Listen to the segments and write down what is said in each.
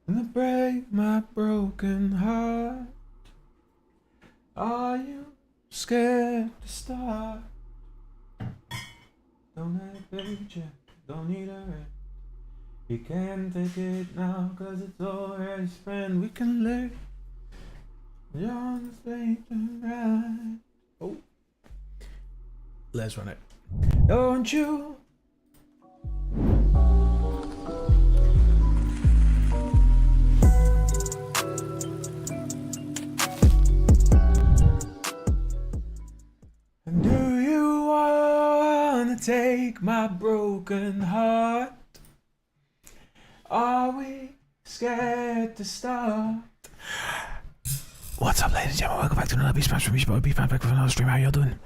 and break my broken heart. Are you scared to start? Don't have a paycheck, don't need a rent. You can't take it now, cause it's already spent. We can live John's late and right. Oh, let's run it. Don't you? And do you wanna take my broken heart? Are we scared to start? What's up, ladies and gentlemen? Welcome back to another Beast Bounce from Beast Boy. Beast Bounce back with another stream. How y'all doing?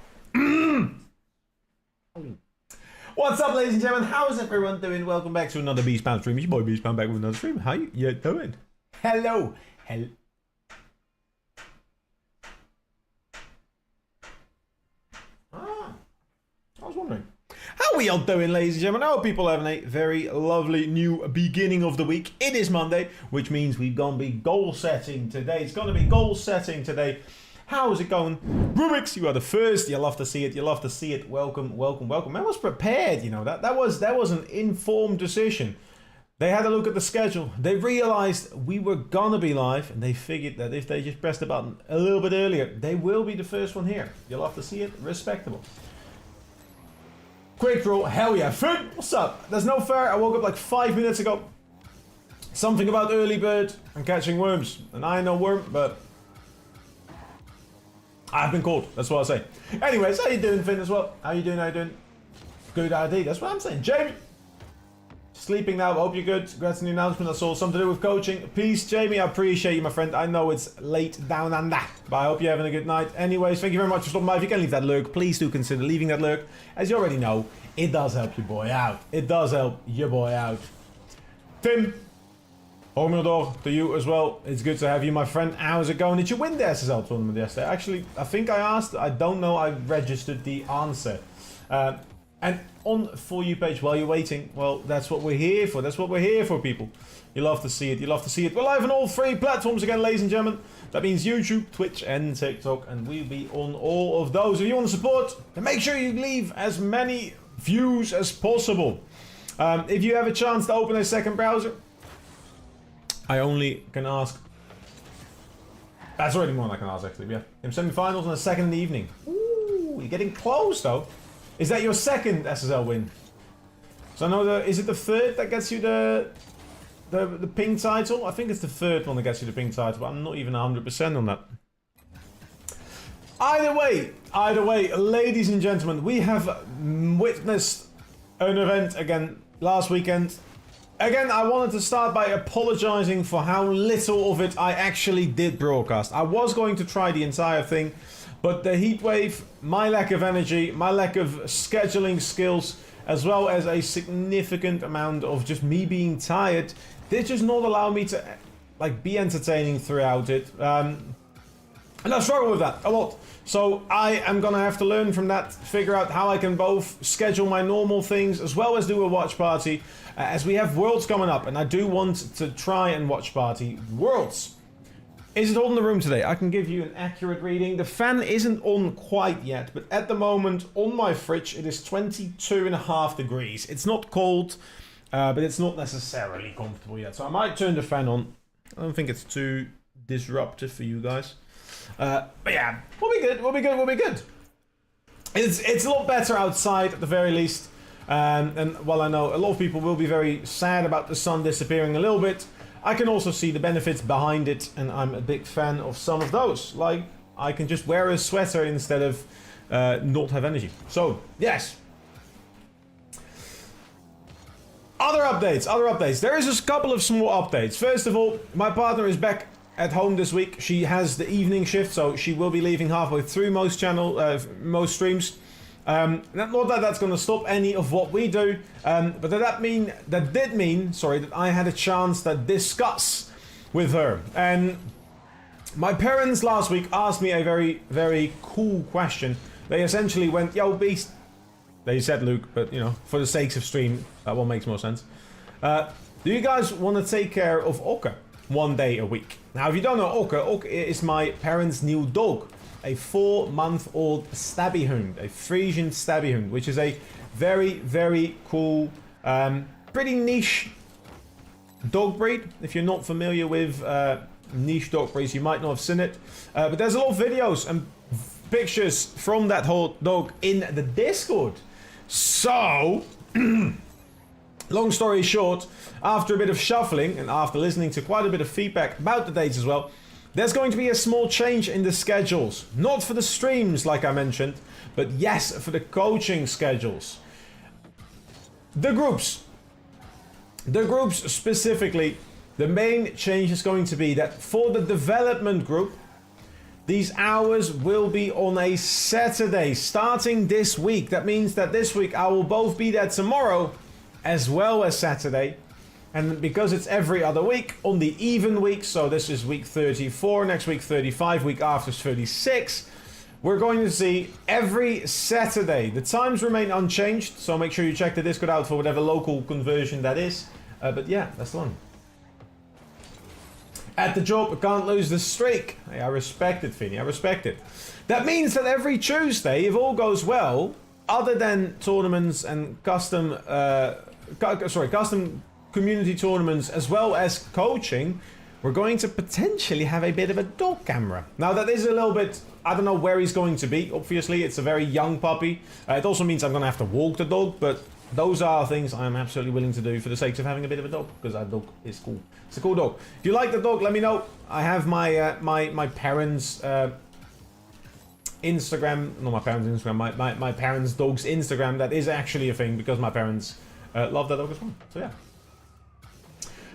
What's up, ladies and gentlemen? How's everyone doing? Welcome back to another Beast Bounce stream. Beast Boy Beast Bounce back with another stream. How you doing? Hello. Hello. I was wondering. How are we all doing, ladies and gentlemen? I hope people are having a very lovely new beginning of the week. It is Monday, which means we're going to be goal setting today. It's going to be goal setting today. How is it going? Rubik's, you are the first. You love to see it. You love to see it. Welcome, welcome, welcome. I was prepared, you know. That was an informed decision. They had a look at the schedule. They realized we were going to be live, and they figured that if they just pressed the button a little bit earlier, they will be the first one here. You love to see it. Respectable. Quick draw, hell yeah. Finn, what's up? There's no fair. I woke up like 5 minutes ago. Something about early bird and catching worms. And I ain't no worm, but I've been caught. That's what I'll say. Anyways, how you doing, Finn, as well? How you doing? How you doing? Good ID. That's what I'm saying. Jamie, sleeping now. Hope you're good. Congrats on the announcement. That's all. Something to do with coaching. Peace, Jamie. I appreciate you, my friend. I know it's late down under, but I hope you're having a good night. Anyways, thank you very much for stopping by. If you can leave that lurk, please do consider leaving that lurk. As you already know, it does help your boy out. It does help your boy out. Tim, Hormildor, to you as well. It's good to have you, my friend. How's it going? Did you win the SSL tournament yesterday? Actually, I think I asked. I don't know. I registered the answer. And on For You page while you're waiting, well, that's what we're here for. That's what we're here for, people. You love to see it. You love to see it. We're live on all three platforms again, ladies and gentlemen. That means YouTube, Twitch, and TikTok. And we'll be on all of those. If you want to support, then make sure you leave as many views as possible. If you have a chance to open a second browser, I only can ask. That's already more than I can ask, actually. Yeah. In semi-finals on the second in the evening. Ooh, you're getting close, though. Is that your second SSL win? So I know is it the third that gets you the ping title? I think it's the third one that gets you the ping title, but I'm not even 100% on that. Either way, ladies and gentlemen, we have witnessed an event again last weekend. Again, I wanted to start by apologizing for how little of it I actually did broadcast. I was going to try the entire thing, but the heat wave, my lack of energy, my lack of scheduling skills, as well as a significant amount of just me being tired, did just not allow me to like be entertaining throughout it. And I struggle with that a lot. So I am gonna have to learn from that, figure out how I can both schedule my normal things as well as do a watch party, as we have Worlds coming up, and I do want to try and watch party Worlds. Is it on the room today? I can give you an accurate reading. The fan isn't on quite yet, but at the moment on my fridge it is 22.5 degrees. It's not cold, but it's not necessarily comfortable yet. So I might turn the fan on. I don't think it's too disruptive for you guys. But yeah, we'll be good, we'll be good, we'll be good. It's a lot better outside at the very least. And while I know a lot of people will be very sad about the sun disappearing a little bit, I can also see the benefits behind it, and I'm a big fan of some of those. Like, I can just wear a sweater instead of not have energy. So, yes. Other updates. There is a couple of small updates. First of all, my partner is back at home this week. She has the evening shift, so she will be leaving halfway through most streams. Not that that's going to stop any of what we do, but that did mean that I had a chance to discuss with her. And my parents last week asked me a very, very cool question. They essentially went, "Yo, Beast," they said Luke, but you know, for the sakes of stream, that one makes more sense. Do you guys want to take care of Oka? 1 day a week. Now, if you don't know Okke is my parents' new dog, a 4-month-old stabby hound, a Frisian stabby hound, which is a very, very cool, pretty niche dog breed. If you're not familiar with niche dog breeds, you might not have seen it. But there's a lot of videos and pictures from that whole dog in the Discord. So, long story short, after a bit of shuffling and after listening to quite a bit of feedback about the dates as well, there's going to be a small change in the schedules. Not for the streams, like I mentioned, but yes, for the coaching schedules. The groups specifically, the main change is going to be that for the development group, these hours will be on a Saturday starting this week. That means that this week I will both be there tomorrow as well as Saturday. And because it's every other week on the even week, so this is week 34, next week 35, week after is 36, we're going to see every Saturday. The times remain unchanged, so make sure you check the Discord out for whatever local conversion that is. But yeah, that's the one. At the job, can't lose the streak. Hey, I respect it, Finny, I respect it. That means that every Tuesday, if all goes well, other than tournaments and custom community tournaments as well as coaching, we're going to potentially have a bit of a dog camera. Now that is a little bit, I don't know where he's going to be. Obviously, it's a very young puppy. It also means I'm going to have to walk the dog, but those are things I'm absolutely willing to do for the sake of having a bit of a dog, because that dog is cool. It's a cool dog. If you like the dog, let me know. I have my my parents' Instagram, not my parents' Instagram, my parents' dog's Instagram. That is actually a thing because my parents love that dog as well. So yeah.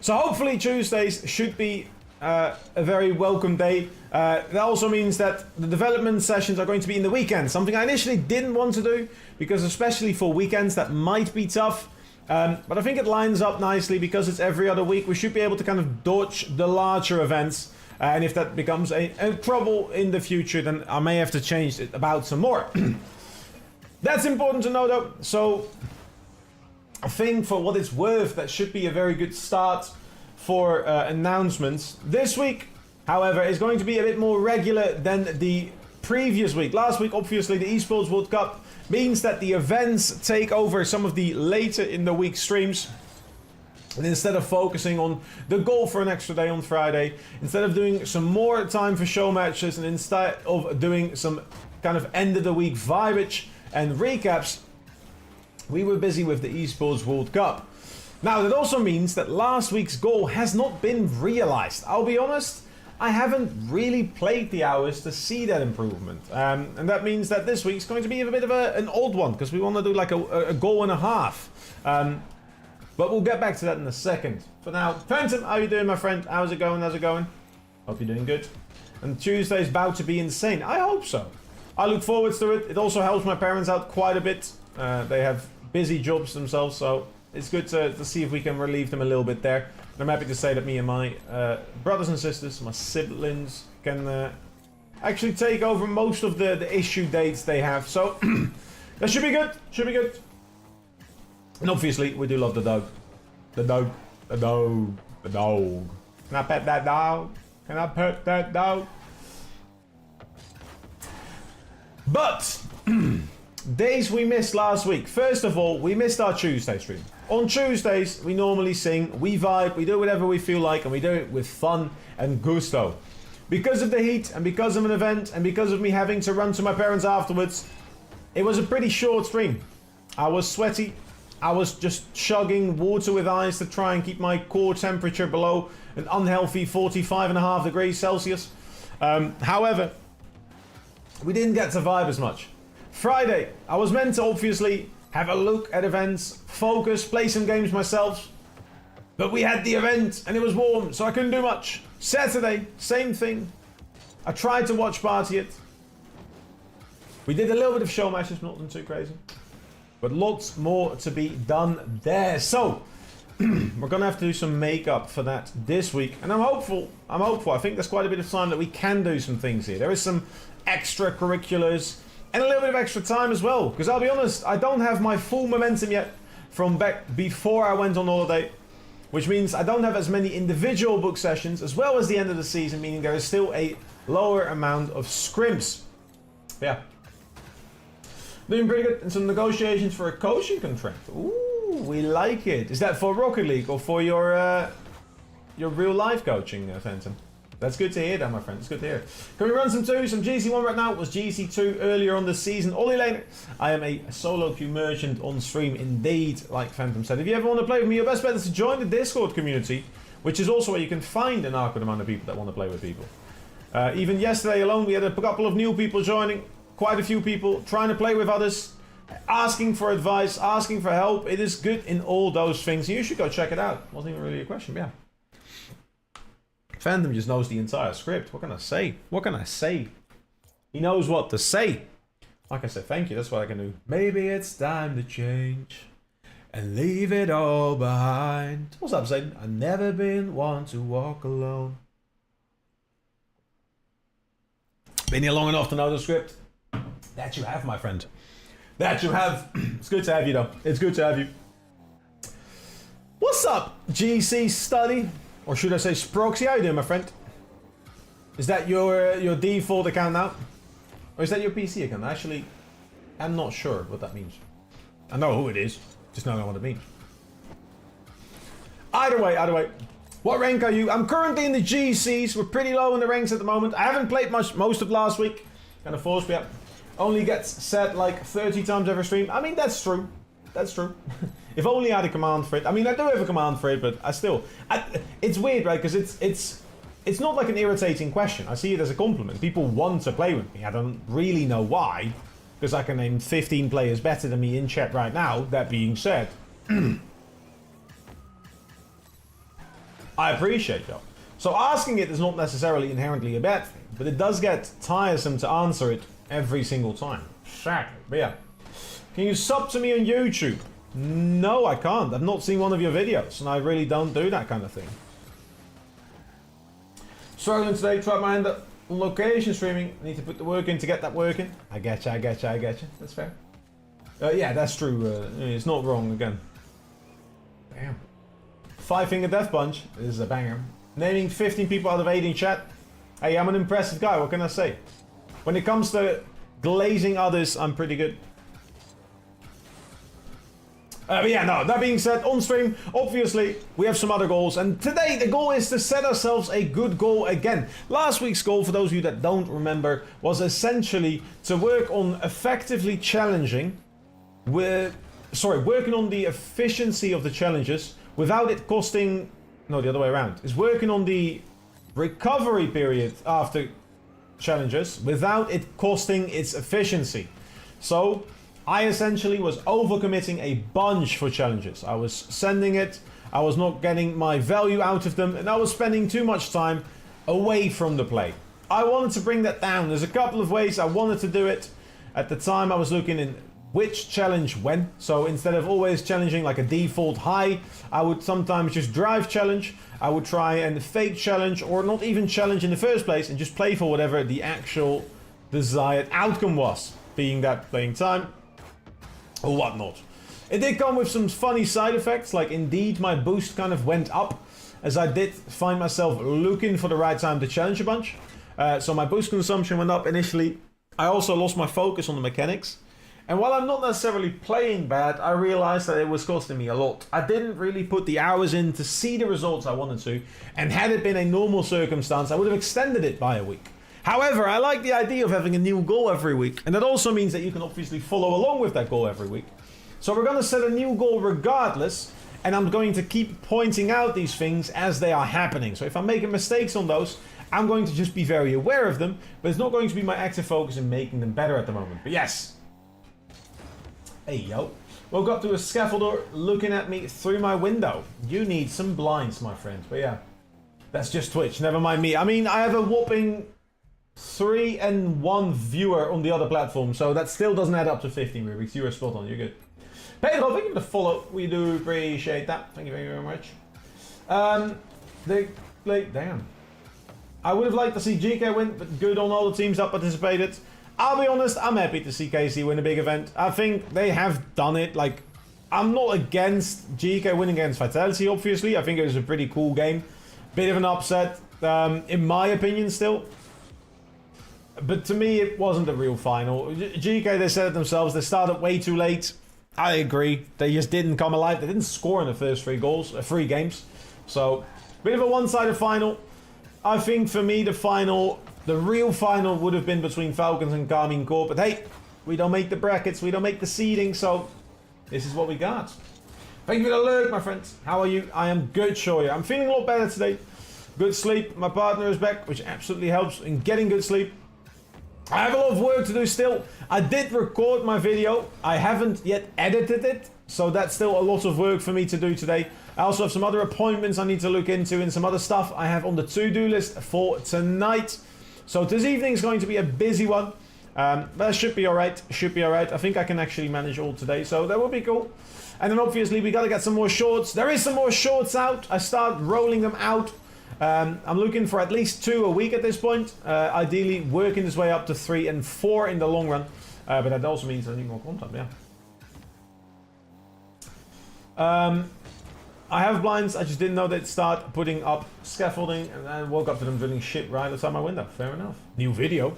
So hopefully Tuesdays should be a very welcome day. That also means that the development sessions are going to be in the weekend. Something I initially didn't want to do, because especially for weekends that might be tough. But I think it lines up nicely because it's every other week. We should be able to kind of dodge the larger events. And if that becomes a trouble in the future, then I may have to change it about some more. That's important to know though. So I think for what it's worth, that should be a very good start for announcements. This week, however, is going to be a bit more regular than the previous week. Last week, obviously, the Esports World Cup means that the events take over some of the later in the week streams. And instead of focusing on the goal for an extra day on Friday, instead of doing some more time for show matches, and instead of doing some kind of end of the week vibage and recaps, we were busy with the Esports World Cup. Now, that also means that last week's goal has not been realized. I'll be honest, I haven't really played the hours to see that improvement. And that means that this week's going to be a bit of an old one, because we want to do like a goal and a half. But we'll get back to that in a second. For now, Phantom, how you doing, my friend? How's it going? How's it going? Hope you're doing good. And Tuesday's about to be insane. I hope so. I look forward to it. It also helps my parents out quite a bit. They have busy jobs themselves, so it's good to see if we can relieve them a little bit there. And I'm happy to say that me and my brothers and sisters, my siblings, can actually take over most of the issue dates they have. So that should be good. Should be good. And obviously, we do love the dog. The dog. The dog. The dog. Can I pet that dog? Can I pet that dog? But days we missed last week. First of all, we missed our Tuesday stream. On Tuesdays, we normally sing, we vibe, we do whatever we feel like, and we do it with fun and gusto. Because of the heat, and because of an event, and because of me having to run to my parents afterwards, it was a pretty short stream. I was sweaty. I was just chugging water with ice to try and keep my core temperature below an unhealthy 45.5 degrees Celsius. However, we didn't get to vibe as much. Friday, I was meant to obviously have a look at events, focus, play some games myself. But we had the event and it was warm, so I couldn't do much. Saturday, same thing. I tried to watch party it. We did a little bit of show matches, nothing too crazy. But lots more to be done there. So, we're going to have to do some makeup for that this week. And I'm hopeful. I think there's quite a bit of time that we can do some things here. There is some extracurriculars and a little bit of extra time as well. Because I'll be honest, I don't have my full momentum yet from back before I went on holiday. which means I don't have as many individual book sessions as well as the end of the season, meaning there is still a lower amount of scrims. Yeah. Doing pretty good in some negotiations for a coaching contract. Ooh, we like it. Is that for Rocket League or for your real life coaching, Phantom? That's good to hear, that, my friend. It's good to hear. Can we run some GC1 right now? It was GC2 earlier on this season. Ollie later. I am a solo queue merchant on stream indeed, like Phantom said. If you ever want to play with me, your best bet is to join the Discord community, which is also where you can find an adequate amount of people that want to play with people. Even yesterday alone, we had a couple of new people joining. Quite a few people trying to play with others, asking for advice, asking for help. It is good in all those things. You should go check it out. Wasn't even really a question, but yeah. Phantom just knows the entire script. What can I say? What can I say? He knows what to say. Like I said, thank you. That's what I can do. Maybe it's time to change and leave it all behind. What's up, Zayden? I've never been one to walk alone. Been here long enough to know the script. That you have, my friend. That you have. It's good to have you, though. It's good to have you. What's up, GC Study? Or should I say Sproxy? How you doing, my friend? Is that your default account now? Or is that your PC account? Actually, I'm not sure what that means. I know who it is. Just don't know what it means. Either way. What rank are you? I'm currently in the GCs. We're pretty low in the ranks at the moment. I haven't played most of last week. Kind of forced me up. Only gets said like 30 times every stream. I mean, that's true. That's true. If only I had a command for it. I mean, I do have a command for it, but it's weird, right? Because it's not like an irritating question. I see it as a compliment. People want to play with me. I don't really know why, because I can name 15 players better than me in chat right now. That being said, I appreciate that. So asking it is not necessarily inherently a bad thing, but it does get tiresome to answer it every single time. Exactly. But yeah. Can you sub to me on YouTube? No, I can't. I've not seen one of your videos, and I really don't do that kind of thing. Struggling today, tried my hand at location streaming. Need to put the work in to get that working. I get you. That's fair. Yeah, that's true. It's not wrong again. Damn. 5-finger death punch. This is a banger. Naming 15 people out of 8 in chat. Hey, I'm an impressive guy. What can I say? When it comes to glazing others, I'm pretty good. But yeah, no, that being said, on stream, obviously, we have some other goals. And today, the goal is to set ourselves a good goal again. Last week's goal, for those of you that don't remember, was essentially to work on effectively challenging working on the efficiency of the challenges without it costing... No, the other way around. Is working on the recovery period after challenges without it costing its efficiency. So... I essentially was overcommitting a bunch for challenges. I was sending it, I was not getting my value out of them, and I was spending too much time away from the play. I wanted to bring that down. There's a couple of ways I wanted to do it. At the time I was looking in which challenge when. So instead of always challenging like a default high, I would sometimes just drive challenge. I would try and fake challenge or not even challenge in the first place and just play for whatever the actual desired outcome was. Being that playing time or whatnot. It did come with some funny side effects, like indeed my boost kind of went up as I did find myself looking for the right time to challenge a bunch. So my boost consumption went up initially. I also lost my focus on the mechanics. And while I'm not necessarily playing bad, I realized that it was costing me a lot. I didn't really put the hours in to see the results I wanted to, and had it been a normal circumstance, I would have extended it by a week. However, I like the idea of having a new goal every week, and that also means that you can obviously follow along with that goal every week. So we're going to set a new goal regardless, and I'm going to keep pointing out these things as they are happening. So if I'm making mistakes on those, I'm going to just be very aware of them, but it's not going to be my active focus in making them better at the moment. But yes. Hey yo. Woke up to a scaffolder looking at me through my window. You need some blinds, my friend. But yeah, that's just Twitch. Never mind me. I mean, I have a whopping 3 and 1 viewer on the other platform, so that still doesn't add up to 15 Rubiks. You were spot on, you're good. Pedro, thank you for the follow. We do appreciate that. Thank you very much. Damn. I would have liked to see GK win, but good on all the teams that participated. I'll be honest, I'm happy to see KC win a big event. I think they have done it like I'm not against GK winning against Vitality, obviously. I think it was a pretty cool game. Bit of an upset, in my opinion, still. But to me, it wasn't the real final. GK, they said it themselves, they started way too late. I agree. They just didn't come alive. They didn't score in the first three games. So, bit of a one-sided final. I think for me, the real final would have been between Falcons and Garmin Corp. But hey, we don't make the brackets, we don't make the seeding, so this is what we got. Thank you for the alert, my friends. How are you? I am good, Shoya. I'm feeling a lot better today. Good sleep. My partner is back, which absolutely helps in getting good sleep. I have a lot of work to do still. I did record my video. I haven't yet edited it, so that's still a lot of work for me to do today. I also have some other appointments I need to look into and some other stuff I have on the to-do list for tonight. So this evening is going to be a busy one. But it should be alright. Should be alright. I think I can actually manage all today, so that will be cool. And then obviously we got to get some more shorts. There is some more shorts out. I start rolling them out. I'm looking for at least 2 a week at this point. Ideally working this way up to 3 and 4 in the long run. But that also means I need more content, yeah. I have blinds, I just didn't know they'd start putting up scaffolding, and I woke up to them drilling shit right outside my window. Fair enough. New video.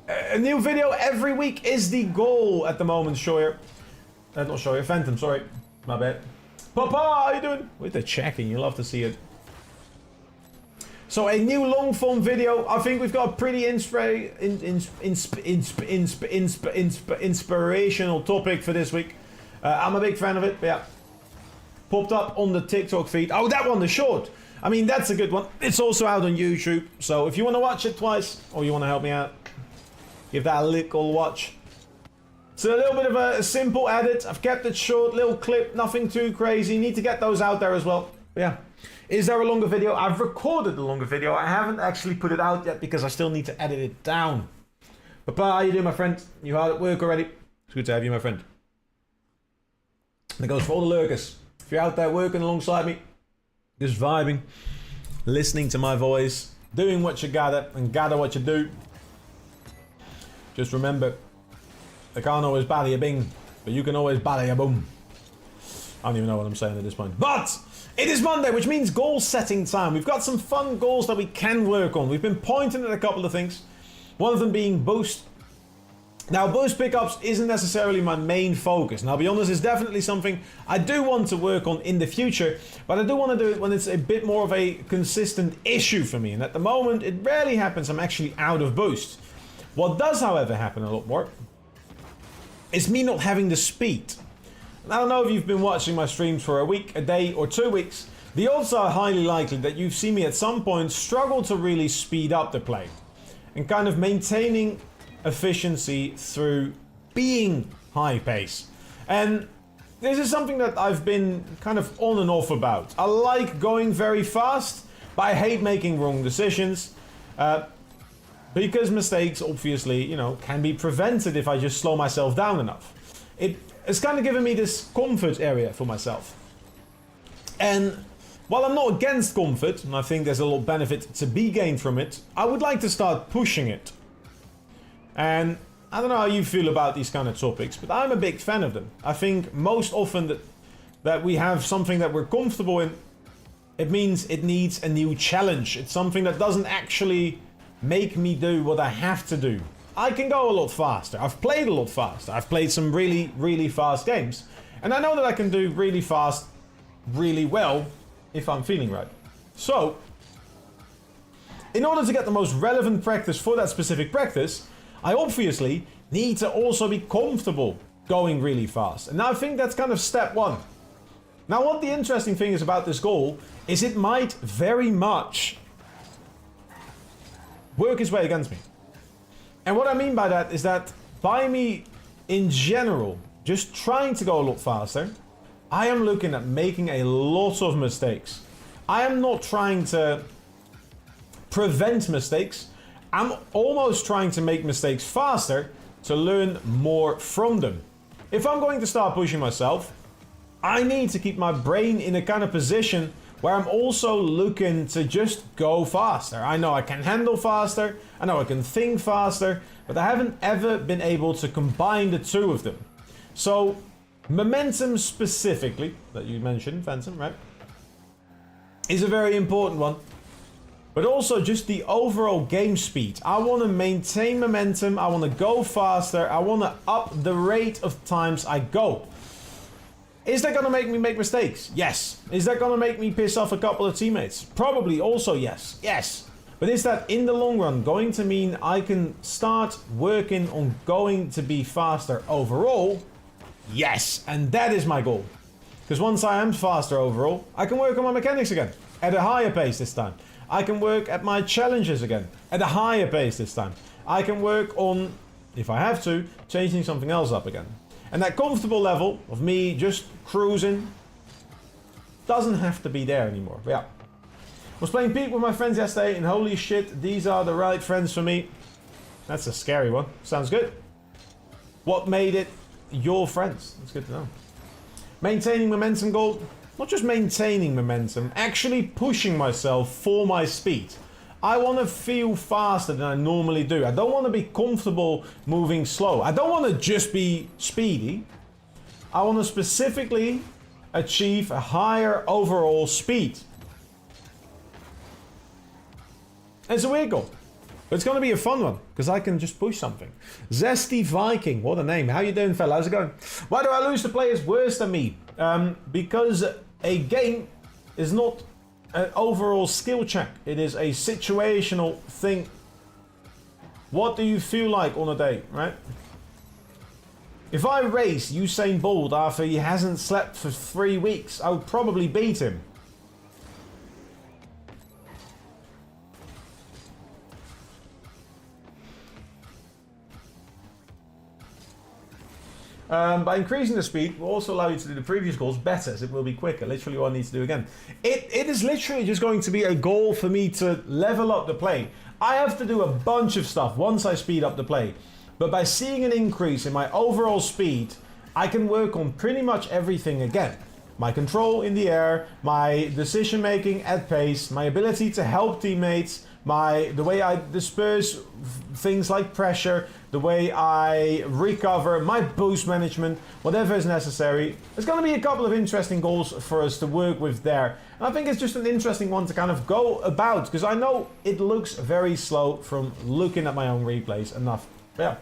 A new video every week is the goal at the moment, Shoyer. Not Shoyer, Phantom, sorry. My bad. Papa, how you doing? With the checking, you love to see it. So a new long form video. I think we've got a pretty inspirational topic for this week. I'm a big fan of it, but yeah. Popped up on the TikTok feed. Oh, that one, the short. I mean, that's a good one. It's also out on YouTube. So if you want to watch it twice, or you want to help me out, give that a little watch. It's a little bit of a simple edit. I've kept it short, little clip, nothing too crazy. Need to get those out there as well. Yeah. Is there a longer video? I've recorded the longer video. I haven't actually put it out yet because I still need to edit it down. Papa, how you doing, my friend? You hard at work already? It's good to have you, my friend. That goes for all the lurkers. If you're out there working alongside me, just vibing, listening to my voice, doing what you gotta, and gotta what you do. Just remember, I can't always bally a bing, but you can always bally a boom. I don't even know what I'm saying at this point. But it is Monday, which means goal setting time. We've got some fun goals that we can work on. We've been pointing at a couple of things. One of them being boost. Now, boost pickups isn't necessarily my main focus. And I'll be honest, it's definitely something I do want to work on in the future. But I do want to do it when it's a bit more of a consistent issue for me. And at the moment, it rarely happens I'm actually out of boost. What does, however, happen a lot more is me not having the speed. And I don't know if you've been watching my streams for a week, a day, or 2 weeks. The odds are highly likely that you've seen me at some point struggle to really speed up the play. And kind of maintaining efficiency through being high pace. And this is something that I've been kind of on and off about. I like going very fast, but I hate making wrong decisions. Because mistakes, obviously, you know, can be prevented if I just slow myself down enough. It's kind of given me this comfort area for myself. And while I'm not against comfort, and I think there's a lot of benefit to be gained from it, I would like to start pushing it. And I don't know how you feel about these kind of topics, but I'm a big fan of them. I think most often that we have something that we're comfortable in, it means it needs a new challenge. It's something that doesn't actually make me do what I have to do. I can go a lot faster. I've played a lot faster. I've played some really, really fast games. And I know that I can do really fast, really well, if I'm feeling right. So, in order to get the most relevant practice for that specific practice, I obviously need to also be comfortable going really fast. And now I think that's kind of step one. Now, what the interesting thing is about this goal is it might very much work its way against me. And what I mean by that is that by me, in general, just trying to go a lot faster, I am looking at making a lot of mistakes. I am not trying to prevent mistakes. I'm almost trying to make mistakes faster to learn more from them. If I'm going to start pushing myself, I need to keep my brain in a kind of position where I'm also looking to just go faster. I know I can handle faster, I know I can think faster, but I haven't ever been able to combine the two of them. So Momentum specifically, that you mentioned, Phantom, right? Is a very important one. But also just the overall game speed. I want to maintain momentum. I want to go faster. I want to up the rate of times I go. Is that going to make me make mistakes? Yes. Is that going to make me piss off a couple of teammates? Probably also yes. Yes. But is that in the long run going to mean I can start working on going to be faster overall? Yes. And that is my goal. Because once I am faster overall, I can work on my mechanics again. At a higher pace this time. I can work at my challenges again. At a higher pace this time. I can work on, if I have to, changing something else up again. And that comfortable level of me just cruising doesn't have to be there anymore. Yeah. I was playing Peak with my friends yesterday and holy shit, these are the right friends for me. That's a scary one. Sounds good. What made it your friends? That's good to know. Maintaining momentum goal. Not just maintaining momentum, actually pushing myself for my speed. I want to feel faster than I normally do. I don't want to be comfortable moving slow. I don't want to just be speedy. I want to specifically achieve a higher overall speed. It's a weird goal. But it's going to be a fun one, because I can just push something. Zesty Viking, what a name. How you doing, fella? How's it going? Why do I lose to players worse than me? Because a game is not an overall skill check. It is a situational thing. What do you feel like on a day, right? If I race Usain Bolt after he hasn't slept for 3 weeks, I would probably beat him. By increasing the speed, will also allow you to do the previous goals better, as it will be quicker. Literally what I need to do again. It is literally just going to be a goal for me to level up the play. I have to do a bunch of stuff once I speed up the play. But by seeing an increase in my overall speed, I can work on pretty much everything again. My control in the air, my decision making at pace, my ability to help teammates, the way I disperse things like pressure, the way I recover, my boost management, whatever is necessary. There's going to be a couple of interesting goals for us to work with there. And I think it's just an interesting one to kind of go about, because I know it looks very slow from looking at my own replays enough. Yeah.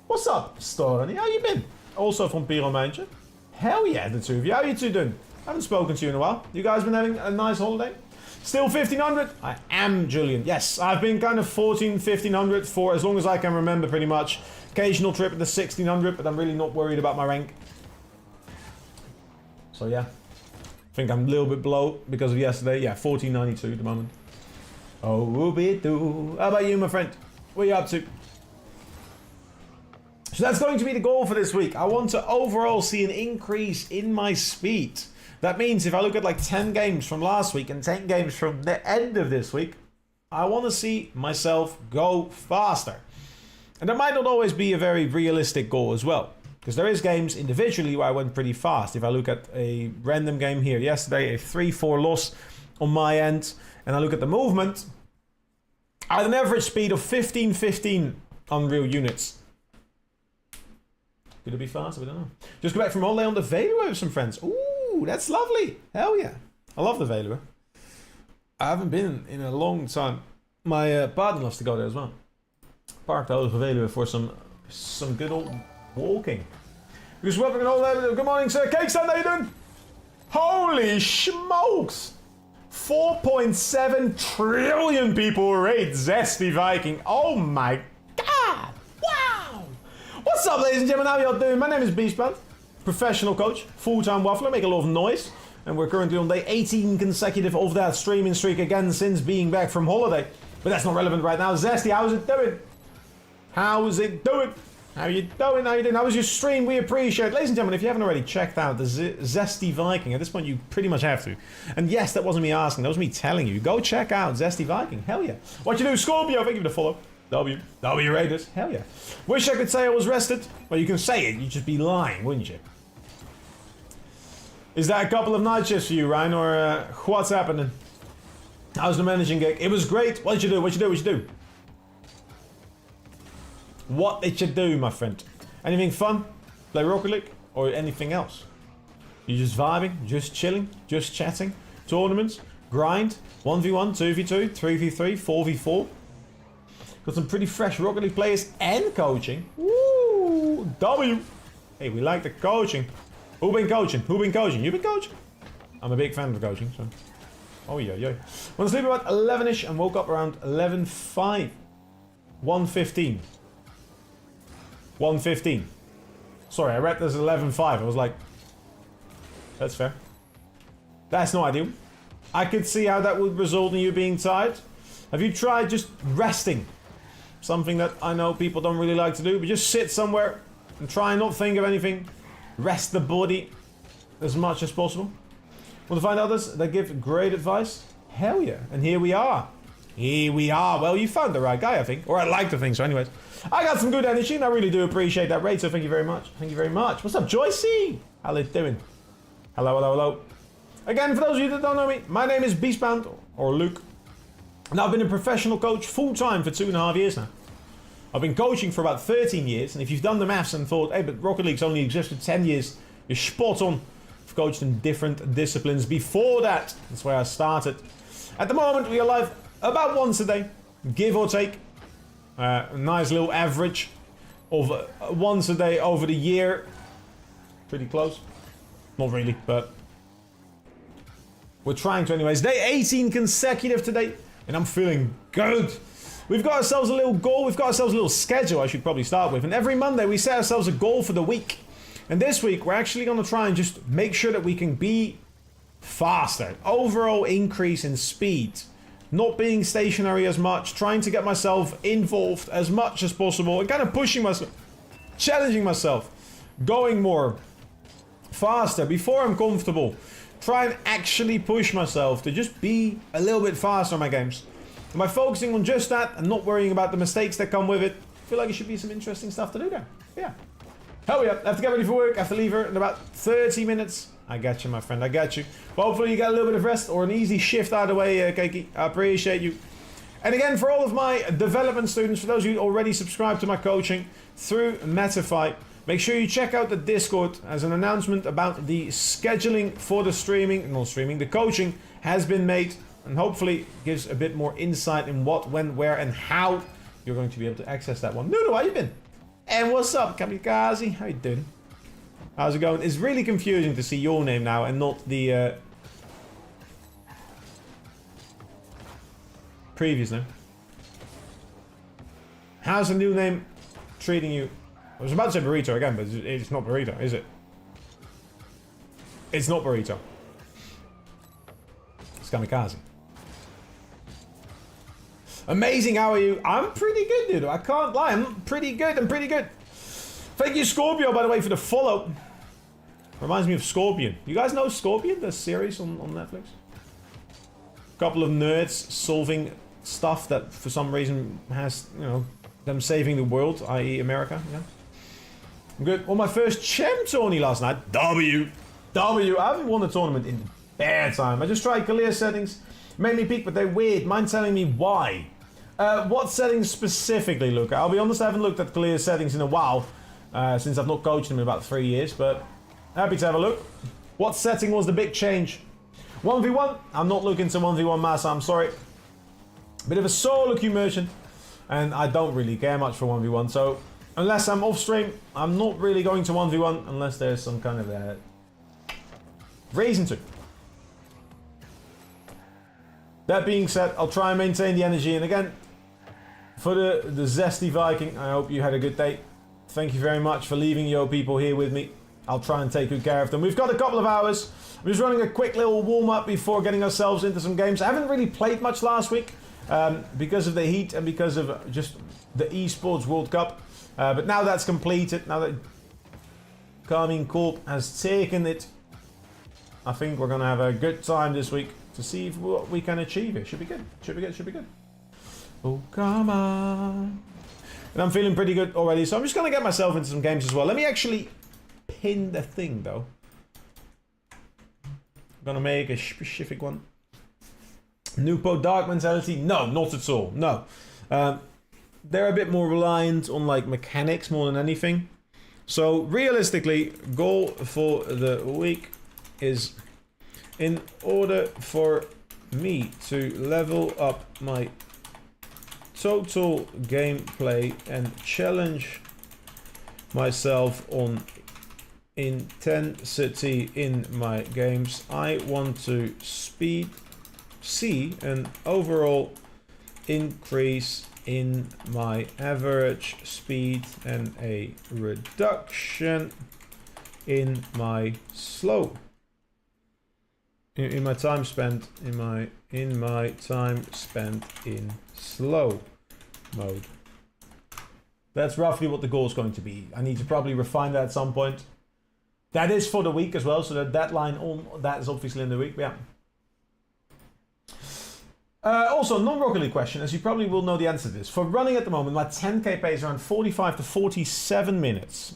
What's up, Storny? How you been? Also from Pyromantje. Hell yeah, the two of you. How you two doing? I haven't spoken to you in a while. You guys been having a nice holiday? Still 1500? I am Julian. Yes, I've been kind of 1500 for as long as I can remember pretty much. Occasional trip at the 1600, but I'm really not worried about my rank. So yeah. I think I'm a little bit below because of yesterday. Yeah, 1492 at the moment. Oh, whoopie-doo. How about you, my friend? What are you up to? So that's going to be the goal for this week. I want to overall see an increase in my speed. That means if I look at like 10 games from last week and 10 games from the end of this week, I want to see myself go faster. And that might not always be a very realistic goal as well. Because there is games individually where I went pretty fast. If I look at a random game here yesterday, a 3-4 loss on my end, and I look at the movement, I had an average speed of 1515 on real units. Could it be faster? We don't know. Just go back from holiday on the Veluwe with some friends. Ooh, that's lovely. Hell yeah. I love the Veluwe. I haven't been in a long time. My partner loves to go there as well. Parked out of the Veluwe for some good old walking. Because welcome all there. Good morning, sir. Cake stand, how you doing? Holy smokes! 4.7 trillion people rate Zesty Viking. Oh my god! Wow! What's up, ladies and gentlemen? How y'all doing? My name is Beastman, professional coach, full-time waffler, make a lot of noise. And we're currently on day 18 consecutive of that streaming streak again since being back from holiday. But that's not relevant right now. Zesty, how's it doing? How's it doing? How you doing? How you doing? How was your stream? We appreciate it. Ladies and gentlemen, if you haven't already checked out the Zesty Viking, at this point you pretty much have to. And yes, that wasn't me asking, that was me telling you. Go check out Zesty Viking. Hell yeah. What you do, Scorpio? Thank you for the follow. W Raiders. Hell yeah. Wish I could say I was rested. Well, you can say it. You'd just be lying, wouldn't you? Is that a couple of night shifts for you, Ryan? Or what's happening? How's the managing gig? It was great. What did you do? What did you do? What did you do? What did you do, my friend? Anything fun? Play Rocket League? or anything else? You're just vibing, just chilling, just chatting, tournaments, grind, 1v1, 2v2, 3v3, 4v4. Got some pretty fresh Rocket League players and coaching. Woo! W! Hey, we like the coaching. Who been coaching? Who been coaching? You been coaching? I'm a big fan of coaching, so... Oh, yeah, yeah. Went to sleep about 11ish and woke up around 11:05. 1:15. 1:15. Sorry, I read this 11:05. I was like... That's fair. That's not ideal. I could see how that would result in you being tired. Have you tried just resting? Something that I know people don't really like to do, but just sit somewhere and try and not think of anything. Rest the body as much as possible. Want to find others that give great advice? Hell yeah. And here we are. Here we are. Well, you found the right guy, I think. Or I like to think so anyways. I got some good energy and I really do appreciate that rate, so thank you very much. Thank you very much. What's up, Joycey? How you doing? Hello, hello, hello. Again, for those of you that don't know me, my name is Beastbound, or Luke. And I've been a professional coach full-time for 2.5 years now. I've been coaching for about 13 years, and if you've done the maths and thought, hey, but Rocket League's only existed 10 years, you're spot on. I've coached in different disciplines before that. That's where I started. At the moment, we are live about once a day, give or take. A nice little average of once a day over the year. Pretty close. Not really, but we're trying to anyways. Day 18 consecutive today, and I'm feeling good. We've got ourselves a little goal. We've got ourselves a little schedule I should probably start with. And every Monday we set ourselves a goal for the week. And this week we're actually going to try and just make sure that we can be faster. Overall increase in speed. Not being stationary as much. Trying to get myself involved as much as possible. And kind of pushing myself. Challenging myself. Going more faster before I'm comfortable. Try and actually push myself to just be a little bit faster on my games. And by focusing on just that and not worrying about the mistakes that come with it, I feel like it should be some interesting stuff to do there. Yeah. Hell yeah. I have to get ready for work. I have to leave her in about 30 minutes. I got you, my friend. I got you. But hopefully you get a little bit of rest or an easy shift out of the way, Keiki. I appreciate you. And again, for all of my development students, for those of you who already subscribe to my coaching through Metify, make sure you check out the Discord as an announcement about the scheduling for the the coaching has been made, and hopefully gives a bit more insight in what, when, where, and how you're going to be able to access that one. Noodle, how you been? And what's up, Kamikaze? How you doing? How's it going? It's really confusing to see your name now and not the previous name. How's the new name treating you? I was about to say burrito again, but it's not burrito, is it? It's not burrito. It's kamikaze. Amazing, how are you? I'm pretty good, dude. I can't lie. I'm pretty good. I'm pretty good. Thank you, Scorpio, by the way, for the follow. Reminds me of Scorpion. You guys know Scorpion, the series on Netflix? A couple of nerds solving stuff that for some reason has, you know, them saving the world, i.e. America. Yeah. I'm good. Well, my first champ tourney last night. W. I haven't won a tournament in bare time. I just tried clear settings. Made me peak, but they're weird. Mind telling me why? What settings specifically, Luca? I'll be honest, I haven't looked at clear settings in a while. Since I've not coached them in about 3 years, but happy to have a look. What setting was the big change? 1v1? I'm not looking to 1v1 Massa, I'm sorry. Bit of a solo queue merchant, and I don't really care much for 1v1, so unless I'm off stream, I'm not really going to 1v1 unless there's some kind of reason to. That being said, I'll try and maintain the energy, and again, for the zesty Viking, I hope you had a good day. Thank you very much for leaving your people here with me. I'll try and take good care of them. We've got a couple of hours. I'm just running a quick little warm-up before getting ourselves into some games. I haven't really played much last week because of the heat and because of just the esports World Cup. But now that's completed, now that Carmine Corp has taken it, I think we're going to have a good time this week to see what we can achieve here. Should be good. Should be good. Should be good. Oh, come on. And I'm feeling pretty good already, so I'm just going to get myself into some games as well. Let me actually pin the thing, though. I'm going to make a specific one. Nupo Dark Mentality? No, not at all. No. They're a bit more reliant on, like, mechanics more than anything. So realistically, goal for the week is, in order for me to level up my total gameplay and challenge myself on intensity in my games, I want to see an overall increase in my average speed and a reduction in my slow in my time spent in slow mode. That's roughly what the goal is going to be. I need to probably refine that at some point. That is for the week as well, so the deadline on that is obviously in the week. Yeah. Also, non-Rocket League question, as you probably will know the answer to this. For running at the moment, my 10k pace is around 45 to 47 minutes.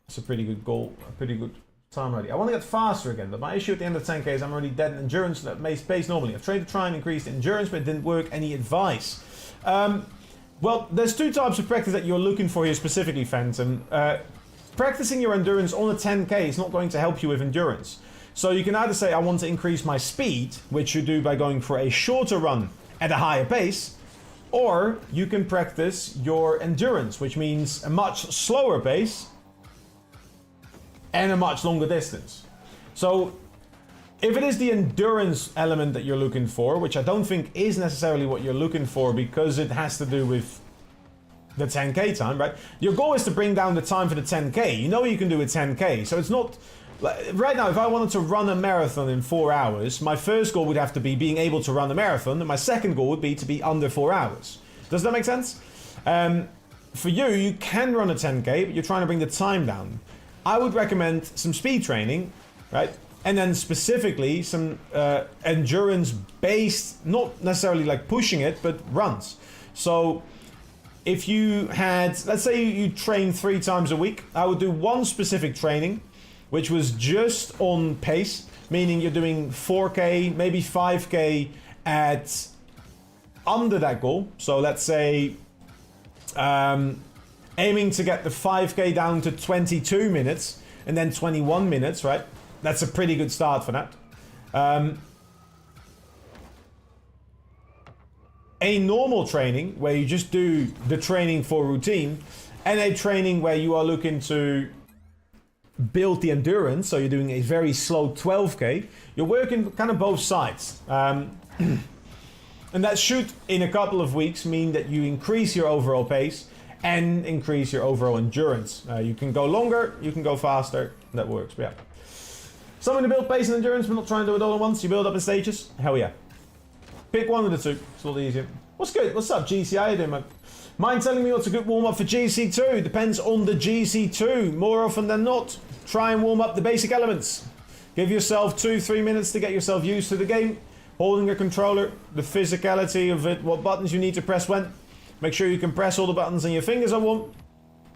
That's a pretty good goal, a pretty good time already. I want to get faster again, but my issue at the end of 10k is I'm already dead in endurance that makes pace normally. I've tried to try and increase the endurance, but it didn't work. Any advice? Well, there's two types of practice that you're looking for here specifically, Phantom. Practicing your endurance on a 10k is not going to help you with endurance. So you can either say, I want to increase my speed, which you do by going for a shorter run at a higher pace, or you can practice your endurance, which means a much slower pace and a much longer distance. So if it is the endurance element that you're looking for, which I don't think is necessarily what you're looking for because it has to do with the 10k time, right? Your goal is to bring down the time for the 10k. You know you can do a 10k, so it's not... Right now, if I wanted to run a marathon in 4 hours, my first goal would have to be being able to run a marathon, and my second goal would be to be under 4 hours. Does that make sense? For you, you can run a 10k, but you're trying to bring the time down. I would recommend some speed training, right? And then specifically some endurance-based, not necessarily like pushing it, but runs. So if you had, let's say you train 3 times a week, I would do one specific training, which was just on pace, meaning you're doing 4k, maybe 5k at under that goal. So let's say aiming to get the 5k down to 22 minutes and then 21 minutes, right? That's a pretty good start for that. A normal training where you just do the training for routine, and a training where you are looking to build the endurance, so you're doing a very slow 12k, you're working kind of both sides. And that should, in a couple of weeks, mean that you increase your overall pace and increase your overall endurance. You can go longer, you can go faster, that works, yeah. Something to build pace and endurance, but not trying to do it all at once. You build up in stages, hell yeah. Pick one of the two, it's a lot easier. What's good? What's up, GC? How you doing, man? Mind telling me what's a good warm-up for GC2? Depends on the GC2. More often than not, try and warm up the basic elements. Give yourself 2-3 minutes to get yourself used to the game. Holding the controller, the physicality of it, what buttons you need to press when. Make sure you can press all the buttons on your fingers at once.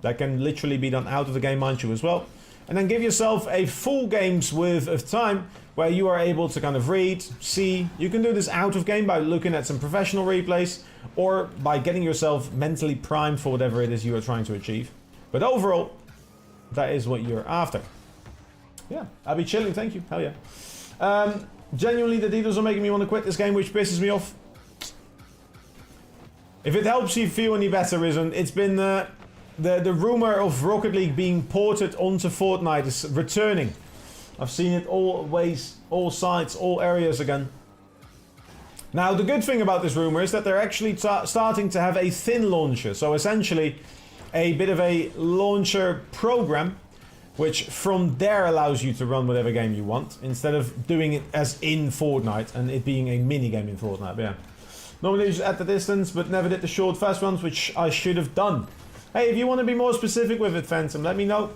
That can literally be done out of the game, mind you, as well. And then give yourself a full game's worth of time where you are able to kind of read, see. You can do this out of game by looking at some professional replays or by getting yourself mentally primed for whatever it is you are trying to achieve. But overall, that is what you're after. Yeah, I'll be chilling, thank you. Hell yeah. Genuinely, the details are making me want to quit this game, which pisses me off. If it helps you feel any better, Risen, it's been the rumor of Rocket League being ported onto Fortnite is returning. I've seen it all ways, all sides, all areas again. Now, the good thing about this rumor is that they're actually starting to have a thin launcher. So essentially, a bit of a launcher program, which from there allows you to run whatever game you want, instead of doing it as in Fortnite and it being a mini game in Fortnite. But yeah. Normally just at the distance, but never did the short fast runs, which I should have done. Hey, if you want to be more specific with it, Phantom, let me know.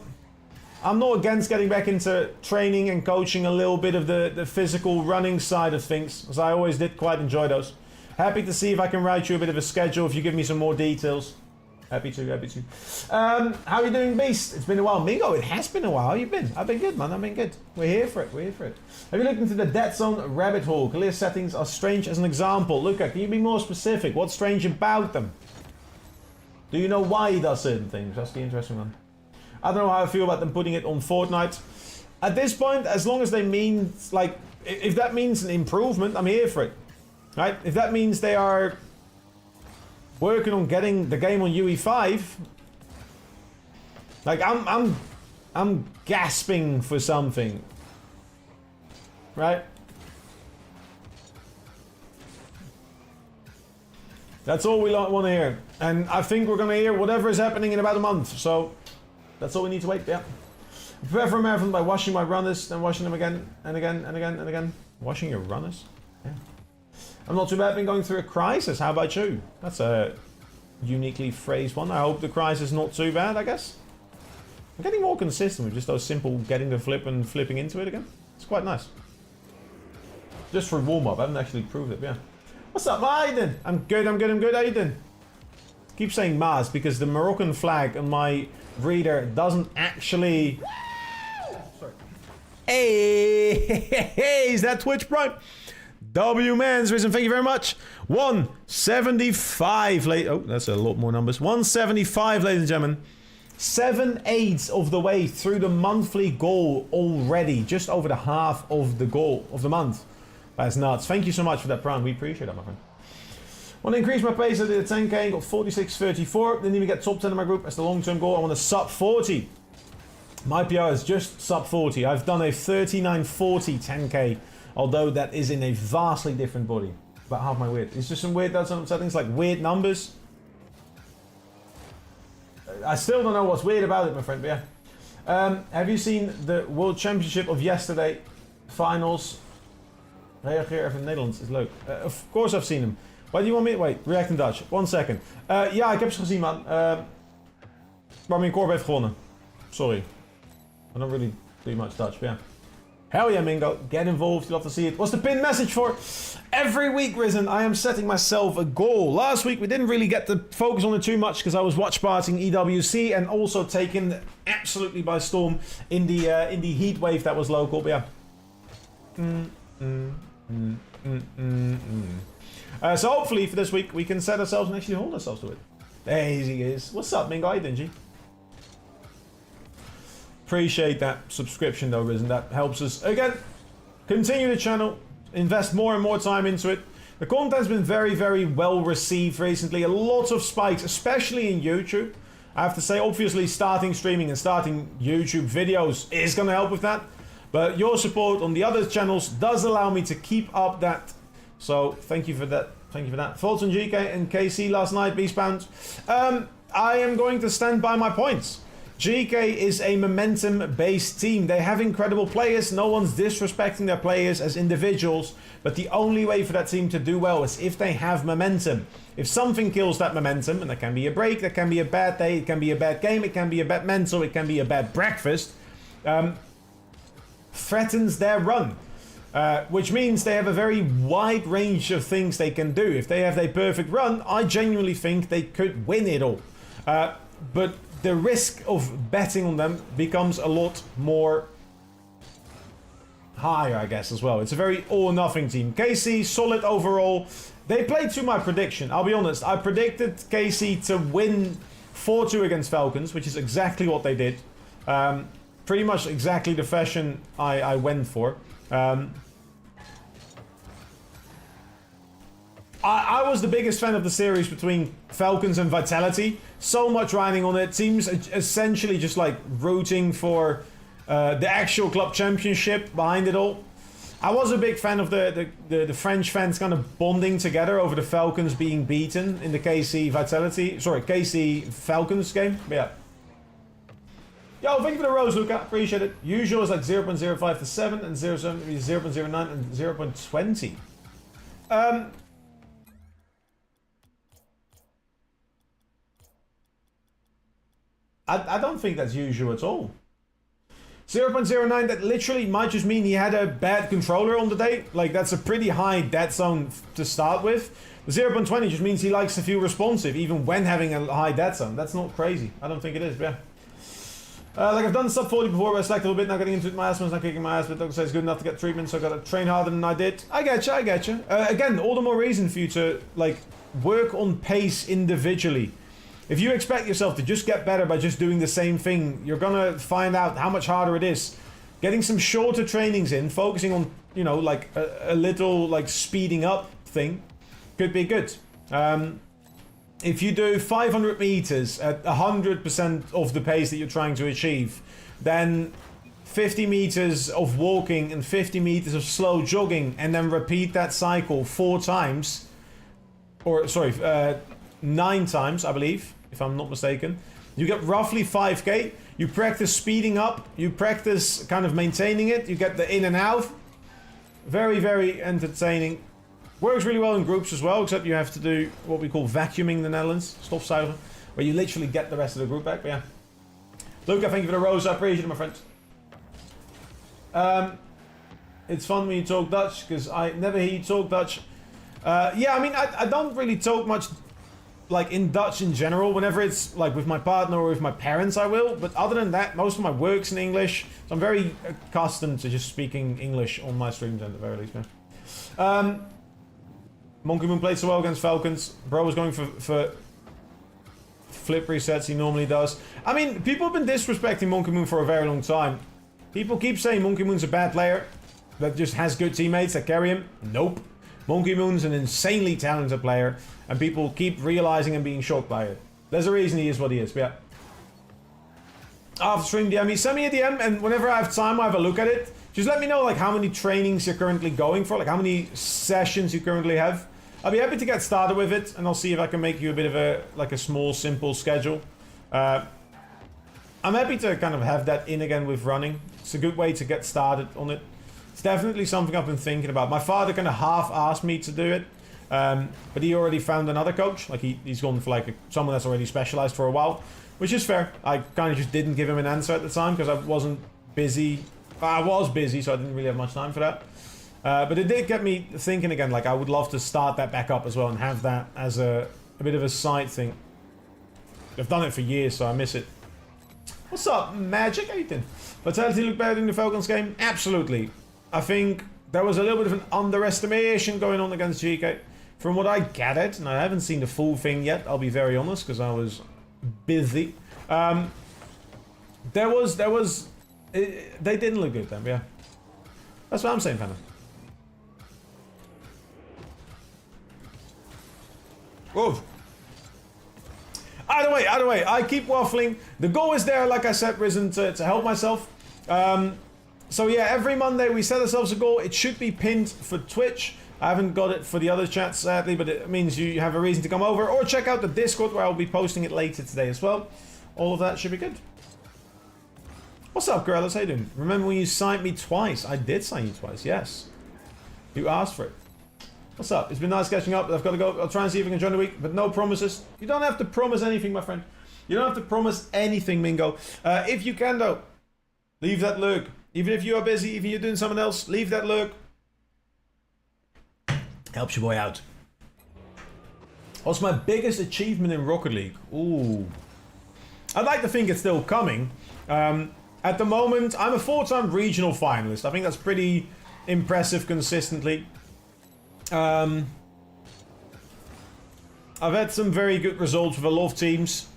I'm not against getting back into training and coaching a little bit of the physical running side of things, as I always did quite enjoy those. Happy to see if I can write you a bit of a schedule if you give me some more details. Happy to, happy to. How are you doing, Beast? It's been a while. Mingo, it has been a while. How you been? I've been good, man. I've been good. We're here for it. We're here for it. Have you looked into the Dead Zone rabbit hole? Clear settings are strange as an example. Luca, can you be more specific? What's strange about them? Do you know why he does certain things? That's the interesting one. I don't know how I feel about them putting it on Fortnite. At this point, as long as they mean, like, if that means an improvement, I'm here for it. Right? If that means they are working on getting the game on UE5, like, I'm gasping for something. Right? That's all we want to hear. And I think we're going to hear whatever is happening in about a month. So that's all we need to wait. Yeah. Prepare for a marathon by washing my runners, then washing them again and again and again and again. Washing your runners? Yeah. I'm not too bad. I've been going through a crisis. How about you? That's a uniquely phrased one. I hope the crisis is not too bad, I guess. I'm getting more consistent with just those simple getting the flip and flipping into it again. It's quite nice. Just for warm-up. I haven't actually proved it, but yeah. What's up, Aiden? I'm good, Aiden. Keep saying Maz because the Moroccan flag on my reader doesn't actually... Sorry. Hey, is that Twitch Prime? W Man's Risen, thank you very much. 175, oh, that's a lot more numbers. 175, ladies and gentlemen. 7/8 of the way through the monthly goal already. Just over the half of the goal of the month. That's nuts. Thank you so much for that, Prime. We appreciate that, my friend. Want to increase my pace. I did a 10k, got 46.34. Didn't even get top 10 in my group. That's the long-term goal. I want a sub 40. My PR is just sub 40. I've done a 39.40 10k, although that is in a vastly different body. About half my weight. It's just some weird settings, like weird numbers. I still don't know what's weird about it, my friend, but yeah. Have you seen the World Championship of yesterday? Finals. Reageer even Nederlands is leuk. Of course I've seen him. Why do you want me... Wait, react in Dutch. 1 second. Ja, ik heb ze gezien, man. Waarmee Corb heeft gewonnen. Sorry. I don't really do much Dutch, but yeah. Hell yeah, Mingo. Get involved. You love to see it. What's the pin message for? Every week, Risen, I am setting myself a goal. Last week, we didn't really get to focus on it too much because I was watch partying EWC and also taken absolutely by storm in the heat wave that was local, but yeah. So hopefully for this week we can set ourselves and actually hold ourselves to it. There he is. What's up, Mingo? Hi, Dingy. Appreciate that subscription though, Risen. That helps us again continue the channel, invest more and more time into it. The content's been very, very well received recently. A lot of spikes, especially in YouTube. I have to say, obviously, starting streaming and starting YouTube videos is going to help with that. But your support on the other channels does allow me to keep up that. So thank you for that. Thank you for that. Thoughts on GK and KC last night, Beastbound? I am going to stand by my points. GK is a momentum-based team. They have incredible players. No one's disrespecting their players as individuals. But the only way for that team to do well is if they have momentum. If something kills that momentum, and that can be a break, that can be a bad day, it can be a bad game, it can be a bad mental, it can be a bad breakfast, threatens their run. Which means they have a very wide range of things they can do. If they have their perfect run, I genuinely think they could win it all. But the risk of betting on them becomes a lot more higher, I guess, as well. It's a very all-or-nothing team. KC, solid overall. They played to my prediction. I'll be honest. I predicted KC to win 4-2 against Falcons, which is exactly what they did. Pretty much exactly the fashion I went for. I was the biggest fan of the series between Falcons and Vitality. So much riding on it. Teams essentially just like rooting for the actual club championship behind it all. I was a big fan of the French fans kind of bonding together over the Falcons being beaten in the KC Falcons game. But yeah. Yo, thank you for the rose, Luca. Appreciate it. Usual is like 0.05 to 7 and 0.09 and 0.20. I don't think that's usual at all. 0.09, that literally might just mean he had a bad controller on the day. Like, that's a pretty high dead zone to start with. The 0.20 just means he likes to feel responsive, even when having a high dead zone. That's not crazy. I don't think it is, but yeah. Like, I've done sub 40 before, but I slacked a little bit, now getting into it. My asthma's not kicking my ass, but Doug says it's good enough to get treatment, so I gotta train harder than I did. I get you. Again, all the more reason for you to, like, work on pace individually. If you expect yourself to just get better by just doing the same thing, you're gonna find out how much harder it is. Getting some shorter trainings in, focusing on, you know, like a little like speeding up thing could be good. If you do 500 meters at 100% of the pace that you're trying to achieve, then 50 meters of walking and 50 meters of slow jogging, and then repeat that cycle 4 times, or sorry, 9 times, I believe, if I'm not mistaken. You get roughly 5k. You practice speeding up. You practice kind of maintaining it. You get the in and out. Very, very entertaining. Works really well in groups as well, except you have to do what we call vacuuming in the Netherlands. Stofzuigen. Where you literally get the rest of the group back. But yeah. Luca, thank you for the rose. I appreciate it, my friend. It's fun when you talk Dutch, because I never hear you talk Dutch. Yeah, I mean, I don't really talk much like in Dutch in general. Whenever it's like with my partner or with my parents, I will. But other than that, most of my work's in English. So I'm very accustomed to just speaking English on my streams at the very least, man. Monkey Moon played so well against Falcons. Bro was going for flip resets he normally does. I mean, people have been disrespecting Monkey Moon for a very long time. People keep saying Monkey Moon's a bad player that just has good teammates that carry him. Nope. Monkey Moon's an insanely talented player, and people keep realizing and being shocked by it. There's a reason he is what he is, yeah. After stream DM me, send me a DM, and whenever I have time, I have a look at it. Just let me know like how many trainings you're currently going for, like how many sessions you currently have. I'll be happy to get started with it, and I'll see if I can make you a bit of a like a small, simple schedule. I'm happy to kind of have that in again with running. It's a good way to get started on it. It's definitely something I've been thinking about. My father kind of half asked me to do it, but he already found another coach. Like he's gone for like someone that's already specialized for a while, which is fair. I kind of just didn't give him an answer at the time because I wasn't busy. I was busy, so I didn't really have much time for that. But it did get me thinking again. Like I would love to start that back up as well and have that as a bit of a side thing. I've done it for years, so I miss it. What's up, Magic? How you doing? Vitality looked better in the Falcons game? Absolutely. I think there was a little bit of an underestimation going on against GK. From what I gathered, and I haven't seen the full thing yet, I'll be very honest, because I was busy. They didn't look good then, yeah. That's what I'm saying, Panda. Whoa. Either way, I keep waffling. The goal is there, like I said, Risen, to help myself. So yeah, every Monday we set ourselves a goal. It should be pinned for Twitch. I haven't got it for the other chats, sadly, but it means you have a reason to come over. Or check out the Discord, where I'll be posting it later today as well. All of that should be good. What's up, Gorillaz? How you doing? Remember when you signed me twice? I did sign you twice, yes. You asked for it. What's up? It's been nice catching up. I've got to go. I'll try and see if I can join the week, but no promises. You don't have to promise anything, my friend. You don't have to promise anything, Mingo. If you can, though, leave that lurk. Even if you are busy, even if you're doing something else, leave that lurk. Helps your boy out. What's my biggest achievement in Rocket League? Ooh. I'd like to think it's still coming. At the moment, I'm a 4-time regional finalist. I think that's pretty impressive consistently. I've had some very good results with a lot of teams.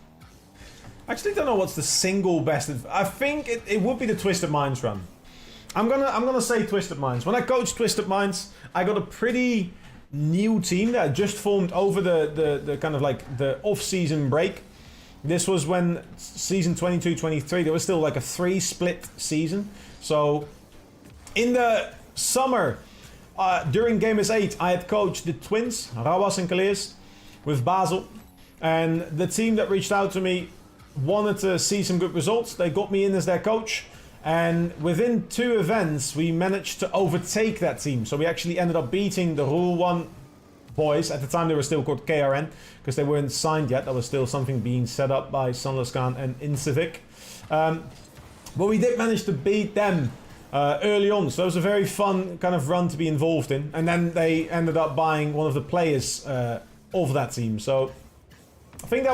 I actually don't know what's the single best. I think it would be the Twisted Minds run. I'm gonna say Twisted Minds. When I coached Twisted Minds, I got a pretty new team that just formed over the kind of like the off-season break. This was when season 22-23, there was still like a 3-split season. So in the summer, during Gamers 8, I had coached the twins, Rawas and Kaleers, with Basel. And the team that reached out to me wanted to see some good results. They got me in as their coach. And within 2 events, we managed to overtake that team. So we actually ended up beating the Rule 1 boys. At the time, they were still called KRN, because they weren't signed yet. That was still something being set up by Sunless Khan and Incivic. But we did manage to beat them early on. So it was a very fun kind of run to be involved in. And then they ended up buying one of the players of that team. So I think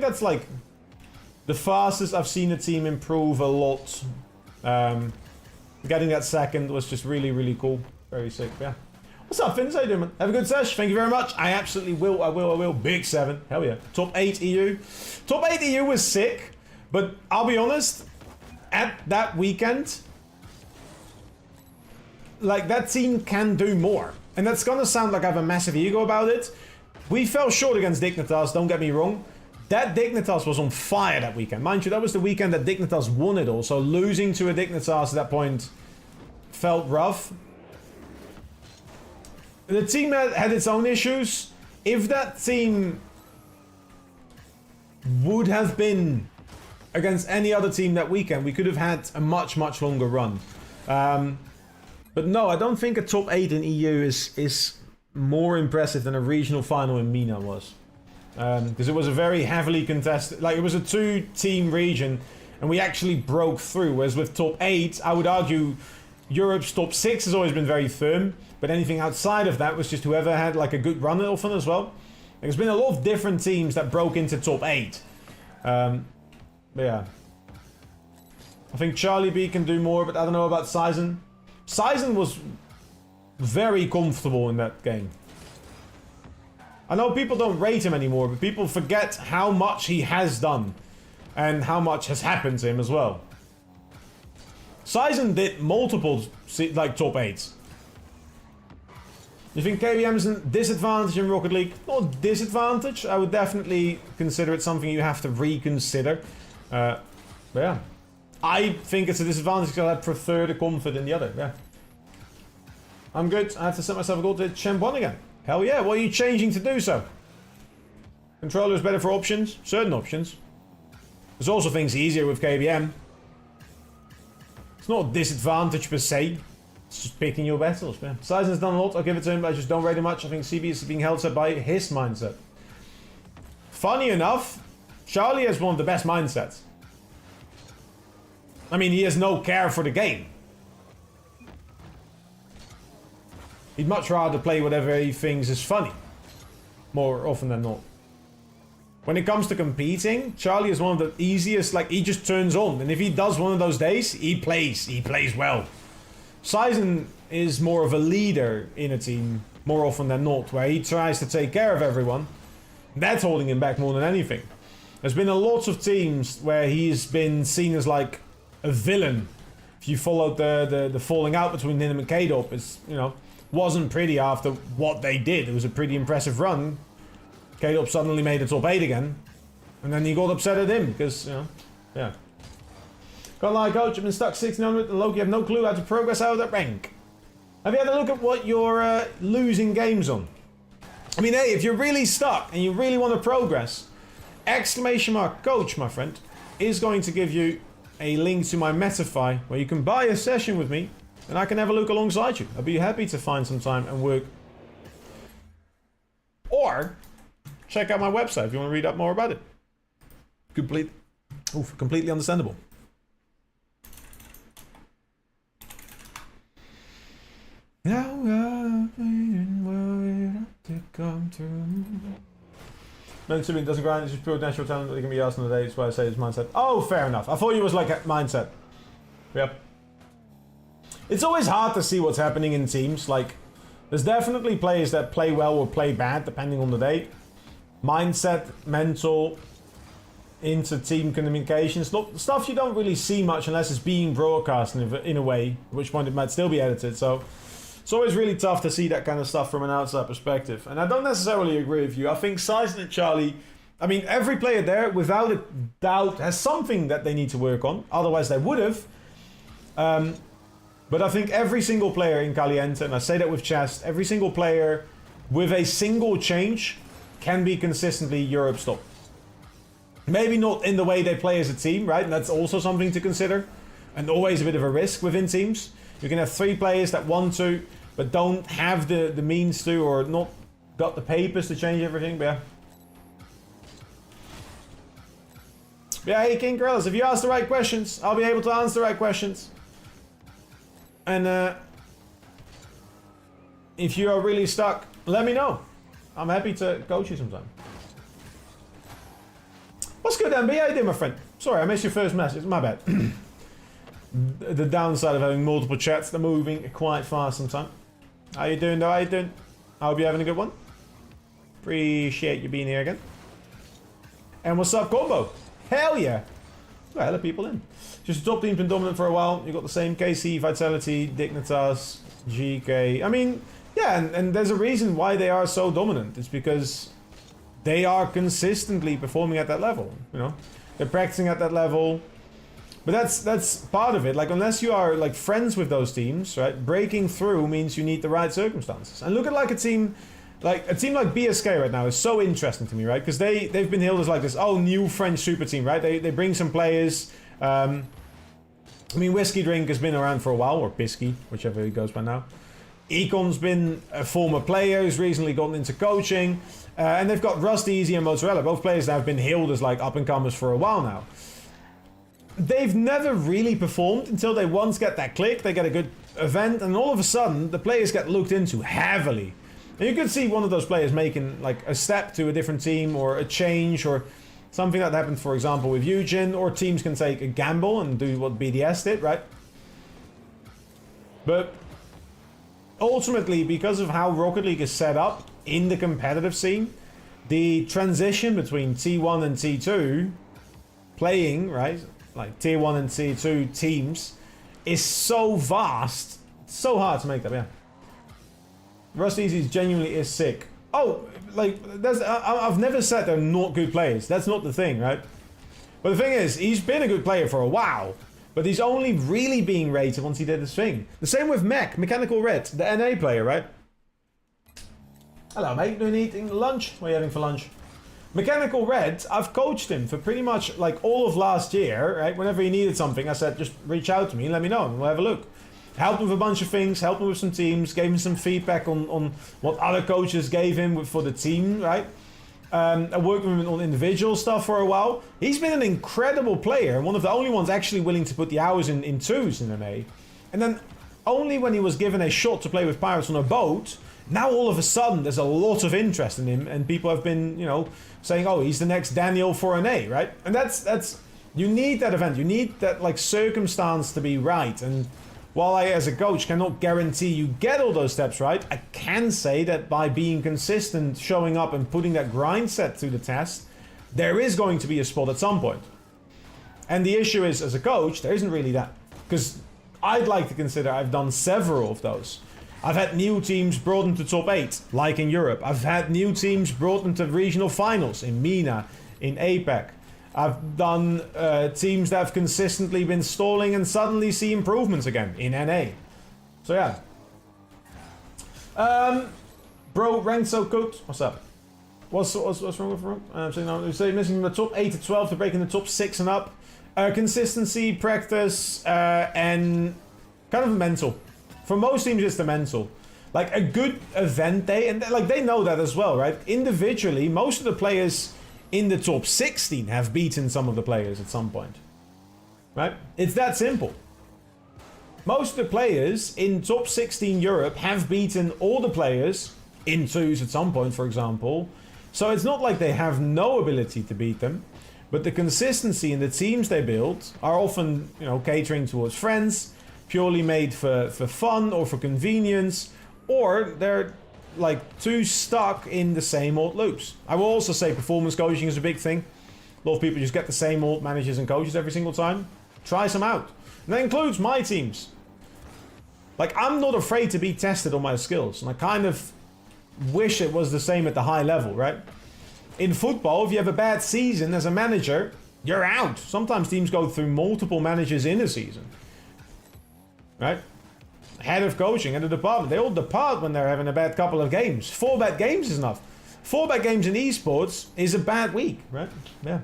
that's like the fastest I've seen a team improve a lot. Getting that second was just really, really cool. Very sick, yeah. What's up, Fins? How you doing, man? Have a good sesh. Thank you very much. I absolutely will. I will. Big 7. Hell yeah. Top 8 EU. Top 8 EU was sick, but I'll be honest, at that weekend, like, that team can do more. And that's gonna sound like I have a massive ego about it. We fell short against Dignitas, don't get me wrong. That Dignitas was on fire that weekend. Mind you, that was the weekend that Dignitas won it all, so losing to a Dignitas at that point felt rough. The team had its own issues. If that team would have been against any other team that weekend, we could have had a much, much longer run. But no, I don't think a top 8 in EU is more impressive than a regional final in Mina was. Because it was a very heavily contested, like it was a 2-team region and we actually broke through. Whereas with top 8, I would argue Europe's top 6 has always been very firm, but anything outside of that was just whoever had like a good run often as well. There's been a lot of different teams that broke into top 8. But yeah. I think Charlie B can do more, but I don't know about Sizen. Sizen was very comfortable in that game. I know people don't rate him anymore, but people forget how much he has done and how much has happened to him as well. Sizen did multiple like top 8s. You think KBM is a disadvantage in Rocket League? Not a disadvantage. I would definitely consider it something you have to reconsider. But yeah. I think it's a disadvantage because I prefer the comfort in the other. Yeah. I'm good. I have to set myself a goal to Champ 1 again. Hell yeah. What are you changing to do so? Controller is better for options. Certain options. There's also things easier with KBM. It's not a disadvantage per se. It's just picking your battles, man. Sizen's done a lot. I'll give it to him, but I just don't rate him much. I think CB is being held up by his mindset. Funny enough, Charlie has one of the best mindsets. I mean, he has no care for the game. He'd much rather play whatever he thinks is funny. More often than not. When it comes to competing, Charlie is one of the easiest, like, he just turns on. And if he does one of those days, he plays well. Sizen is more of a leader in a team, more often than not, where he tries to take care of everyone. That's holding him back more than anything. There's been a lot of teams where he's been seen as like a villain. If you followed the falling out between him and K-Dop, it's, you know, wasn't pretty after what they did. It was a pretty impressive run. K-Dop suddenly made the top 8 again. And then he got upset at him, because, you know, yeah. Can't lie, coach, I've been stuck 1600 and Loki have no clue how to progress out of that rank. Have you had a look at what you're losing games on? I mean, hey, if you're really stuck and you really want to progress, exclamation mark coach, my friend, is going to give you a link to my Metafy where you can buy a session with me and I can have a look alongside you. I'll be happy to find some time and work. Or check out my website if you want to read up more about it. Completely understandable. Now I've been worried to come true. Men Simeon doesn't grind, it's just pure natural talent that they can be asked on the day. That's why I say it's mindset. Oh, fair enough. I thought it was like a mindset. Yep. It's always hard to see what's happening in teams. Like, there's definitely players that play well or play bad, depending on the day. Mindset, mental, inter-team communications, stuff you don't really see much unless it's being broadcast in a way, at which point it might still be edited. So it's always really tough to see that kind of stuff from an outside perspective. And I don't necessarily agree with you. I think Sizen and Charlie, I mean, every player there, without a doubt, has something that they need to work on. Otherwise, they would have. But I think every single player in Caliente, and I say that with chest, every single player with a single change can be consistently Europe's top. Maybe not in the way they play as a team, right? And that's also something to consider. And always a bit of a risk within teams. You can have 3 players that want to, but don't have the means to, or not got the papers to change everything. But yeah, hey King Corellis, if you ask the right questions, I'll be able to answer the right questions. And if you are really stuck, let me know. I'm happy to coach you sometime. What's good, MB? How you doing, my friend? Sorry, I missed your first message. My bad. The downside of having multiple chats, they're moving quite fast sometimes. How you doing, though? How you doing? I hope you're having a good one. Appreciate you being here again. And what's up, Combo? Hell yeah! Got a hell of people in. Just the top team's been dominant for a while. You got the same KC, Vitality, Dignitas, GK. I mean, yeah, and there's a reason why they are so dominant. It's because they are consistently performing at that level. You know, they're practicing at that level. But that's part of it. Like, unless you are like friends with those teams, right? Breaking through means you need the right circumstances. And look at like a team like BSK right now is so interesting to me, right? Because they've been hailed as like this new French super team, right? They bring some players. I mean, Whiskey Drink has been around for a while, or Bisky, whichever he goes by now. Econ's been a former player who's recently gotten into coaching, and they've got Rusty, Easy, and Mozzarella, both players that have been hailed as like up and comers for a while now. They've never really performed until they once get that click, they get a good event, and all of a sudden the players get looked into heavily. And you could see one of those players making like a step to a different team, or a change, or something that happened, for example, with Eugen, or teams can take a gamble and do what BDS did, right? But ultimately, because of how Rocket League is set up in the competitive scene, the transition between T1 and T2 playing, right, like tier 1 and tier 2 teams, is so vast, it's so hard to make that, yeah. Rust Easy genuinely is sick. Oh, like, I've never said they're not good players. That's not the thing, right? But the thing is, he's been a good player for a while, but he's only really being rated once he did his thing. The same with Mechanical Red, the NA player, right? Hello, mate. Doing eating lunch? What are you having for lunch? Mechanical Red, I've coached him for pretty much like all of last year, right? Whenever he needed something, I said, just reach out to me and let me know, and we'll have a look. Helped him with a bunch of things, helped him with some teams, gave him some feedback on what other coaches gave him for the team, right? I worked with him on individual stuff for a while. He's been an incredible player, and one of the only ones actually willing to put the hours in twos in NA. And then only when he was given a shot to play with Pirates on a boat, now all of a sudden there's a lot of interest in him, and people have been, you know, saying, oh, he's the next Daniel for NA, right? And that's you need that event, you need that like circumstance to be right. And while I, as a coach, cannot guarantee you get all those steps right, I can say that by being consistent, showing up and putting that grind set to the test, there is going to be a spot at some point. And the issue is, as a coach, there isn't really that. Because I'd like to consider I've done several of those. I've had new teams brought into top 8, like in Europe. I've had new teams brought into regional finals in MENA, in APAC. I've done teams that have consistently been stalling and suddenly see improvements again in NA. So yeah. Bro, ranked so cooked. What's up? What's wrong with Rook? You say missing from the top 8 to 12 to break in the top 6 and up. Consistency, practice, and kind of mental. For most teams, it's the mental. Like a good event day, and like they know that as well, right? Individually, most of the players in the top 16 have beaten some of the players at some point, right? It's that simple. Most of the players in top 16 Europe have beaten all the players in twos at some point, for example. So it's not like they have no ability to beat them, but the consistency in the teams they build are often, you know, catering towards friends, purely made for fun or for convenience, or they're like too stuck in the same old loops. I will also say performance coaching is a big thing. A lot of people just get the same old managers and coaches every single time. Try some out. And that includes my teams. Like, I'm not afraid to be tested on my skills, and I kind of wish it was the same at the high level, right? In football, if you have a bad season as a manager, you're out. Sometimes teams go through multiple managers in a season, right? Head of coaching and the department, they all depart when they're having a bad couple of games. 4 bad games is enough. 4 bad games in esports is a bad week, right? Yeah.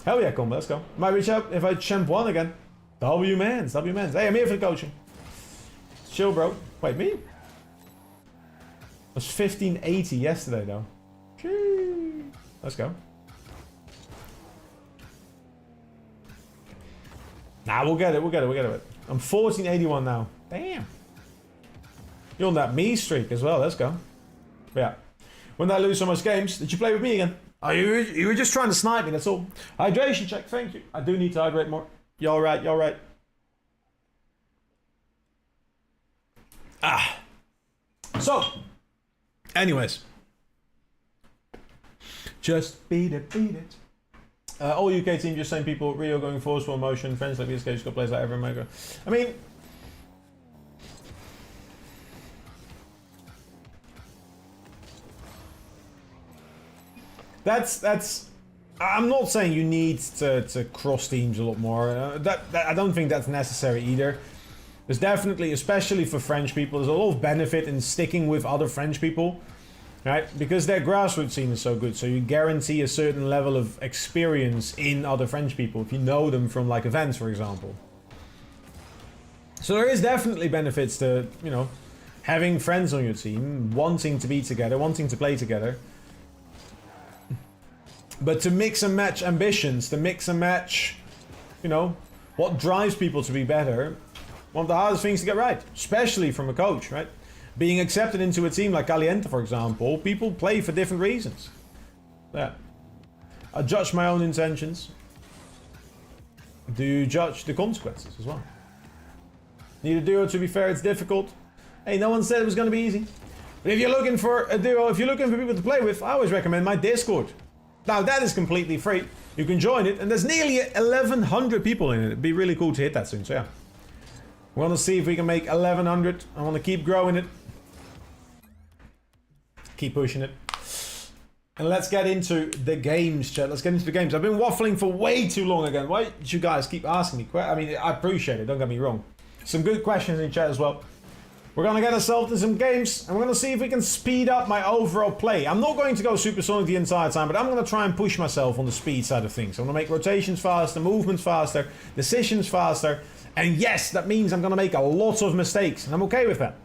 Hell yeah, Combo, let's go. Might reach out if I champ 1 again. W-mans. Hey, I'm here for the coaching. Chill, bro. Wait, me? It was 1580 yesterday, though. Jeez. Let's go. Nah, we'll get it. I'm 1481 now. Damn. You're on that me streak as well. Let's go. Yeah. When I lose so much games, did you play with me again? Oh, you were just trying to snipe me, that's all. Hydration check, thank you. I do need to hydrate more. You're right. Ah. So, anyways. Just beat it, beat it. All UK team just saying people, Rio going forward for emotion, friends like BSK just got players like everyone maker. I mean, that's. I'm not saying you need to cross teams a lot more. I don't think that's necessary either. There's definitely, especially for French people, there's a lot of benefit in sticking with other French people, right? Because their grassroots scene is so good, so you guarantee a certain level of experience in other French people if you know them from like events, for example. So there is definitely benefits to, you know, having friends on your team, wanting to be together, wanting to play together. But to mix and match ambitions, to mix and match, you know, what drives people to be better, one of the hardest things to get right, especially from a coach, right? Being accepted into a team like Caliente, for example, people play for different reasons. Yeah. I judge my own intentions. Do you judge the consequences as well? Need a duo, to be fair, it's difficult. Hey, no one said it was going to be easy. But if you're looking for a duo, if you're looking for people to play with, I always recommend my Discord. Now, that is completely free. You can join it, and there's nearly 1,100 people in it. It'd be really cool to hit that soon, so yeah. We want to see if we can make 1,100. I want to keep growing it. Keep pushing it. And let's get into the games, chat. Let's get into the games. I've been waffling for way too long again. Why did you guys keep asking me? I mean, I appreciate it, don't get me wrong. Some good questions in chat as well. We're going to get ourselves to some games, and we're going to see if we can speed up my overall play. I'm not going to go supersonic the entire time, but I'm going to try and push myself on the speed side of things. I'm going to make rotations faster, movements faster, decisions faster. And yes, that means I'm going to make a lot of mistakes, and I'm okay with that.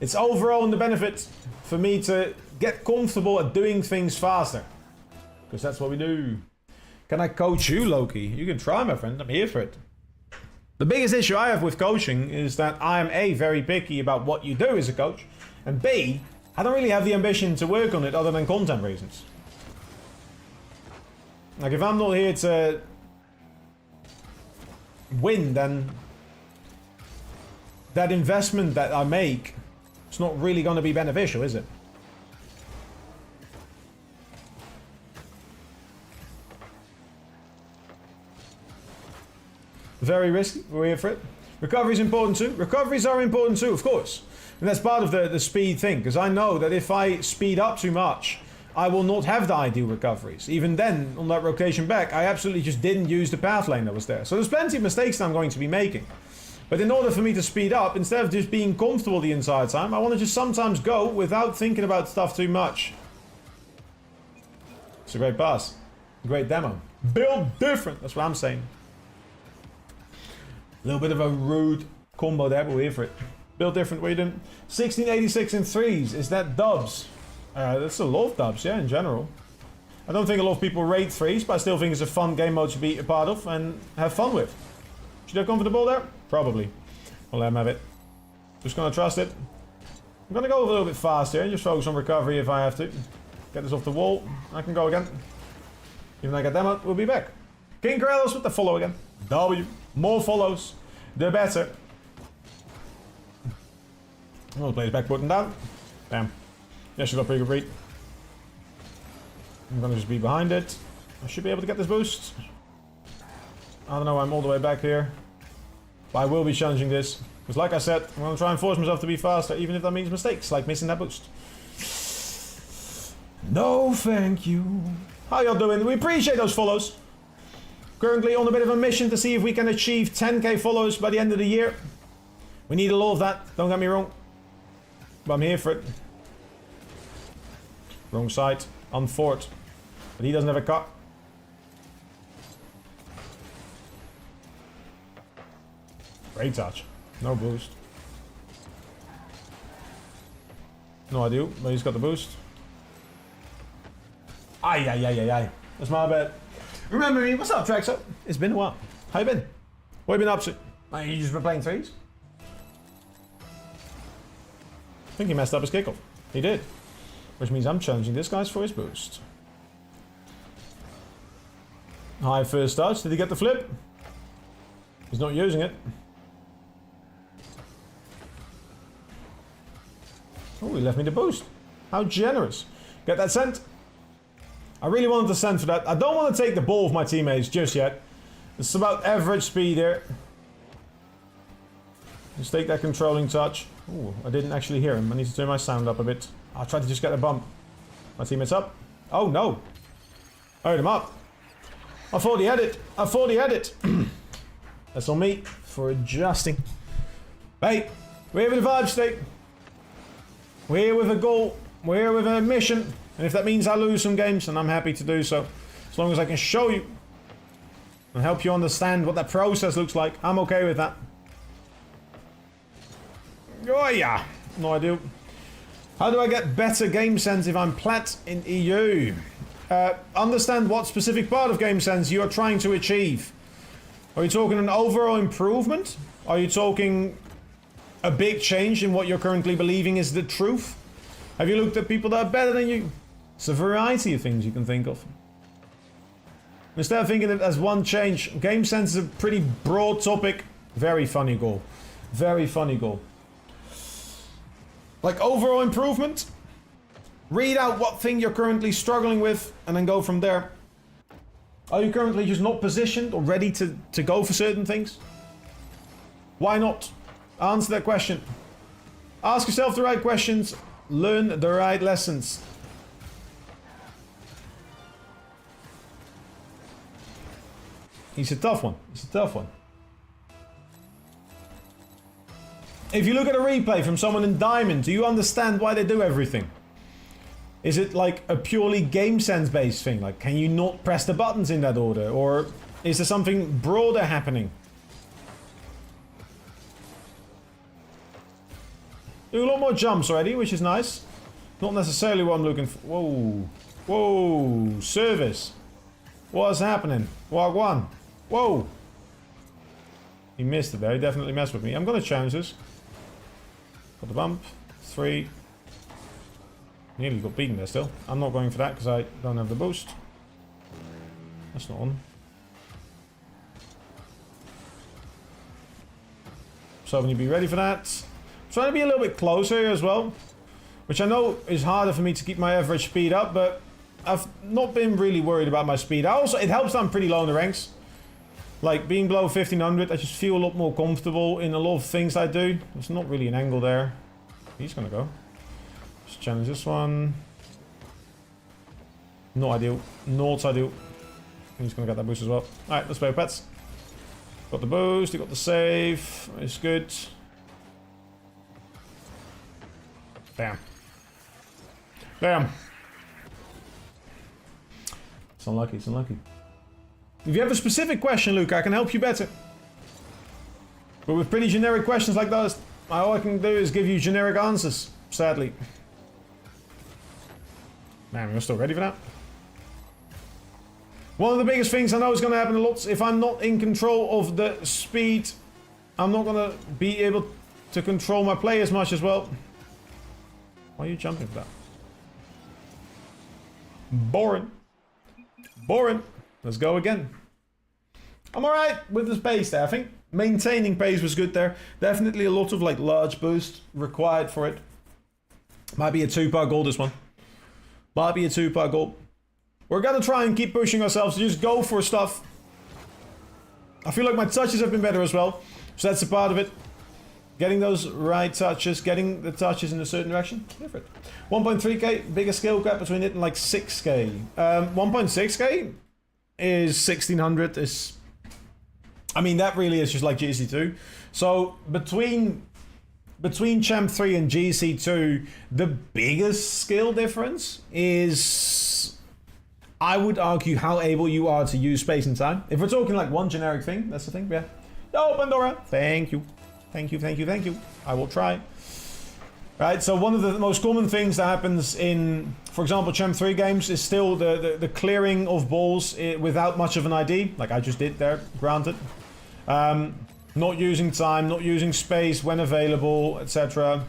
It's overall in the benefit for me to get comfortable at doing things faster. Because that's what we do. Can I coach you, Loki? You can try, my friend. I'm here for it. The biggest issue I have with coaching is that I am A, very picky about what you do as a coach, and B, I don't really have the ambition to work on it other than content reasons. Like, if I'm not here to win, then that investment that I make, it's not really going to be beneficial, is it? Very risky. We're here for it. Recovery is important too. Recoveries are important too, of course. And that's part of the speed thing, because I know that if I speed up too much, I will not have the ideal recoveries. Even then, on that rotation back, I absolutely just didn't use the path lane that was there. So there's plenty of mistakes that I'm going to be making. But in order for me to speed up, instead of just being comfortable the entire time, I want to just sometimes go without thinking about stuff too much. It's a great pass. Great demo. Build different. That's what I'm saying. A little bit of a rude combo there, but we're here for it. Build different, what are you doing? 1686 in threes. Is that dubs? That's a lot of dubs, yeah, in general. I don't think a lot of people rate threes, but I still think it's a fun game mode to be a part of and have fun with. Should I come for the ball there? Probably. I'll let him have it. Just gonna trust it. I'm gonna go a little bit faster and just focus on recovery if I have to. Get this off the wall. I can go again. Even though I get them out, we'll be back. King Corellos with the follow again. W. More follows, the better. I'll play his back button down. Damn. Yeah, she got pretty good read. I'm gonna just be behind it. I should be able to get this boost. I don't know, I'm all the way back here. But I will be challenging this. Because like I said, I'm gonna try and force myself to be faster, even if that means mistakes, like missing that boost. No, thank you. How y'all doing? We appreciate those follows. Currently on a bit of a mission to see if we can achieve 10k follows by the end of the year. We need a lot of that, don't get me wrong. But I'm here for it. Wrong side, unfortunate. But he doesn't have a cut. Great touch. No boost. No idea, but he's got the boost. Ay, ay, ay, ay, ay. That's my bad. Remember me? What's up, Traxo? It's been a while. How you been? What have you been up to? You just been playing threes? I think he messed up his kickoff. He did. Which means I'm challenging this guy for his boost. High first touch. Did he get the flip? He's not using it. Oh, he left me the boost. How generous. Get that sent. I really wanted to send for that. I don't want to take the ball of my teammates just yet. It's about average speed here. Let's take that controlling touch. Oh, I didn't actually hear him. I need to turn my sound up a bit. I'll try to just get a bump. My teammate's up. Oh no. I heard him up. I thought he had it. I thought he had it. That's on me for adjusting. Hey, we're here with a vibe stick. We're here with a goal. We're here with a mission. And if that means I lose some games, then I'm happy to do so. As long as I can show you and help you understand what that process looks like, I'm okay with that. Oh yeah, no idea. How do I get better game sense if I'm plat in EU? Understand what specific part of game sense you're trying to achieve. Are you talking an overall improvement? Are you talking a big change in what you're currently believing is the truth? Have you looked at people that are better than you? It's a variety of things you can think of. Instead of thinking of it as one change, game sense is a pretty broad topic. Very funny goal. Very funny goal. Like overall improvement? Read out what thing you're currently struggling with and then go from there. Are you currently just not positioned or ready to go for certain things? Why not? Answer that question. Ask yourself the right questions. Learn the right lessons. He's a tough one. It's a tough one. If you look at a replay from someone in Diamond, do you understand why they do everything? Is it like a purely game sense based thing? Like, can you not press the buttons in that order? Or is there something broader happening? Do a lot more jumps already, which is nice. Not necessarily what I'm looking for. Whoa. Whoa. Service. What's happening? Wagwan. Whoa. He missed it there. He definitely messed with me. I'm going to challenge this. Got the bump. 3. Nearly got beaten there still. I'm not going for that because I don't have the boost. That's not on. So when you be ready for that. I'm trying to be a little bit closer here as well. Which I know is harder for me to keep my average speed up, but I've not been really worried about my speed. It helps that I'm pretty low in the ranks. Like being below 1500, I just feel a lot more comfortable in a lot of things I do. There's not really an angle there. He's gonna go. Let's challenge this one. Not ideal. Not ideal. He's gonna get that boost as well. Alright, let's play with pets. Got the boost, he got the save. It's good. Bam. Bam. It's unlucky, it's unlucky. If you have a specific question, Luke, I can help you better. But with pretty generic questions like those, all I can do is give you generic answers, sadly. Man, we're still ready for that. One of the biggest things I know is going to happen a lot, if I'm not in control of the speed, I'm not going to be able to control my play as much as well. Why are you jumping for that? Boring. Boring. Let's go again. I'm alright with the pace there. I think maintaining pace was good there. Definitely a lot of like large boost required for it. Might be a 2-part goal this one. Might be a 2-part goal. We're gonna try and keep pushing ourselves to just go for stuff. I feel like my touches have been better as well. So that's a part of it. Getting those right touches, getting the touches in a certain direction. Different. 1.3k, bigger skill gap between it and like 6k. 1.6k is 1600. I mean, that really is just like GC2. So between Champ 3 and GC2, the biggest skill difference is, I would argue, how able you are to use space and time. If we're talking like one generic thing, that's the thing, yeah. Oh, Pandora, thank you. Thank you, thank you, thank you. I will try. Right, so one of the most common things that happens in, for example, Champ 3 games is still the clearing of balls without much of an ID, like I just did there, granted. Not using time, not using space when available, etc.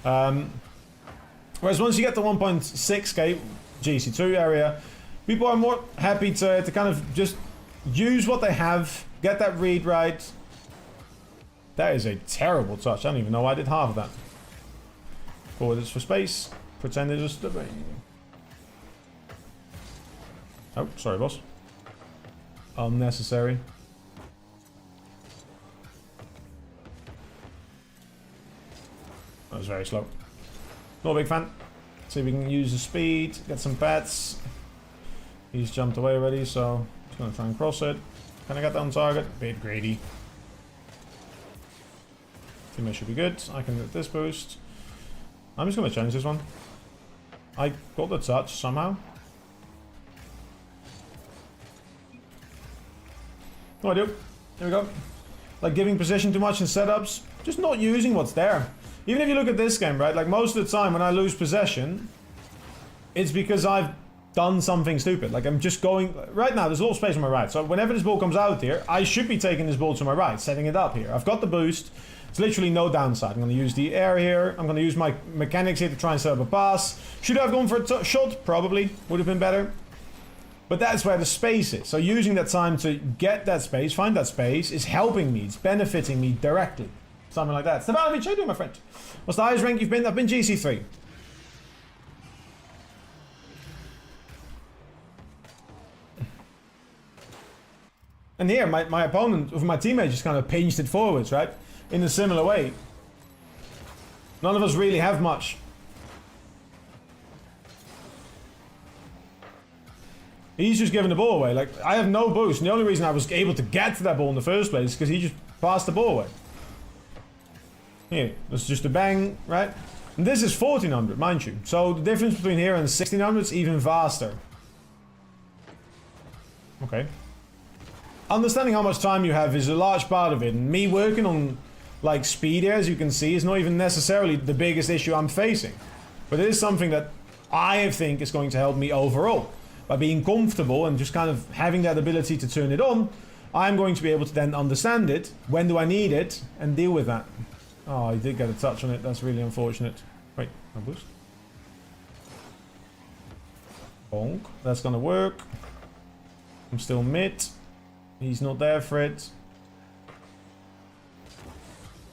Whereas once you get to 1.6k GC2 area, people are more happy to kind of just use what they have, get that read right. That is a terrible touch. I don't even know why I did half of that. Forward is for space. Pretend it was the ring. Oh, sorry, boss. Unnecessary. That was very slow. Not a big fan. See if we can use the speed, get some pets. He's jumped away already, so he's going to try and cross it. Can I get that on target? Bit greedy. Teammate should be good. I can get this boost. I'm just going to change this one. I got the touch somehow. No idea. Here we go. Like giving position too much in setups. Just not using what's there. Even if you look at this game, right? Like most of the time when I lose possession, it's because I've done something stupid. Like I'm just going... Right now, there's a lot of space on my right. So whenever this ball comes out here, I should be taking this ball to my right, setting it up here. I've got the boost. It's literally no downside. I'm going to use the air here. I'm going to use my mechanics here to try and set up a pass. Should I have gone for a shot? Probably. Would have been better. But that's where the space is. So using that time to get that space, find that space, is helping me. It's benefiting me directly. Something like that. Stefanovic, how you doing, my friend? What's the highest rank you've been? I've been GC3. And here, my opponent, or my teammate, just kind of pinched it forwards, right? In a similar way. None of us really have much. He's just giving the ball away. Like, I have no boost. And the only reason I was able to get to that ball in the first place is because he just passed the ball away. Here, that's just a bang, right? And this is 1400, mind you. So the difference between here and 1600 is even vaster. Okay. Understanding how much time you have is a large part of it. And me working on, like, speed here, as you can see, is not even necessarily the biggest issue I'm facing. But it is something that I think is going to help me overall. By being comfortable and just kind of having that ability to turn it on, I'm going to be able to then understand it, when do I need it, and deal with that. Oh, I did get a touch on it, that's really unfortunate. Wait, no boost. Bonk, that's gonna work. I'm still mid. He's not there for it.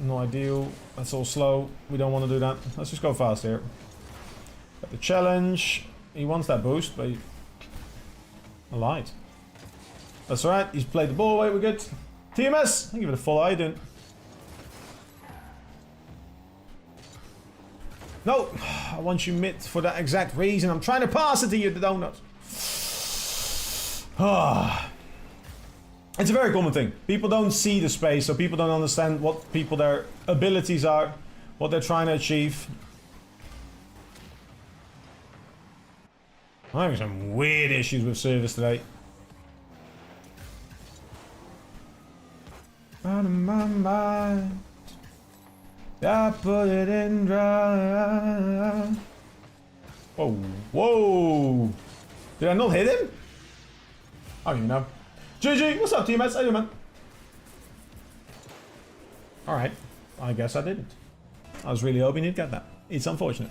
No ideal, that's all slow. We don't want to do that. Let's just go fast here. Got the challenge. He wants that boost, but I lied. That's alright, he's played the ball away, we're good. TMS, I give it a full eye, don't. No, I want you mid for that exact reason. I'm trying to pass it to you, the donut. It's a very common thing. People don't see the space, so people don't understand what their abilities are, what they're trying to achieve. I'm having some weird issues with service today. Out of my mind, I put it in dry. Whoa, whoa! Did I not hit him? I don't even know. GG, what's up, teammates? How you doing, man? Alright, I guess I didn't. I was really hoping he'd get that. It's unfortunate.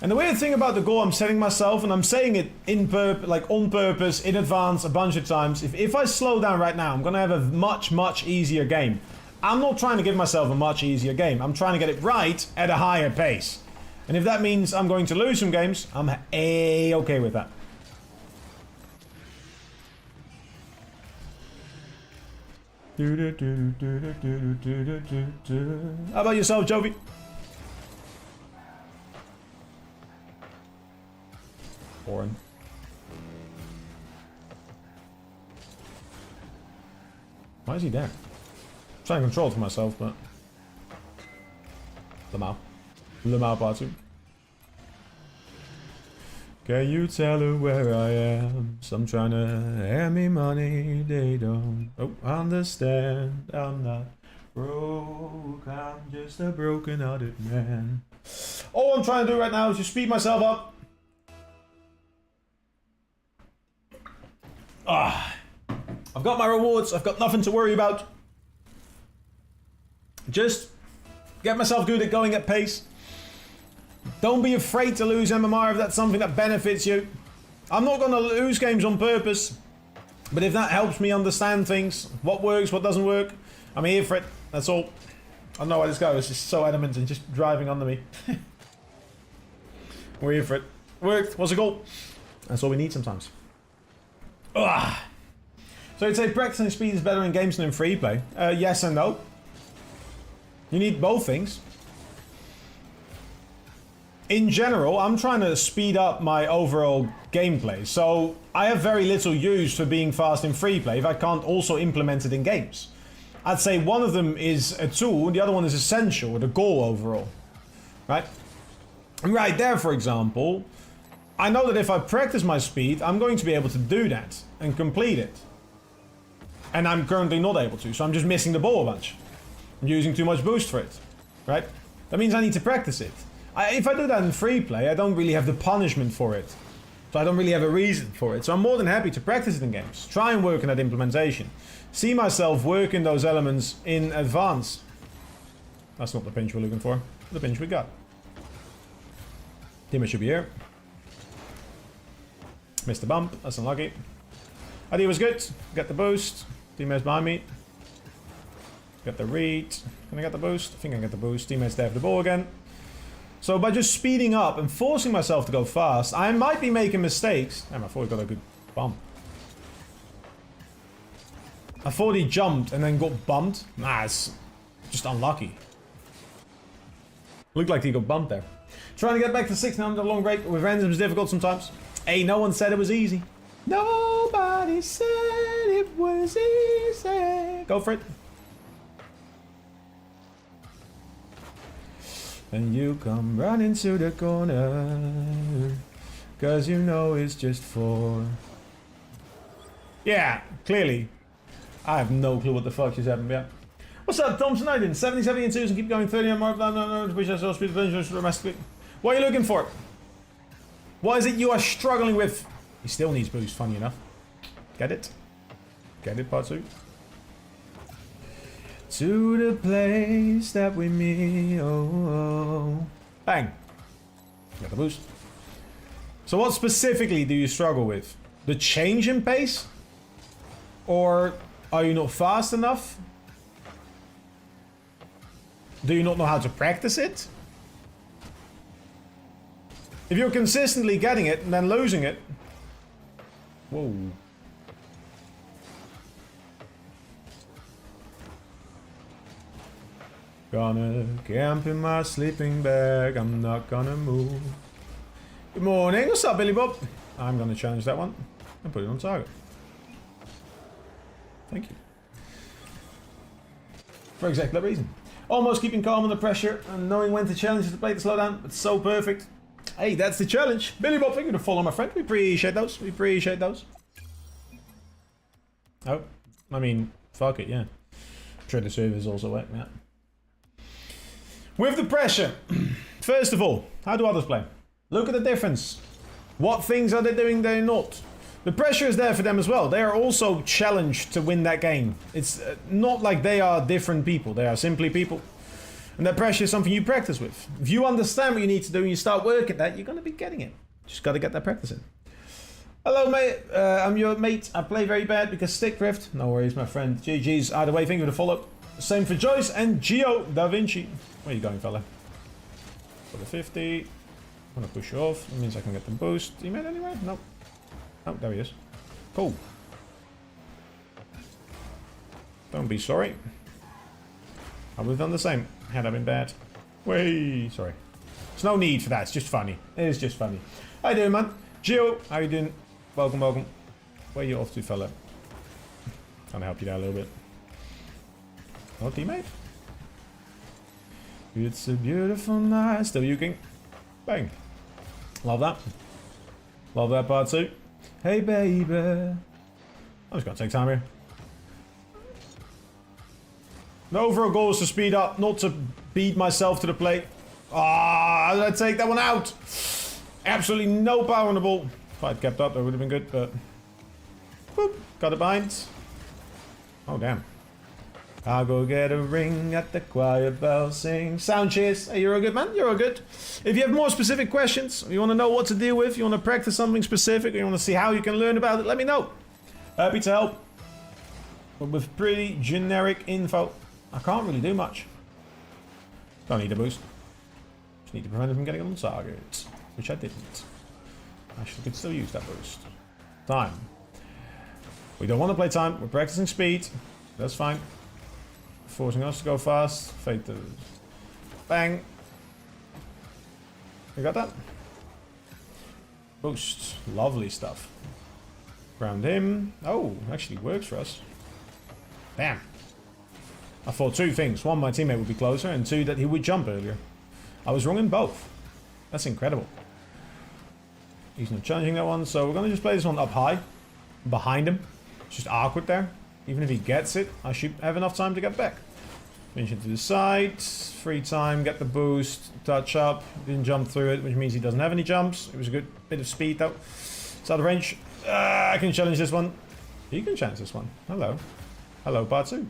And the weird thing about the goal I'm setting myself, and I'm saying it on purpose, in advance, a bunch of times, if I slow down right now, I'm going to have a much, much easier game. I'm not trying to give myself a much easier game. I'm trying to get it right at a higher pace. And if that means I'm going to lose some games, I'm A-okay with that. How about yourself, Jovi? Boring. Why is he there? I'm trying to control it for myself, but... Lamau part 2. Can you tell her where I am? Some trying to hand me money, they don't understand. I'm not broke, I'm just a broken-hearted man. All I'm trying to do right now is just speed myself up. I've got my rewards, I've got nothing to worry about. Just get myself good at going at pace. Don't be afraid to lose MMR if that's something that benefits you. I'm not going to lose games on purpose. But if that helps me understand things, what works, what doesn't work, I'm here for it. That's all. I don't know why this guy was just so adamant and just driving under me. We're here for it. Worked. What's a goal? That's all we need sometimes. Ugh. So you'd say practicing speed is better in games than in free play? Yes and no. You need both things. In general, I'm trying to speed up my overall gameplay, so I have very little use for being fast in free play if I can't also implement it in games. I'd say one of them is a tool, the other one is essential, or the goal overall. Right? And right there, for example, I know that if I practice my speed, I'm going to be able to do that and complete it. And I'm currently not able to, so I'm just missing the ball a bunch. I'm using too much boost for it. Right? That means I need to practice it. If I do that in free play, I don't really have the punishment for it. So I don't really have a reason for it. So I'm more than happy to practice it in games. Try and work on that implementation. See myself working those elements in advance. That's not the pinch we're looking for. The pinch we got. Teammate should be here. Missed the bump. That's unlucky. Idea was good. Get the boost. Teammate's behind me. Get the read. Can I get the boost? I think I can get the boost. Teammate's there for the ball again. So by just speeding up and forcing myself to go fast, I might be making mistakes. Damn, I thought he got a good bump. I thought he jumped and then got bumped. Nah, it's just unlucky. Looked like he got bumped there. Trying to get back to 6 now, the long break with randoms is difficult sometimes. Hey, no one said it was easy. Nobody said it was easy. Go for it. And you come running to the corner, cause you know it's just 4. Yeah, clearly. I have no clue what the fuck just happened, yeah. What's up, Thompson? I didn't 70, 70 and 2s and keep going 30 and more. No, wish I saw speed adventures domestically. What are you looking for? What is it you are struggling with? He still needs boost, funny enough. Get it? Get it, part 2? To the place that we meet. Oh. Bang. Got the boost. So what specifically do you struggle with? The change in pace? Or are you not fast enough? Do you not know how to practice it? If you're consistently getting it and then losing it... Whoa. Gonna camp in my sleeping bag, I'm not gonna move. Good morning, what's up Billy Bob? I'm gonna challenge that one and put it on target. Thank you. For exactly that reason. Almost keeping calm under pressure and knowing when to challenge the play to slow down. It's so perfect. Hey, that's the challenge. Billy Bob, thank you to follow my friend. We appreciate those. We appreciate those. Oh, I mean, fuck it, yeah. Trader servers also work, yeah. With the pressure, first of all, how do others play? Look at the difference. What things are they doing they're not? The pressure is there for them as well. They are also challenged to win that game. It's not like they are different people. They are simply people. And that pressure is something you practice with. If you understand what you need to do and you start working that, you're going to be getting it. Just got to get that practice in. Hello, mate. I'm your mate. I play very bad because stick drift. No worries, my friend. GG's. Either way, thank you for the follow. Same for Joyce and Gio Da Vinci. Where are you going, fella? For the 50. I'm gonna push you off. That means I can get the boost. He made anyway? No. Oh, there he is. Cool. Don't be sorry. I would have done the same had I been bad. Way. Sorry. There's no need for that. It's just funny. It is just funny. How you doing, man? Gio, how you doing? Welcome, welcome. Where are you off to, fella? Trying to help you there a little bit. Oh, teammate. It's a beautiful night. Still yuking. Bang. Love that. Love that part too. Hey, baby. I'm just going to take time here. The overall goal is to speed up, not to beat myself to the plate. Ah, how did I take that one out? Absolutely no power on the ball. If I'd kept up, that would have been good, but... Boop. Got it behind. Oh, damn. I'll go get a ring at the choir bell sing. Sound cheers. Hey, you're all good, man. You're all good. If you have more specific questions, you want to know what to deal with, you want to practice something specific, or you want to see how you can learn about it, let me know. Happy to help. But with pretty generic info, I can't really do much. Don't need a boost. Just need to prevent him from getting on target, which I didn't. Actually, could still use that boost. Time. We don't want to play time. We're practicing speed. That's fine. Forcing us to go fast. Fake the... Bang. You got that? Boost. Lovely stuff. Ground him. Oh, actually works for us. Damn. I thought two things. One, my teammate would be closer, and two, that he would jump earlier. I was wrong in both. That's incredible. He's not challenging that one, so we're going to just play this one up high. Behind him. It's just awkward there. Even if he gets it, I should have enough time to get back. Finish it to the side. Free time, get the boost. Touch up. Didn't jump through it, which means he doesn't have any jumps. It was a good bit of speed, though. It's out of range. I can challenge this one. You can challenge this one. Hello. Hello, part 2.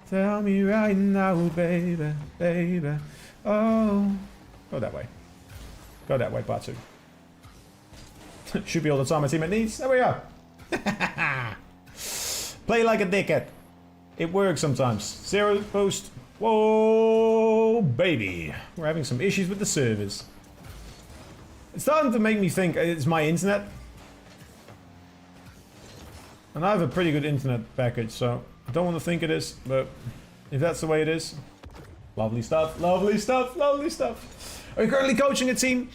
Tell me right now, baby, baby. Oh. Go that way. Go that way, part 2. Should be all the time my teammate needs. There we are. Play like a dickhead. It works sometimes. 0 boost. Whoa, baby. We're having some issues with the servers. It's starting to make me think it's my internet. And I have a pretty good internet package, so I don't want to think it is, but if that's the way it is, lovely stuff, lovely stuff, lovely stuff. Are you currently coaching a team?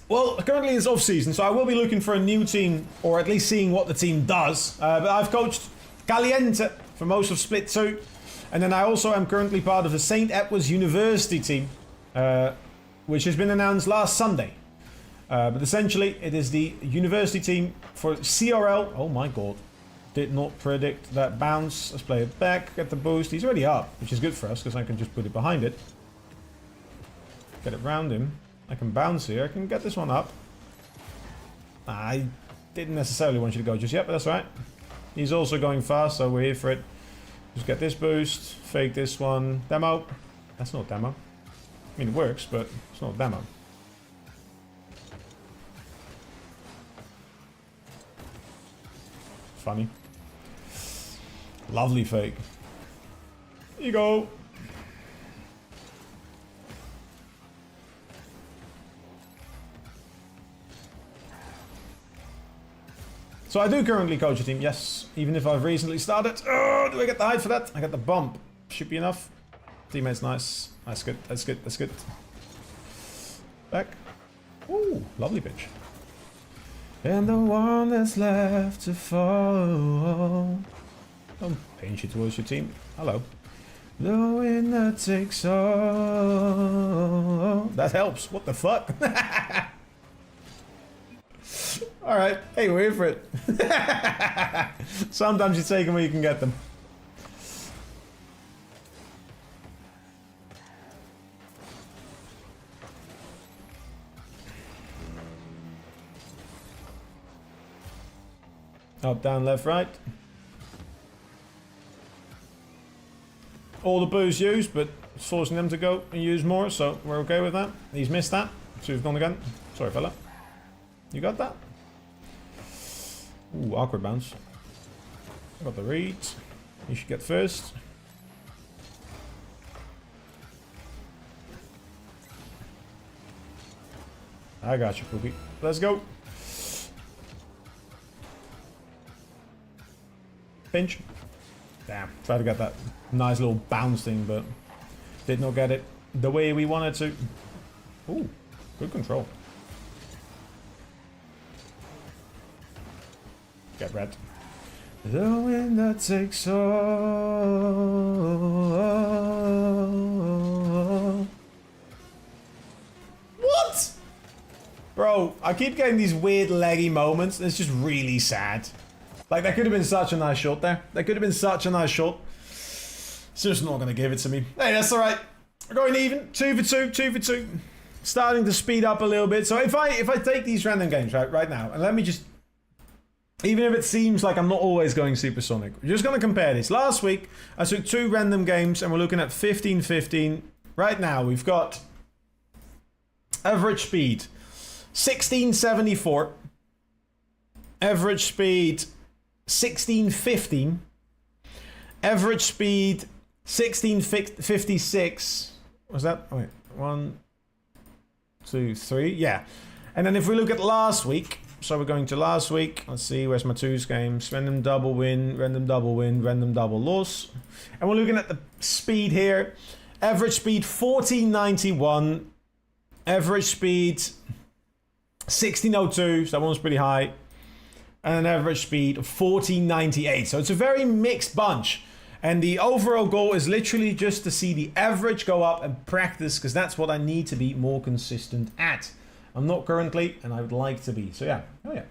Well, currently it's off-season, so I will be looking for a new team, or at least seeing what the team does. But I've coached Caliente for most of Split 2, and then I also am currently part of the St. Edward's University team, which has been announced last Sunday. But essentially, it is the university team for CRL. Oh my god. Did not predict that bounce. Let's play it back. Get the boost. He's already up, which is good for us, because I can just put it behind it. Get it round him. I can bounce here. I can get this one up. I didn't necessarily want you to go just yet, but that's right. He's also going fast, so we're here for it. Just get this boost. Fake this one. Demo. That's not demo. I mean, it works, but it's not demo. Funny. Lovely fake. Here you go. So I do currently coach a team, yes. Even if I've recently started. Oh, do I get the height for that? I got the bump. Should be enough. Teammate's nice. That's good, that's good, that's good. Back. Ooh, lovely pitch. And the one that's left to fall. Don't pinch it towards your team. Hello. The winner takes all. That helps. What the fuck? Alright. Hey, we're here for it. Sometimes you take them where you can get them. Up, down, left, right. All the booze used, but it's forcing them to go and use more, so we're okay with that. He's missed that, so we've gone again. Sorry, fella. You got that? Ooh, awkward bounce. Got the read. You should get first. I got you, Poopy. Let's go. Pinch. Damn, tried to get that nice little bounce thing, but did not get it the way we wanted to. Ooh, good control. Get red. The wind that takes all. What? Bro, I keep getting these weird laggy moments. It's just really sad. Like, that could have been such a nice shot there. That could have been such a nice shot. It's just not going to give it to me. Hey, that's alright. We're going even. 2 for 2, 2 for 2. Starting to speed up a little bit. So if I take these random games right now, and let me just... Even if it seems like I'm not always going supersonic, we're just going to compare this. Last week, I took 2 random games, and we're looking at 15-15. Right now, we've got... Average speed. 1674. Average speed... 1615, average speed 1656. Was that? Oh, wait. 1, 2, 3. Yeah. And then if we look at last week, so we're going to last week. Let's see, where's my twos games? Random double win, random double win, random double loss. And we're looking at the speed here. Average speed 1491. Average speed 1602. So that one was pretty high. And an average speed of 1498. So it's a very mixed bunch. And the overall goal is literally just to see the average go up and practice, because that's what I need to be more consistent at. I'm not currently, and I would like to be. So yeah, oh yeah.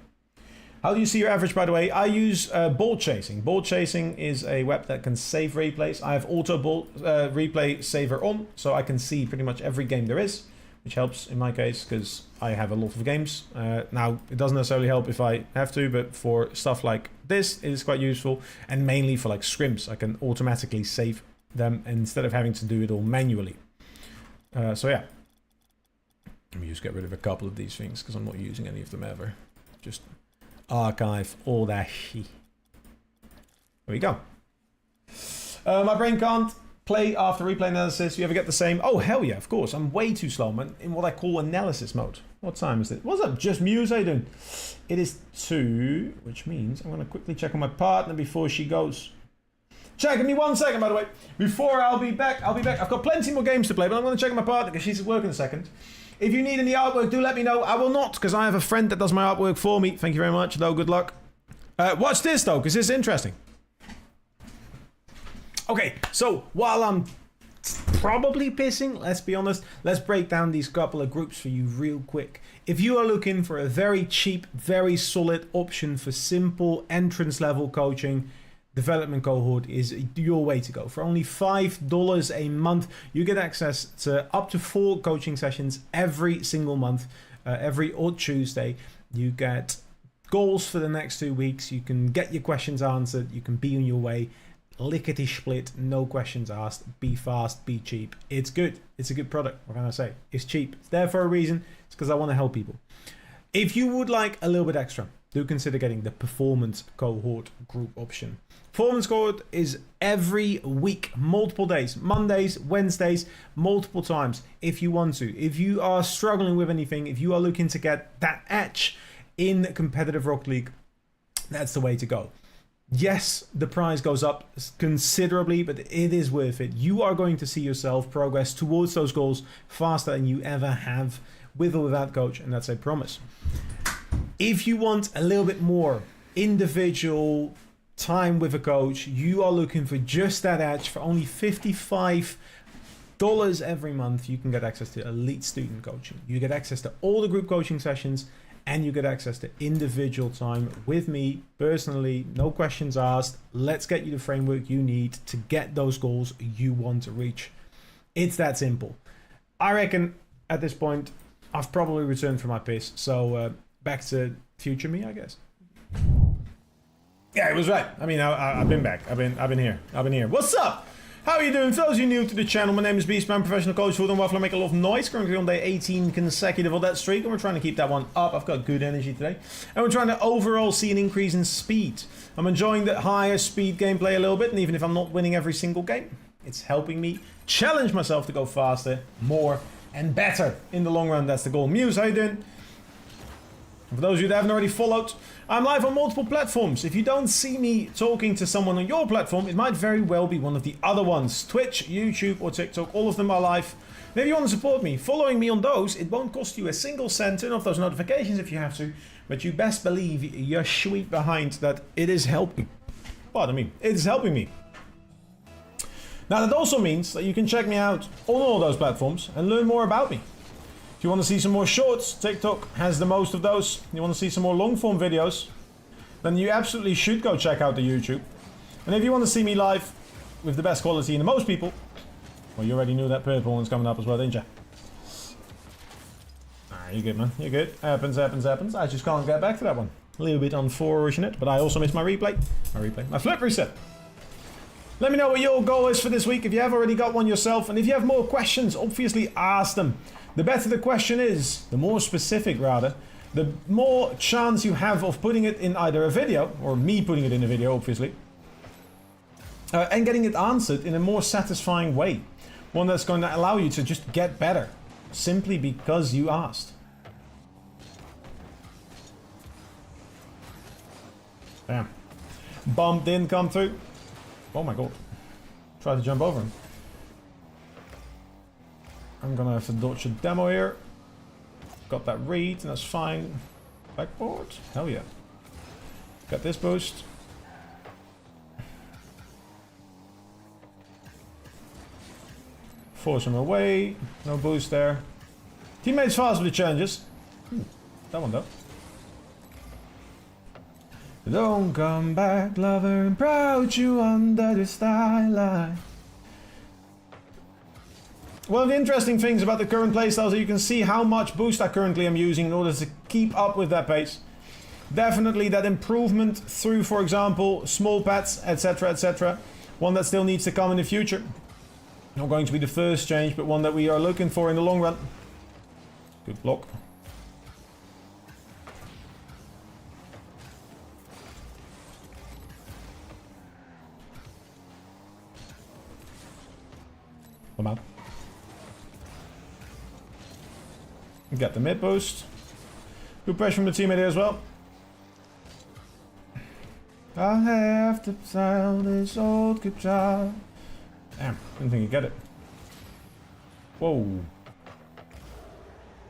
How do you see your average, by the way? I use ball chasing. Ball chasing is a web that can save replays. I have auto ball replay saver on, so I can see pretty much every game there is, which helps in my case because I have a lot of games. Now, it doesn't necessarily help if I have to, but for stuff like this, it is quite useful. And mainly for like scrims, I can automatically save them instead of having to do it all manually. So yeah. Let me just get rid of a couple of these things because I'm not using any of them ever. Just archive all that shit. There we go. My brain can't play after replay analysis. You ever get the same? Oh, hell yeah, of course. I'm way too slow, man, in what I call analysis mode. What time is it? What's up, Just Muse? How you doing? It is 2, which means I'm going to quickly check on my partner before she goes. Check, give me 1 second, by the way. Before I'll be back. I've got plenty more games to play, but I'm going to check on my partner because she's at work in a second. If you need any artwork, do let me know. I will not, because I have a friend that does my artwork for me. Thank you very much, though. Good luck. Watch this, though, because this is interesting. Okay, so while I'm probably pissing, let's be honest, let's break down these couple of groups for you real quick. If you are looking for a very cheap, very solid option for simple entrance level coaching, Development Cohort is your way to go. For only $5 a month, you get access to up to 4 coaching sessions every single month, every odd Tuesday. You get goals for the next 2 weeks. You can get your questions answered. You can be on your way. Lickety split, no questions asked. Be fast, be cheap. It's good. It's a good product. What can I say? It's cheap. It's there for a reason. It's because I want to help people. If you would like a little bit extra, do consider getting the Performance Cohort group option. Performance Cohort is every week, multiple days, Mondays, Wednesdays, multiple times if you want to. If you are struggling with anything, if you are looking to get that edge in competitive Rocket League, that's the way to go. Yes, the price goes up considerably, but it is worth it. You are going to see yourself progress towards those goals faster than you ever have with or without coach, and that's a promise. If you want a little bit more individual time with a coach, you are looking for just that edge. For only $55 every month, you can get access to elite student coaching. You get access to all the group coaching sessions, and you get access to individual time with me personally, no questions asked. Let's get you the framework you need to get those goals you want to reach. It's that simple. I reckon at this point I've probably returned from my piss, so back to future me, I guess. Yeah, it was right. I mean, I've been back. I've been here. What's up? How are you doing? For those of you new to the channel, my name is Beastman, professional coach, food and waffle. I make a lot of noise. Currently on day 18 consecutive of that streak, and we're trying to keep that one up. I've got good energy today, and we're trying to overall see an increase in speed. I'm enjoying the higher speed gameplay a little bit, and even if I'm not winning every single game, it's helping me challenge myself to go faster, more, and better in the long run. That's the goal. Muse, how you doing? For those of you that haven't already followed, I'm live on multiple platforms. If you don't see me talking to someone on your platform, it might very well be one of the other ones. Twitch, YouTube, or TikTok, all of them are live. And if you want to support me, following me on those, it won't cost you a single cent. Turn off those notifications if you have to, but you best believe you're sweet behind that it is helping. Pardon me, it is helping me. Now that also means that you can check me out on all those platforms and learn more about me. If you want to see some more shorts, TikTok has the most of those. You want to see some more long form videos, then you absolutely should go check out the YouTube. And if you want to see me live with the best quality in the most people, well, you already knew that purple one's coming up as well, didn't you? Ah, you're good, man. You're good. Happens. I just can't get back to that one. A little bit unfortunate, but I also missed my replay. My flip reset. Let me know what your goal is for this week if you have already got one yourself. And if you have more questions, obviously ask them. The better the question is, the more specific rather, the more chance you have of putting it in either a video, or me putting it in a video, obviously. and getting it answered in a more satisfying way. One that's going to allow you to just get better, simply because you asked. Damn. Bomb didn't come through. Oh my god. Try to jump over him. I'm gonna have to dodge a demo here. Got that read, and that's fine. Backboard? Hell yeah. Got this boost. Force him away. No boost there. Teammates fast with the challenges. That one though. Don't come back, lover, and proud you under the starlight. One of the interesting things about the current playstyle is that you can see how much boost I currently am using in order to keep up with that pace. Definitely that improvement through, for example, small pads, etc, etc. One that still needs to come in the future. Not going to be the first change, but one that we are looking for in the long run. Good block. Come on. Got the mid boost. Good pressure from the teammate here as well. I have to sell this old guitar. Damn, didn't think you'd get it. Whoa.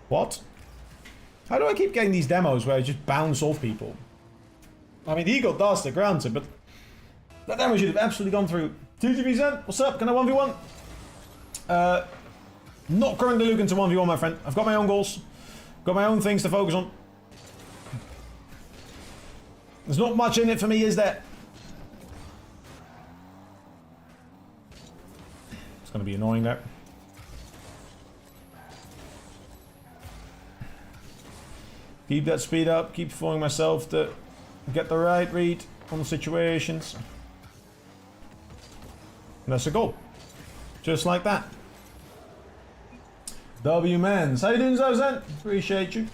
What? How do I keep getting these demos where I just bounce off people? I mean, he got dusted, granted, but that demo should have absolutely gone through. TGVZ, what's up? Can I 1v1? Not currently looking to 1v1, my friend. I've got my own goals. Got my own things to focus on. There's not much in it for me, is there? It's going to be annoying there. Keep that speed up. Keep forcing myself to get the right read on the situations. And that's a goal. Just like that. W-Mans. How you doing, Zozan? Appreciate you.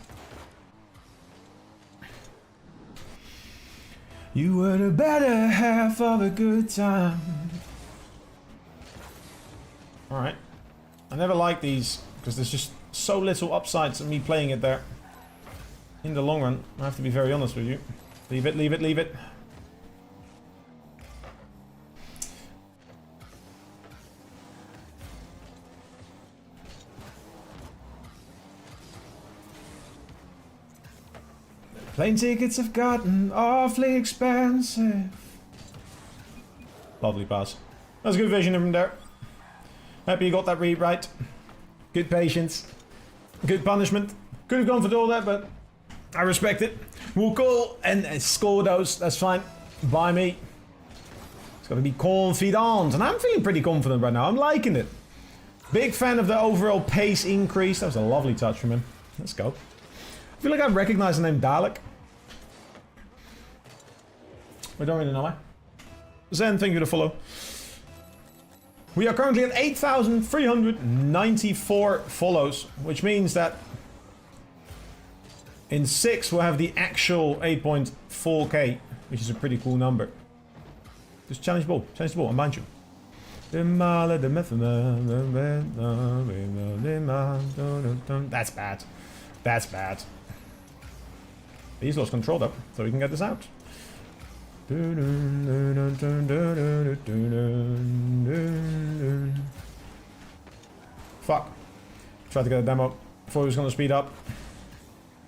You were the better half of a good time. Alright. I never like these because there's just so little upsides in me playing it there. In the long run, I have to be very honest with you. Leave it, leave it, leave it. Plane tickets have gotten awfully expensive. Lovely pass. That's a good vision from there. Happy you got that read right. Good patience. Good punishment. Could have gone for all that, but I respect it. We'll call and score those. That's fine. By me. It's got to be confident. And I'm feeling pretty confident right now. I'm liking it. Big fan of the overall pace increase. That was a lovely touch from him. Let's go. I feel like I recognize the name Dalek. We don't really know why. Zen, thank you for the follow. We are currently at 8,394 follows, which means that in 6 we'll have the actual 8.4k, which is a pretty cool number. Just challenge the ball, I'm behind you. That's bad. That's bad. He's lost control though, so we can get this out. Fuck. Tried to get a demo before he was going to speed up.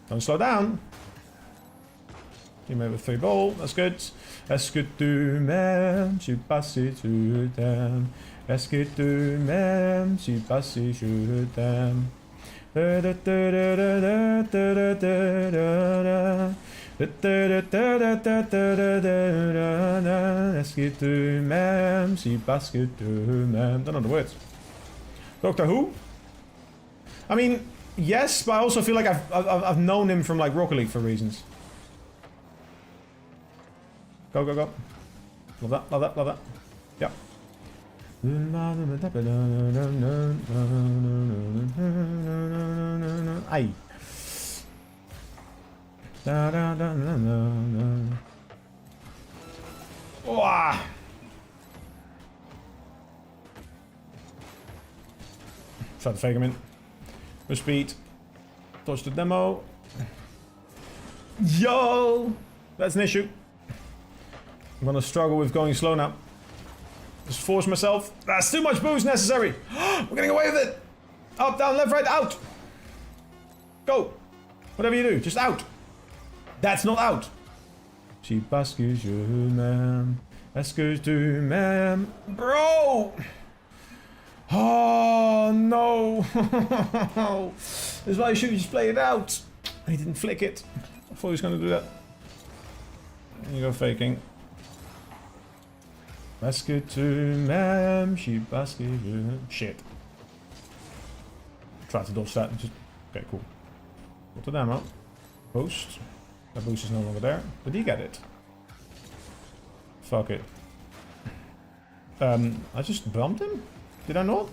Don't slow down. Teammate with 3 ball, that's good. Est-ce que tu m'aimes, je suis passé, je t'aime. Est-ce que tu m'aimes, je suis passé, je t'aime. Est-ce que tu m'aimes, si parce que tu m'aimes. Don't know the words. Doctor Who? I mean, yes, but I also feel like I've known him from like Rocket League for reasons. Go, go, go. Love that, love that, love that. Yeah. Aye. Wow. Try to fake him in. With speed. Dodge the demo. Yo! That's an issue. I'm gonna struggle with going slow now. Just force myself. That's too much boost necessary. We're getting away with it. Up, down, left, right, out. Go. Whatever you do, just out. That's not out. She basques you, ma'am. Basques du, ma'am. Bro! Oh, no. This is why you should just play it out. He didn't flick it. I thought he was going to do that. There you go, faking. Basket to ma'am, she basket you. Shit. Try to dodge that. Just... Okay, cool. Got the demo. Boost. That boost is no longer there. Did he get it? Fuck it. I just bumped him? Did I not?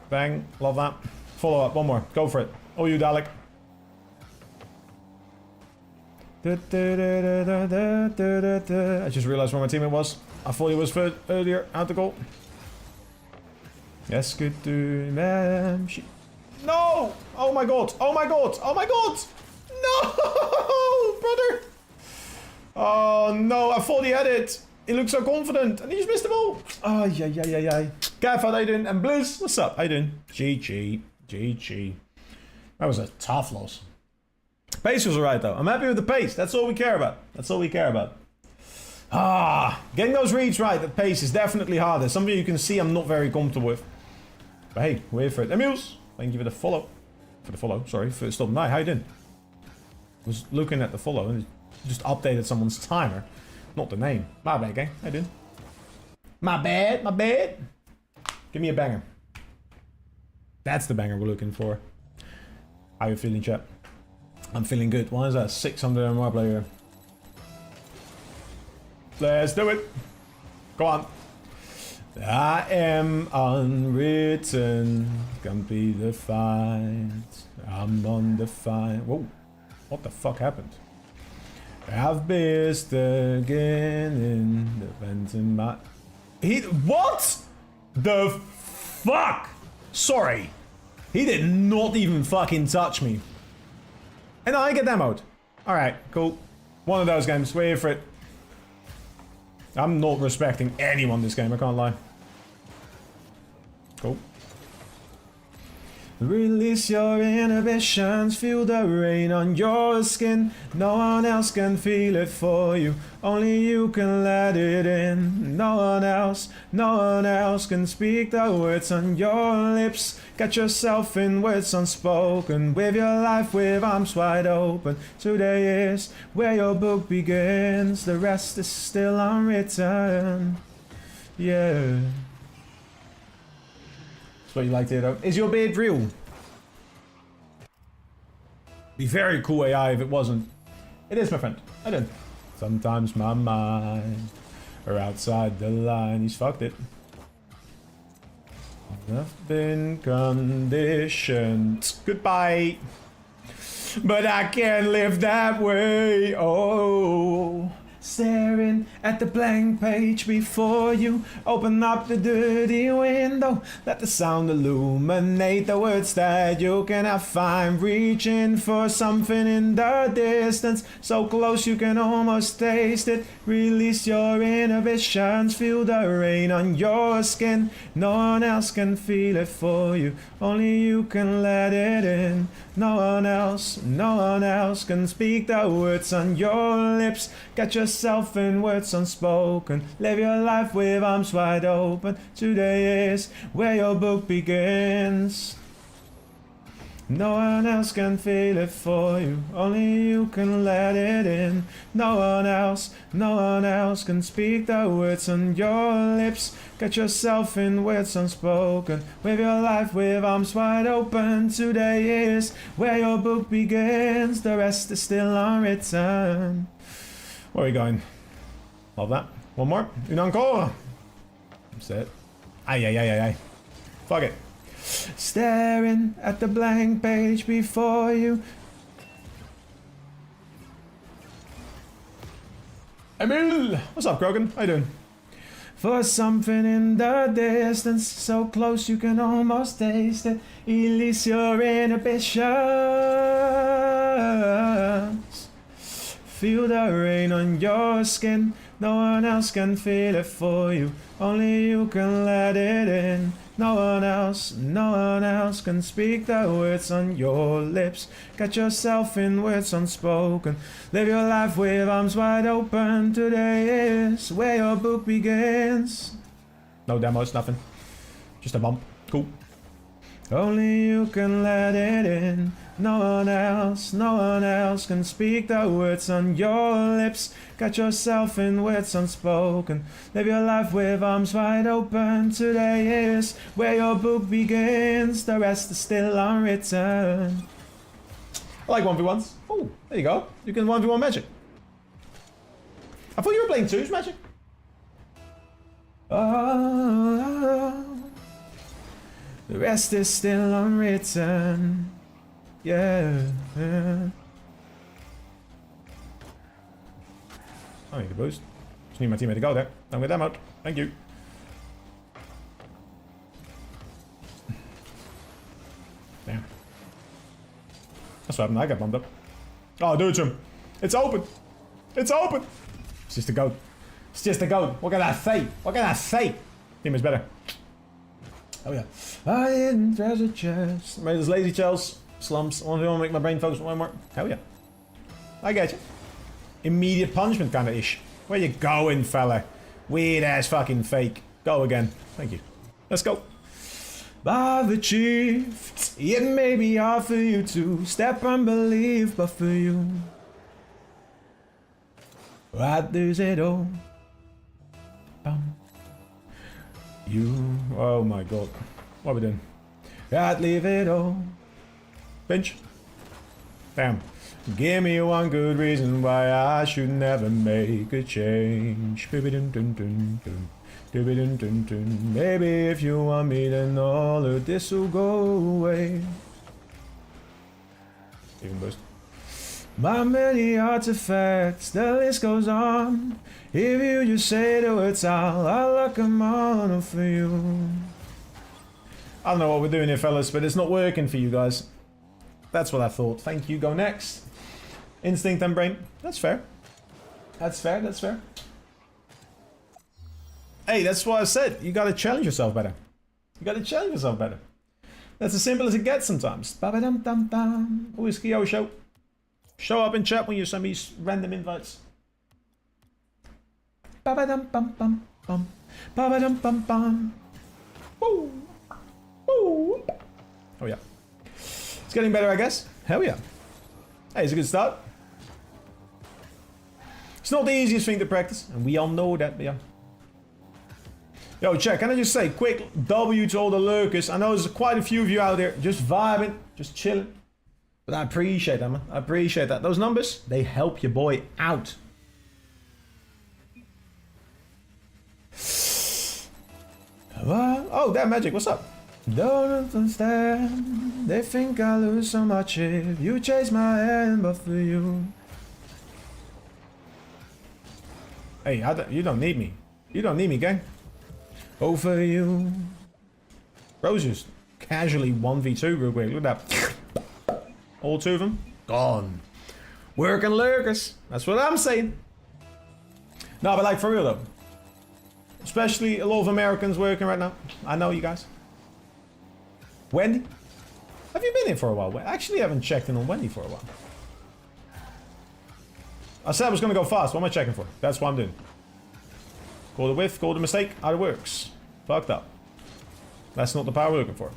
Bang. Love that. Follow up. One more. Go for it. Oh, you Dalek. I just realized where my teammate was. I thought he was third earlier. Out the goal. Yes, good to ma'am. No! Oh my god! Oh my god! Oh my god! No! Brother! Oh no, I thought he had it. He looked so confident and he just missed the ball. Oh, yeah. Gav, how you doing? And Blues, what's up? How you doing? GG. GG. That was a tough loss. Pace was alright though. I'm happy with the pace. That's all we care about. That's all we care about. Ah, getting those reads right at pace is definitely harder. Something you can see I'm not very comfortable with. But hey, we're here for it. Emils, thank you for the follow. Sorry, for stopping by. How you doing? I was looking at the follow and just updated someone's timer. Not the name. My bad, gang. How you doing? My bad. Give me a banger. That's the banger we're looking for. How you feeling, chat? I'm feeling good. Why is that? 600 MR player. Let's do it. Go on. I am unwritten, can't be defined. I'm undefined. Whoa. What the fuck happened? I've missed again in the vent in my... What? The fuck? Sorry. He did not even fucking touch me. And I get demoed. Alright, cool. One of those games. We're here for it. I'm not respecting anyone this game, I can't lie. Cool. Release your inhibitions, feel the rain on your skin. No one else can feel it for you, only you can let it in. No one else can speak the words on your lips. Get yourself in words unspoken, with your life with arms wide open. Today is where your book begins, the rest is still unwritten. Yeah. What you like to hear though. Is your beard real? Be very cool AI if it wasn't. It is, my friend. I did. Sometimes my mind are outside the line. He's fucked it. I've been conditioned. Goodbye. But I can't live that way. Oh. Staring at the blank page before you. Open up the dirty window. Let the sound illuminate the words that you cannot find. Reaching for something in the distance, so close you can almost taste it. Release your inhibitions, feel the rain on your skin. No one else can feel it for you, only you can let it in. No one else can speak the words on your lips. Get yourself in words unspoken. Live your life with arms wide open. Today is where your book begins. No one else can feel it for you, only you can let it in. No one else can speak the words on your lips. Get yourself in words unspoken. Live your life with arms wide open. Today is where your book begins. The rest is still unwritten. Where are we going? Love that. One more. Une encore. That's it. Aye. Fuck it. Staring at the blank page before you. Emil! What's up, Krogan? How you doing? For something in the distance, so close you can almost taste it. Release your inhibitions. Feel the rain on your skin. No one else can feel it for you. Only you can let it in. No one else can speak the words on your lips. Get yourself in words unspoken. Live your life with arms wide open. Today is where your book begins. No demos, nothing. Just a bump. Cool. Only you can let it in. No one else can speak the words on your lips. Got yourself in words unspoken. Live your life with arms wide open. Today is where your book begins. The rest is still unwritten. I like 1v1s. Oh, there you go. You can 1v1 magic. I thought you were playing 2s magic. Oh, the rest is still unwritten. Yeah. I need a boost. Just need my teammate to go there. Don't get them out. Thank you. Damn. That's what happened. I got bumped up. Oh, do it to him. It's open. It's open. It's just a goat. It's just a goat. What can I say? What can I say? Team is better. Oh yeah. I hidden treasure chest. Made this lazy shells. Slumps. I want to make my brain focus one more. Hell yeah. I get you. Immediate punishment kind of ish. Where you going, fella? Weird ass fucking fake. Go again. Thank you. Let's go. By the chief, it may be hard for you to step and believe, but for you, I'd lose it all. You, oh my god. What are we doing? I'd leave it all. Pinch. Damn. Give me one good reason why I should never make a change. Maybe if you want me, then all of this will go away. Even boost. My many artifacts, the list goes on. If you just say the words, I'll lock them on for you. I don't know what we're doing here, fellas, but it's not working for you guys. That's what I thought. Thank you. Go next. Instinct and brain. That's fair. That's fair. That's fair. Hey, that's what I said. You gotta challenge yourself better. You gotta challenge yourself better. That's as simple as it gets sometimes. Ba-ba-dum-dum-dum. Always Kyo show. Show up in chat when you send me random invites. Ba-ba-dum-bum-bum-bum. Ba-ba-dum-bum-bum. Woo. Woo. Oh yeah. It's getting better, I guess. Hell yeah. Hey, it's a good start. It's not the easiest thing to practice, and we all know that, but yeah. Yo, chat, can I just say, quick W to all the lurkers. I know there's quite a few of you out there just vibing, just chilling. But I appreciate that, man. I appreciate that. Those numbers, they help your boy out. Oh, damn, Magic, what's up? Don't understand. They think I lose so much if you chase my hand, but for you. Hey, you don't need me. You don't need me, gang. Oh, for you. Bro's just casually 1v2 real quick. Look at that. All two of them. Gone. Working lurkers. That's what I'm saying. No, but like for real though. Especially a lot of Americans working right now. I know you guys. Wendy? Have you been here for a while? I actually haven't checked in on Wendy for a while. I said I was going to go fast. What am I checking for? That's what I'm doing. Call the whiff, call the mistake. How it works. Fucked up. That's not the power we're looking for.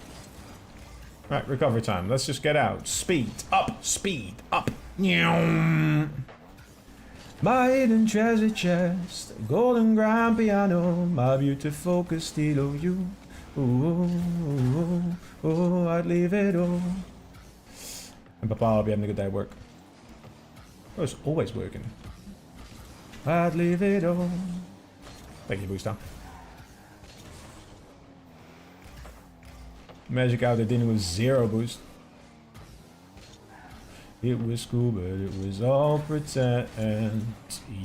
Right, recovery time. Let's just get out. Speed up, speed up. My hidden treasure chest, golden grand piano, my beautiful Castillo, you. Ooh, I'd leave it all. And Papa, I'll be having a good day at work. Oh, it's always working. I'd leave it all. Thank you, Booster. Magic out there dealing with 0 boost. It was cool, but it was all pretend.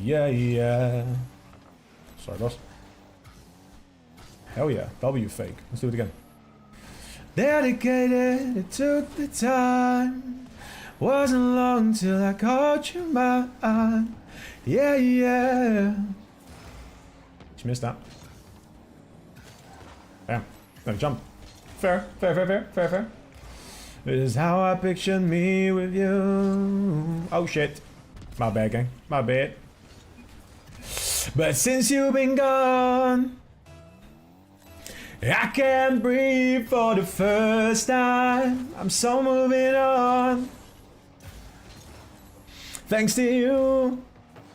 Yeah, yeah. Sorry, boss. Hell yeah. W fake. Let's do it again. Dedicated, it took the time. Wasn't long till I caught you mine. Yeah, yeah. Just missed that. Damn. Gonna jump. Fair, fair, fair, fair, fair, fair. This is how I pictured me with you. Oh shit. My bad, gang. My bad. But since you've been gone, I can't breathe for the first time. I'm so moving on. Thanks to you,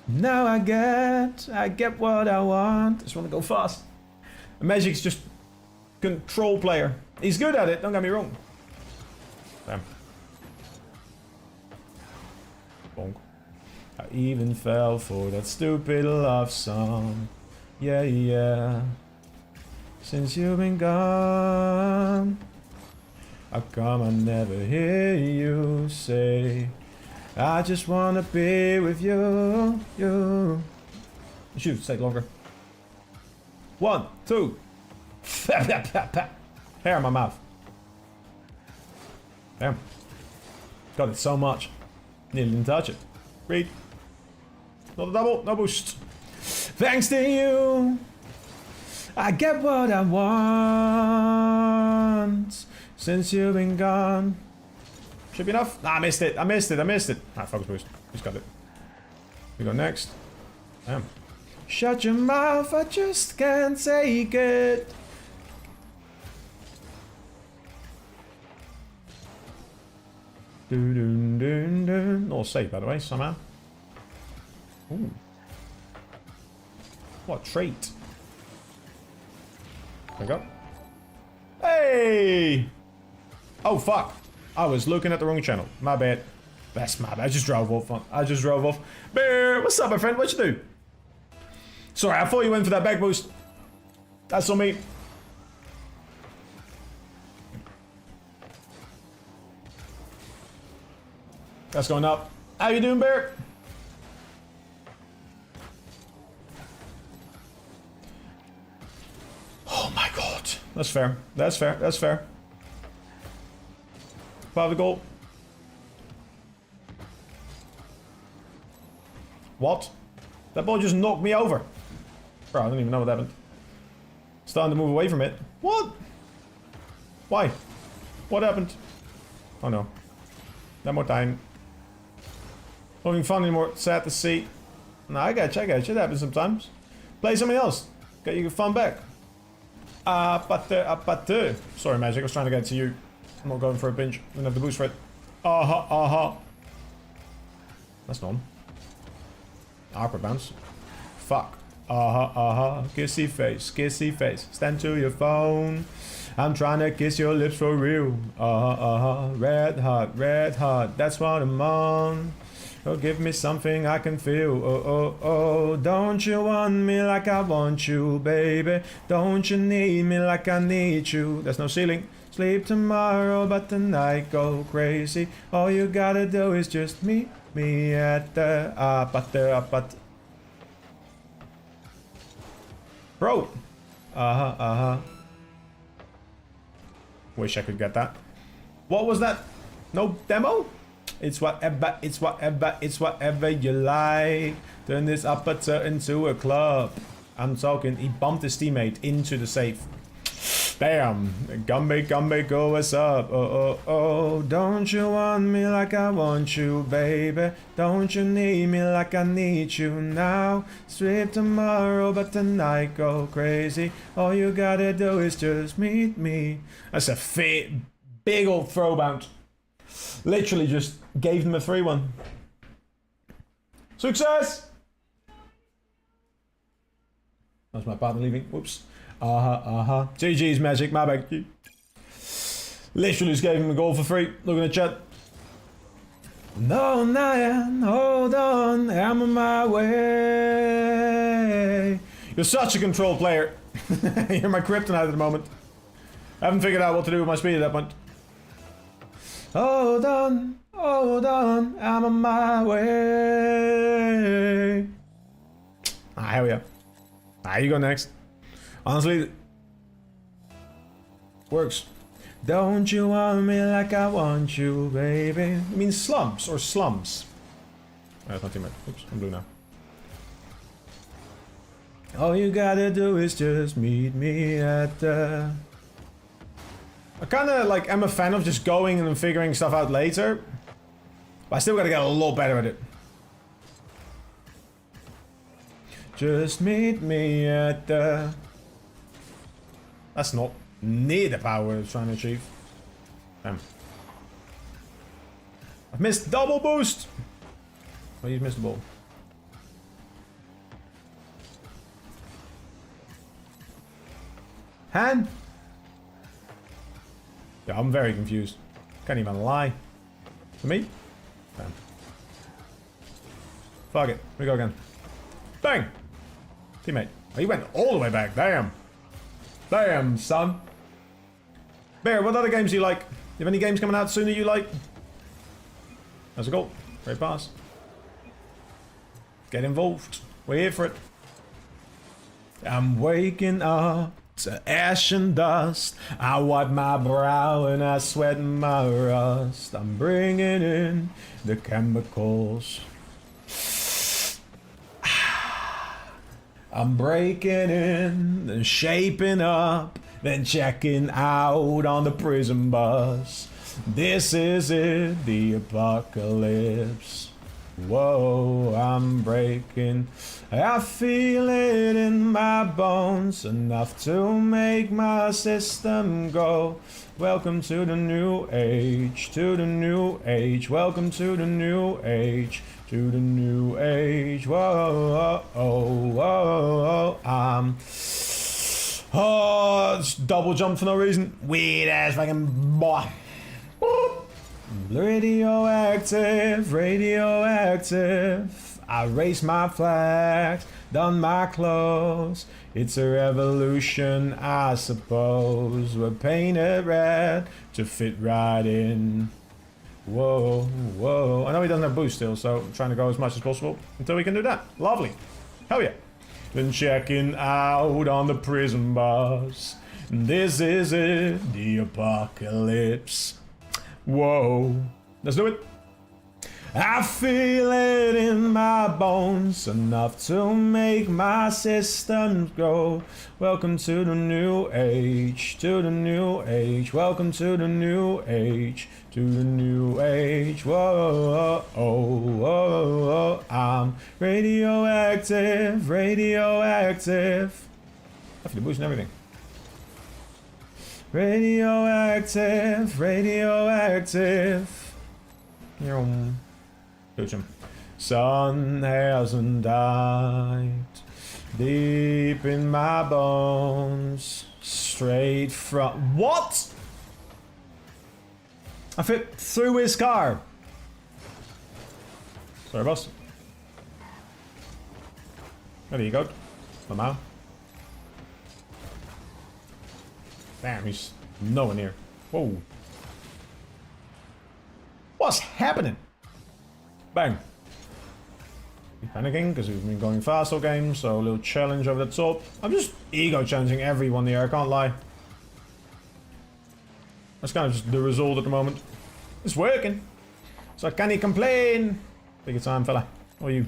now I get what I want. Just want to go fast. Magic's just control player. He's good at it, don't get me wrong. Damn. Bonk. I even fell for that stupid love song. Yeah, yeah. Since you've been gone, how come I never hear you say, I just wanna be with you, you. Shoot, take longer. 1, 2. Hair in my mouth. Damn. Got it so much. Nearly didn't touch it. Read. Not a double, no boost. Thanks to you, I get what I want. Since you've been gone. Should be enough. Nah, I missed it. I missed it. I missed it. Ah, focus boost. Just got it. We go next. Damn. Shut your mouth. I just can't take it. Or save, by the way, somehow. Ooh. What a trait. There we go. Hey! Oh, fuck. I was looking at the wrong channel. My bad. That's my bad. I just drove off. I just drove off. Bear, what's up, my friend? What you do? Sorry, I thought you went for that back boost. That's on me. That's going up. How you doing, Bear? Oh my god. That's fair. That's fair. That's fair. 5 goal. What? That ball just knocked me over. Bro, I don't even know what happened. Starting to move away from it. What? Why? What happened? Oh no. One more time. Not having fun anymore. Sad to see. No, I got you. I got you. It happens sometimes. Play something else. Get your fun back. Sorry, Magic. I was trying to get to you. I'm not going for a pinch. I don't have the boost for it. That's not. Awkward bounce. Fuck. Kissy face. Kissy face. Stand to your phone. I'm trying to kiss your lips for real. Red hot, red hot. That's what I'm on. Oh, give me something I can feel. Oh. Don't you want me like I want you, baby? Don't you need me like I need you? There's no ceiling. Sleep tomorrow, but tonight go crazy. All you gotta do is just meet me at the Bro. Wish I could get that. What was that? No demo? It's whatever, it's whatever, it's whatever you like. Turn this aperture into a club. I'm talking, he bumped his teammate into the safe. Damn. Gumby, go, what's up? Oh. Don't you want me like I want you, baby? Don't you need me like I need you now? Sleep tomorrow, but tonight go crazy. All you gotta do is just meet me. That's a fit, big old throw bounce. Literally just gave them a 3-1. Success! That's my partner leaving. Whoops. GG's Magic, my bad. Literally just gave him a goal for free. Look at the chat. No, Nyan, hold on, I'm on my way. You're such a control player. You're my kryptonite at the moment. I haven't figured out what to do with my speed at that point. Hold on, Hold on, I'm on my way. Ah, hell yeah. Ah, you go next. Honestly, works. Don't you want me like I want you, baby? I mean slumps or slums. That's not too much. Oops, I'm blue now. All you gotta do is just meet me at the... I kinda like am a fan of just going and figuring stuff out later. But I still gotta get a lot better at it. Just meet me at the... That's not near the power I was trying to achieve. Damn. I've missed double boost! Well, you've missed the ball. Han? Yeah, I'm very confused. Can't even lie. For me? Damn. Fuck it. We go again. Bang! Teammate. Oh, you went all the way back. Damn. Damn, son. Bear, what other games do you like? You have any games coming out soon that you like? That's a goal. Great pass. Get involved. We're here for it. I'm waking up to ash and dust. I wipe my brow and I sweat my rust. I'm bringing in the chemicals. I'm breaking in, then shaping up, then checking out on the prison bus. This is it, the apocalypse. Whoa, I'm breaking. I feel it in my bones, enough to make my system go. Welcome to the new age, to the new age. Welcome to the new age, to the new age. Whoa, whoa, whoa, whoa. Oh, just double jump for no reason. Weird ass fucking boy. Radioactive, radioactive. I raised my flags, done my clothes. It's a revolution, I suppose. We're painted red to fit right in. Whoa, whoa. I know he doesn't have boost still, so I'm trying to go as much as possible until we can do that. Lovely. Hell yeah. Then checking out on the prison bus. This is it, the apocalypse. Whoa. Let's do it. I feel it in my bones, enough to make my systems go. Welcome to the new age, to the new age. Welcome to the new age, to the new age. Whoa, oh, whoa, I'm radioactive, radioactive. I feel the boost and everything. Radioactive, radioactive. Coach him. Sun hasn't died. Deep in my bones. Straight from... What? I fit through his car. Sorry, boss. Oh, there you go. Lamau. Damn, he's nowhere near. Whoa. What's happening? Bang. Panicking because we've been going fast all game, so a little challenge over the top. I'm just ego challenging everyone here, I can't lie. That's kind of just the result at the moment. It's working. So can he complain? Take your time, fella. Or you.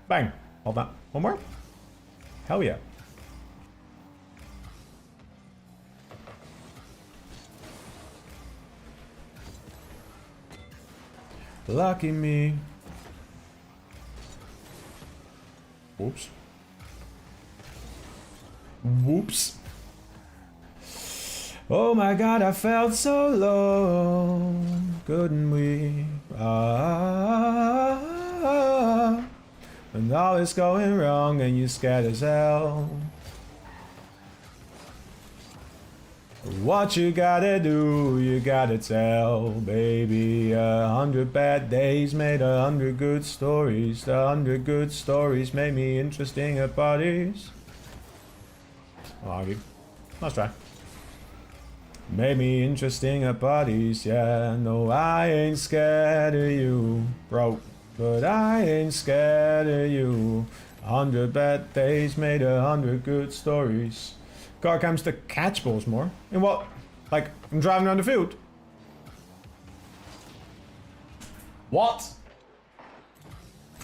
Bang. Hold that. One more. Hell yeah. Lucky me. Whoops. Whoops. Oh my god, I felt so low. Couldn't we? And all is going wrong and you're scared as hell. What you gotta do, you gotta tell, baby. 100 bad days made 100 good stories. The 100 good stories made me interesting at parties. I'll argue. Nice try. Made me interesting at parties, yeah. No, I ain't scared of you, bro. But I ain't scared of you. 100 bad days made 100 good stories. Car comes to catch balls more. In what? Like, I'm driving around the field? What?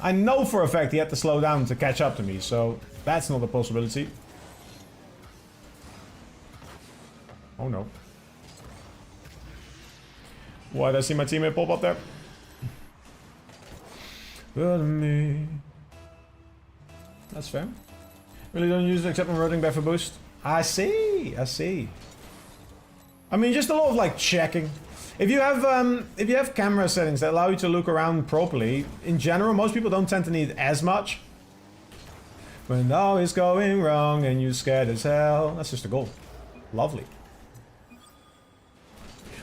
I know for a fact he had to slow down to catch up to me, so that's not a possibility. Oh no. Why did I see my teammate pop up there? But me. That's fair. Really don't use it except when rotating back for boost. I see, I see. I mean, just a lot of like checking. If you have camera settings that allow you to look around properly, in general, most people don't tend to need as much. When all is going wrong and you're scared as hell, that's just a goal. Lovely.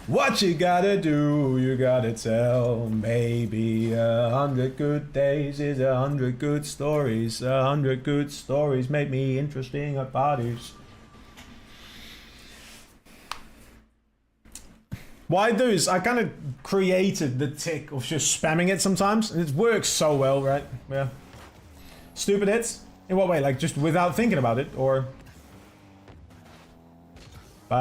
What you gotta do, you gotta tell. Maybe 100 good days is 100 good stories. 100 good stories make me interesting at parties. What I do is I kind of created the tick of just spamming it sometimes, and it works so well, right? Yeah. Stupid hits? In what way? Like just without thinking about it, or? No,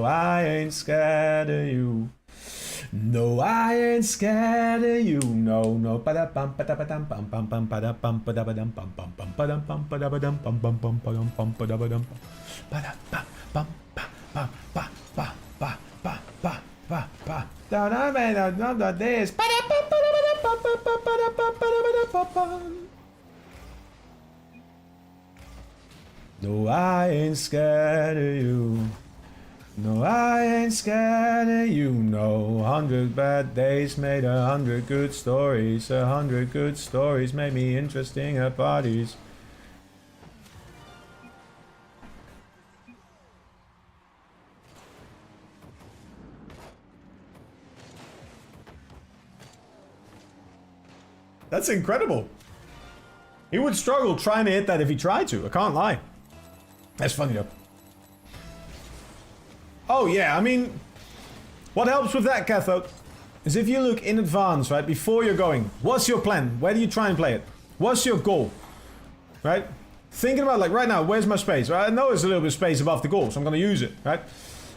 I ain't scared of you. No, I ain't scared of you. No, no. No, I ain't scared of you. No, I ain't scared of you. No, 100 bad days made 100 good stories. 100 good stories made me interesting at parties. That's incredible. He would struggle trying to hit that if he tried to. I can't lie. That's funny though. Oh yeah, I mean, what helps with that, Cathode, is if you look in advance, right, before you're going, what's your plan? Where do you try and play it? What's your goal? Right? Thinking about like right now, where's my space? Right? I know there's a little bit of space above the goal, so I'm gonna use it, right?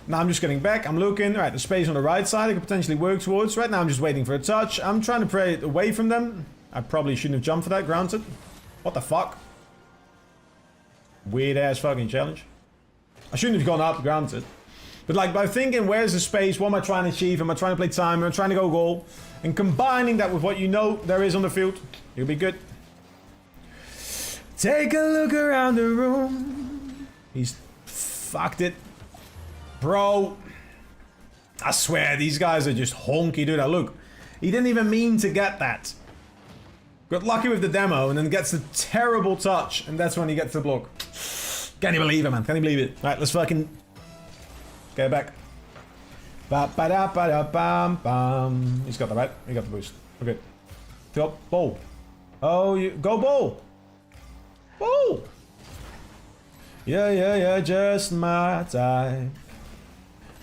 Now I'm just getting back, I'm looking, right, the space on the right side I could potentially work towards. Right now I'm just waiting for a touch. I'm trying to play it away from them. I probably shouldn't have jumped for that, granted. What the fuck? Weird ass fucking challenge. I shouldn't have gone up, granted. But like by thinking where's the space, what am I trying to achieve, am I trying to play time, am I trying to go goal, and combining that with what you know there is on the field, you'll be good. Take a look around the room. He's fucked it. Bro. I swear these guys are just honky, dude. Now look, he didn't even mean to get that. Got lucky with the demo and then gets the terrible touch, and that's when he gets the block. Can't you believe it, man? Can't you believe it? Right, let's fucking get back. Ba-ba-da-ba-da-bam-bam. He's got the right. He got the boost. Okay. Go ball. Oh, you go ball. Ball. Yeah, yeah, yeah, just my type.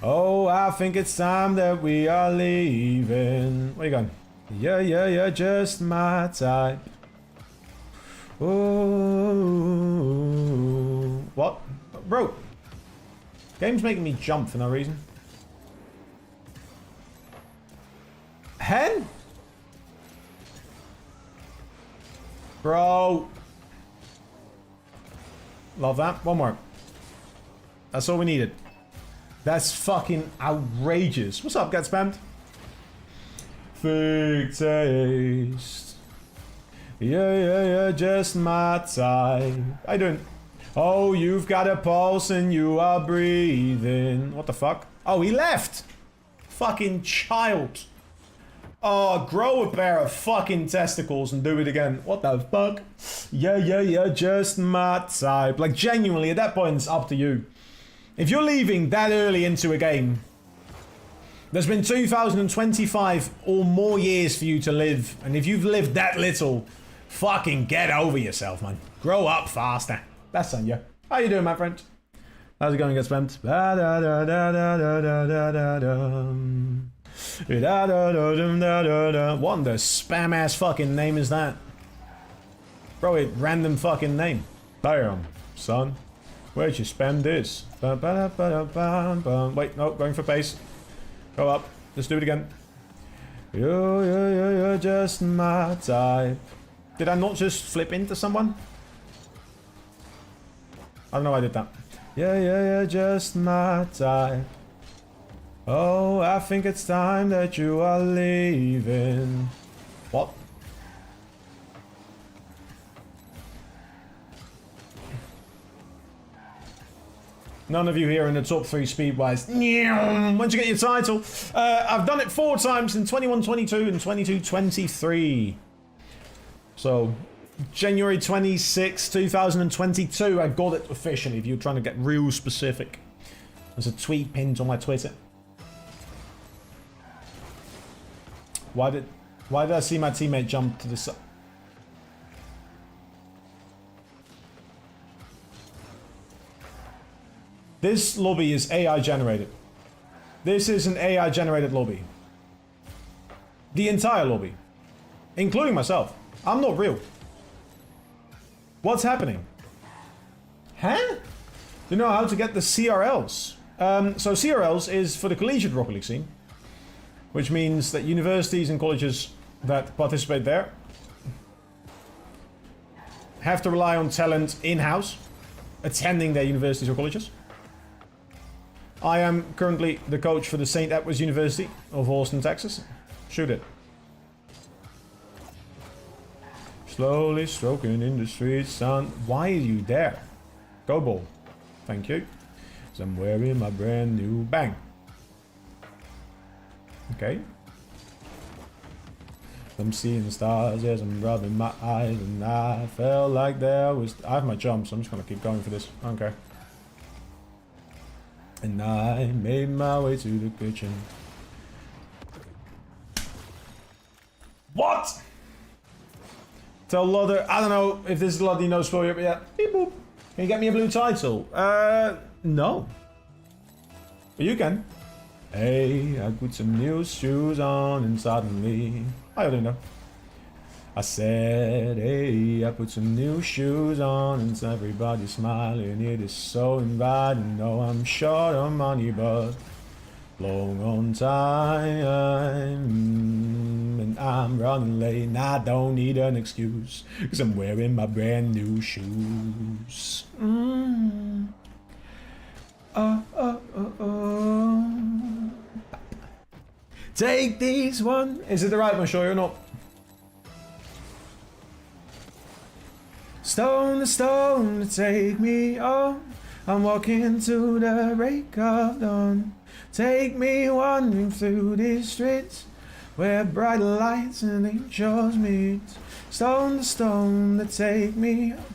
Oh, I think it's time that we are leaving. Where you going? Yeah, yeah, yeah, just my type. Ooh. What? Bro. Game's making me jump for no reason. Hen? Bro. Love that. One more. That's all we needed. That's fucking outrageous. What's up, get spammed? Fig taste. Yeah, yeah, yeah, just my type. How you doing? Oh, you've got a pulse and you are breathing. What the fuck? Oh, he left. Fucking child. Oh, grow a pair of fucking testicles and do it again. What the fuck? Yeah, yeah, yeah, just my type. Like, genuinely, at that point, it's up to you. If you're leaving that early into a game, there's been 2025 or more years for you to live. And if you've lived that little, fucking get over yourself, man. Grow up faster. That's on you. How you doing, my friend? How's it going? Get spammed. What the spam ass fucking name is that? Bro, it random fucking name. Damn, son. Where'd you spam this? Wait, no, going for pace. Go up. Let's do it again. You're just my type. Did I not just flip into someone? I don't know why I did that. You're just my type. Oh, I think it's time that you are leaving. What? None of you here in the top 3 speed-wise. Once you get your title. I've done it 4 times in 21-22 and 22-23. So, January 26, 2022, I got it officially, if you're trying to get real specific. There's a tweet pinned on my Twitter. Why did I see my teammate jump to the side? This lobby is AI generated. This is an AI generated lobby. The entire lobby. Including myself. I'm not real. What's happening? Huh? Do you know how to get the CRLs? So CRLs is for the collegiate Rocket League scene. Which means that universities and colleges that participate there have to rely on talent in-house, attending their universities or colleges. I am currently the coach for the St. Edward's University of Austin, Texas. Shoot it. Slowly stroking in the streets, son. Why are you there? Go ball. Thank you. 'Cause I'm wearing my brand new bang. Okay. I'm seeing stars as I'm rubbing my eyes, and I felt like there was. I have my jump, so I'm just gonna keep going for this. Okay. And I made my way to the kitchen. What? Tell Lodder. I don't know if this is Lodder knows for you, but yeah. Beep boop. Can you get me a blue title? No. But you can. Hey, I put some new shoes on and suddenly... I don't know. I said, hey, I put some new shoes on and everybody's smiling. It is so inviting. No, I'm short on money, but long on time. And I'm running late and I don't need an excuse, 'cause I'm wearing my brand new shoes. Take these one. Is it the right one, sure or not? Stone to stone to take me on. I'm walking to the break of dawn. Take me wandering through these streets where bright lights and angels meet. Stone to stone to take me on.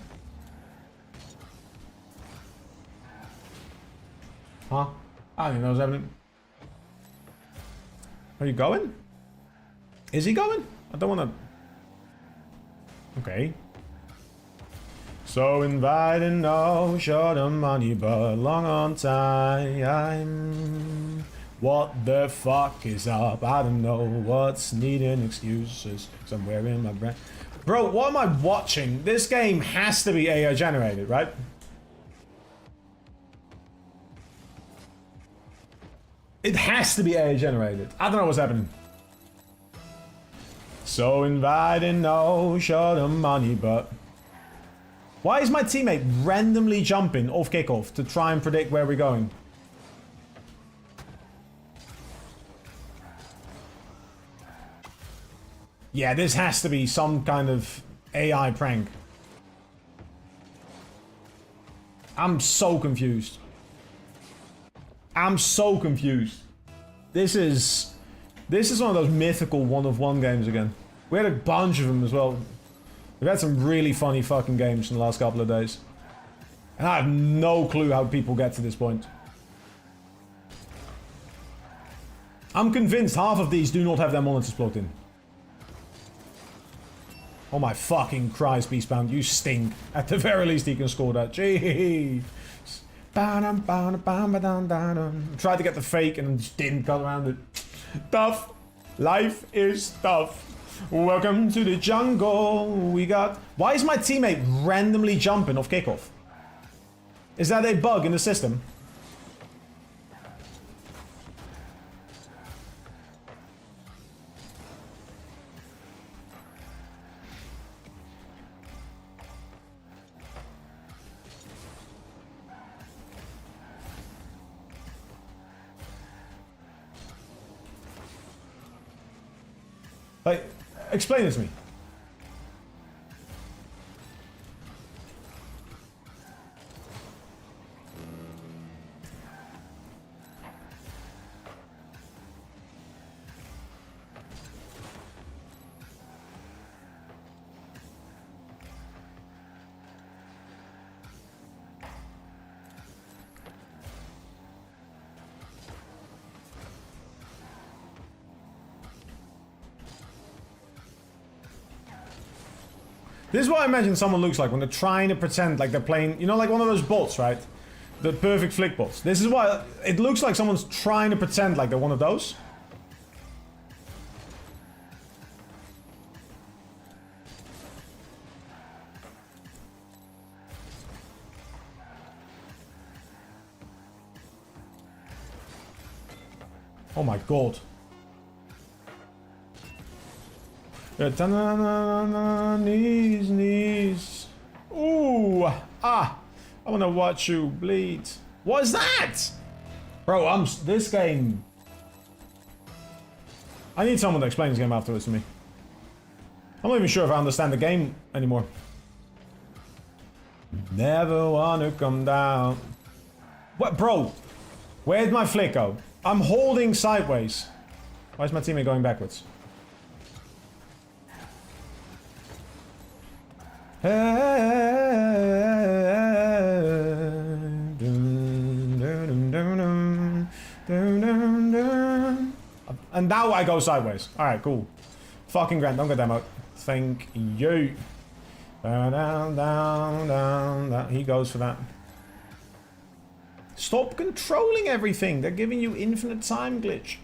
Huh? I don't even know what's happening. Are you going? Is he going? I don't want to... Okay. So inviting, no short on money, but long on time. What the fuck is up? I don't know what's needing excuses, 'cause I'm wearing my brand... Bro, what am I watching? This game has to be AI generated, right? It has to be AI generated. I don't know what's happening. So inviting, no short on money, but... Why is my teammate randomly jumping off kickoff to try and predict where we're going? Yeah, this has to be some kind of AI prank. I'm so confused. I'm so confused. This is one of those mythical one-of-one games again. We had a bunch of them as well. We've had some really funny fucking games in the last couple of days. And I have no clue how people get to this point. I'm convinced half of these do not have their monitors plugged in. Oh my fucking Christ, Beastbound, you stink. At the very least he can score that. Jeez. Tried to get the fake and just didn't cut around it. Tough. Life is tough. Welcome to the jungle. We got... Why is my teammate randomly jumping off kickoff? Is that a bug in the system? Like, explain it to me. This is what I imagine someone looks like when they're trying to pretend like they're playing, you know, like one of those bots, right? The perfect flick bots. This is why it looks like someone's trying to pretend like they're one of those. Oh my god. Knees, knees. Ooh, ah, I wanna watch you bleed. What is that? Bro, this game. I need someone to explain this game afterwards to me. I'm not even sure if I understand the game anymore. Never wanna come down. What, bro? Where'd my flick go? I'm holding sideways. Why is my teammate going backwards? And now I go sideways. Alright, cool. Fucking grand, don't get that out. Thank you. Down, down, down, down. He goes for that. Stop controlling everything. They're giving you infinite time glitch.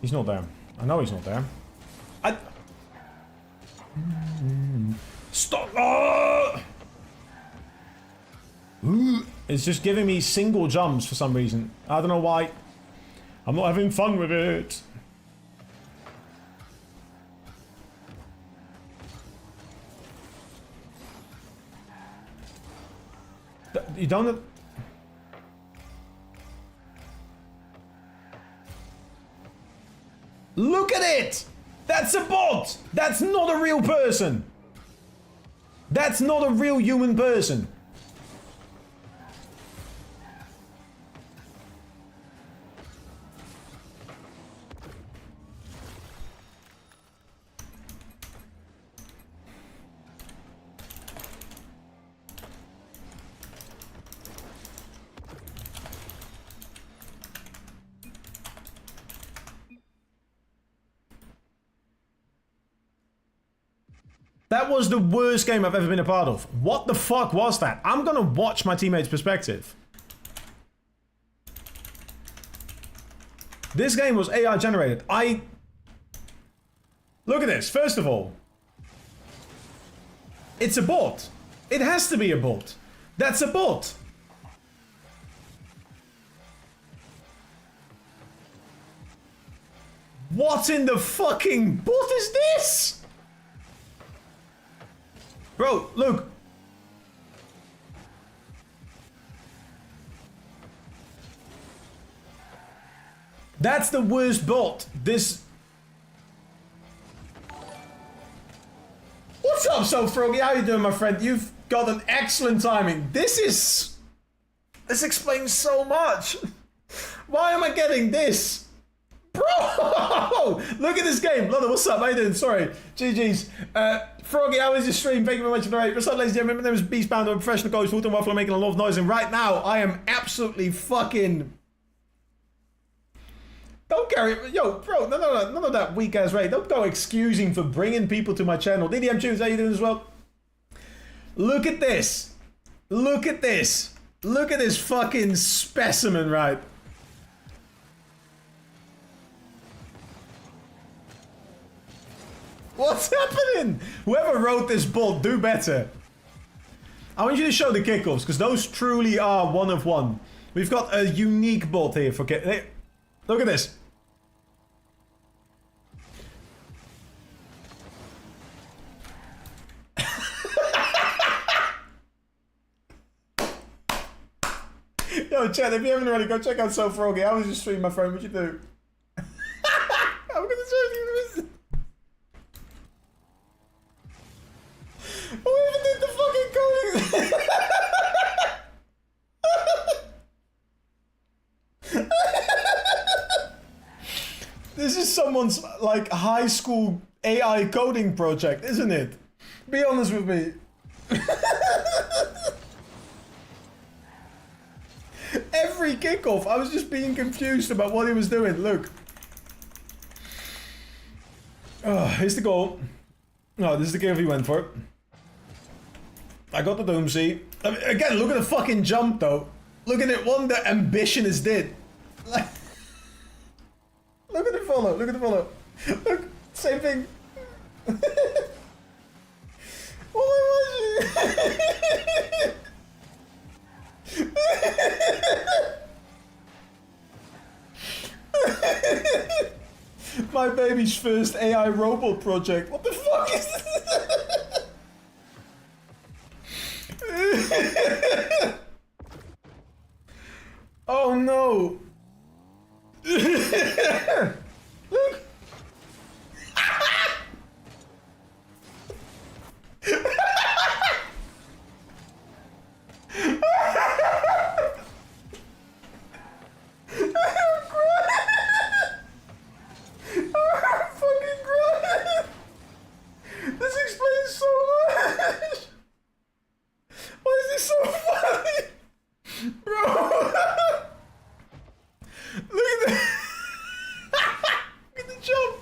He's not there. I know he's not there. Stop! Oh! It's just giving me single jumps for some reason. I don't know why. I'm not having fun with it. You don't have... Look at it! That's a bot! That's not a real person! That's not a real human person! That was the worst game I've ever been a part of. What the fuck was that? I'm gonna watch my teammates' perspective. This game was AI generated. Look at this. First of all, it's a bot. It has to be a bot. That's a bot. What in the fucking bot is this? Bro, look. That's the worst bot. This... What's up, So Froggy? How you doing, my friend? You've got an excellent timing. This explains so much. Why am I getting this? Bro! Look at this game. Lother, what's up? How you doing? Sorry. GG's. Froggy, how is your stream? Thank you very much for the rate. What's up, ladies and gentlemen? My name is Beastbound. I'm a professional coach. Fulton Waffle, making a lot of noise. And right now, I am absolutely fucking Don't carry, yo, bro, none of that weak ass rate. Don't go excusing for bringing people to my channel. DDM Tunes, how you doing as well? Look at this. Look at this. Look at this fucking specimen, right? What's happening? Whoever wrote this bolt, do better. I want you to show the kickoffs, because those truly are one of one. We've got a unique bolt here for kick. Look at this. Yo, chat, if you haven't already, go check out So Froggy. I was just streaming my friend. What you do? I'm gonna show you this. Who even did the fucking coding? This is someone's like high school AI coding project, isn't it? Be honest with me. Every kickoff, I was just being confused about what he was doing. Look. Oh, here's the goal. No, this is the kickoff he went for. I got the Doomsy. I mean, again, look at the fucking jump, though. Look at it. What the ambition is did. Like, look at the follow. Look at the follow. Look, same thing. What was it? My baby's first AI robot project. What the fuck is this? Oh no. Look. This explains so much. Why is this so funny? Bro. Look at the look at the jump.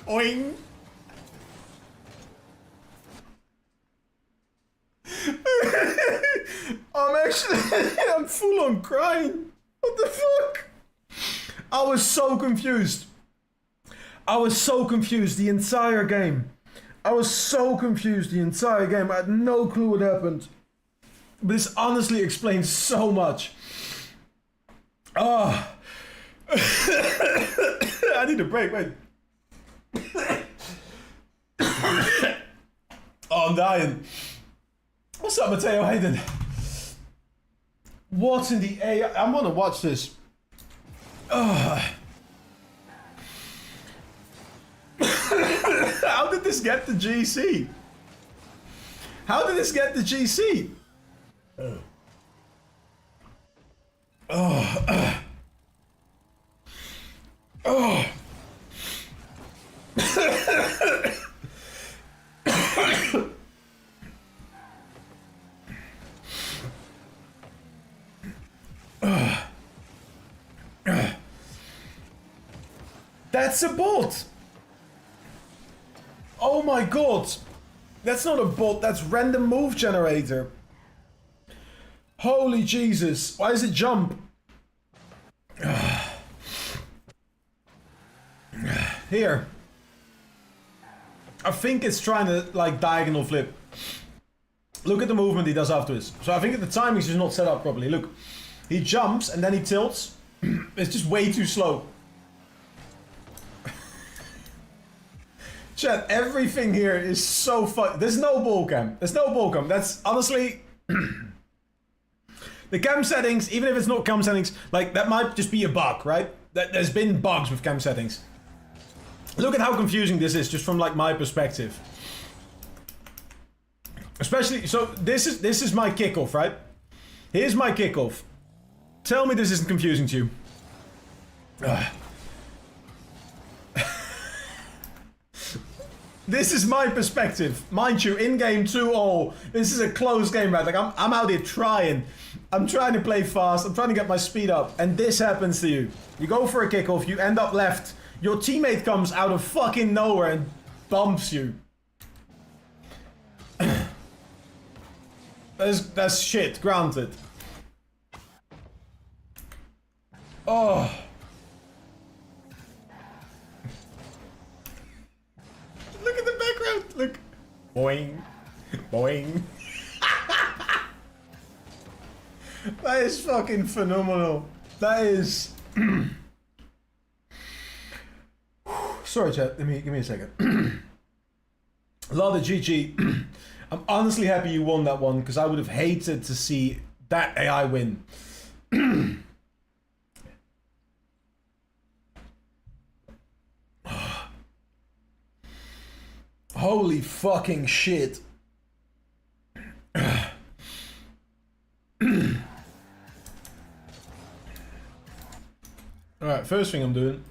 Oing. I'm full on crying. What the fuck? I was so confused. I was so confused the entire game. I was so confused the entire game. I had no clue what happened. But this honestly explains so much. Oh. I need a break, wait. Oh, I'm dying. What's up, Matteo Hayden? What's in the AI? I'm gonna watch this. Oh. How did this get the GC? How did this get the GC? Oh. Oh. Oh. That's a bolt. Oh my god. That's not a bolt, that's random move generator. Holy Jesus. Why does it jump? Here. I think it's trying to like diagonal flip. Look at the movement he does afterwards. So I think the timing is just not set up properly. Look. He jumps and then he tilts. It's just way too slow. Chat, everything here is so fun. There's no ball cam. There's no ball cam. That's honestly... the cam settings, even if it's not cam settings, like that might just be a bug, right? There's been bugs with cam settings. Look at how confusing this is, just from like my perspective. Especially, so this is my kickoff, right? Here's my kickoff. Tell me this isn't confusing to you. This is my perspective. Mind you, in game 2-0, this is a close game, right? Like, I'm out here trying. I'm trying to play fast. I'm trying to get my speed up. And this happens to you. You go for a kickoff. You end up left. Your teammate comes out of fucking nowhere and bumps you. That's shit, granted. Oh. Look at the background. Look. Boing. Boing. That is fucking phenomenal. That is... Sorry, chat. Give me a second. Love the GG. I'm honestly happy you won that one because I would have hated to see that AI win. Holy fucking shit. Alright, first thing I'm doing.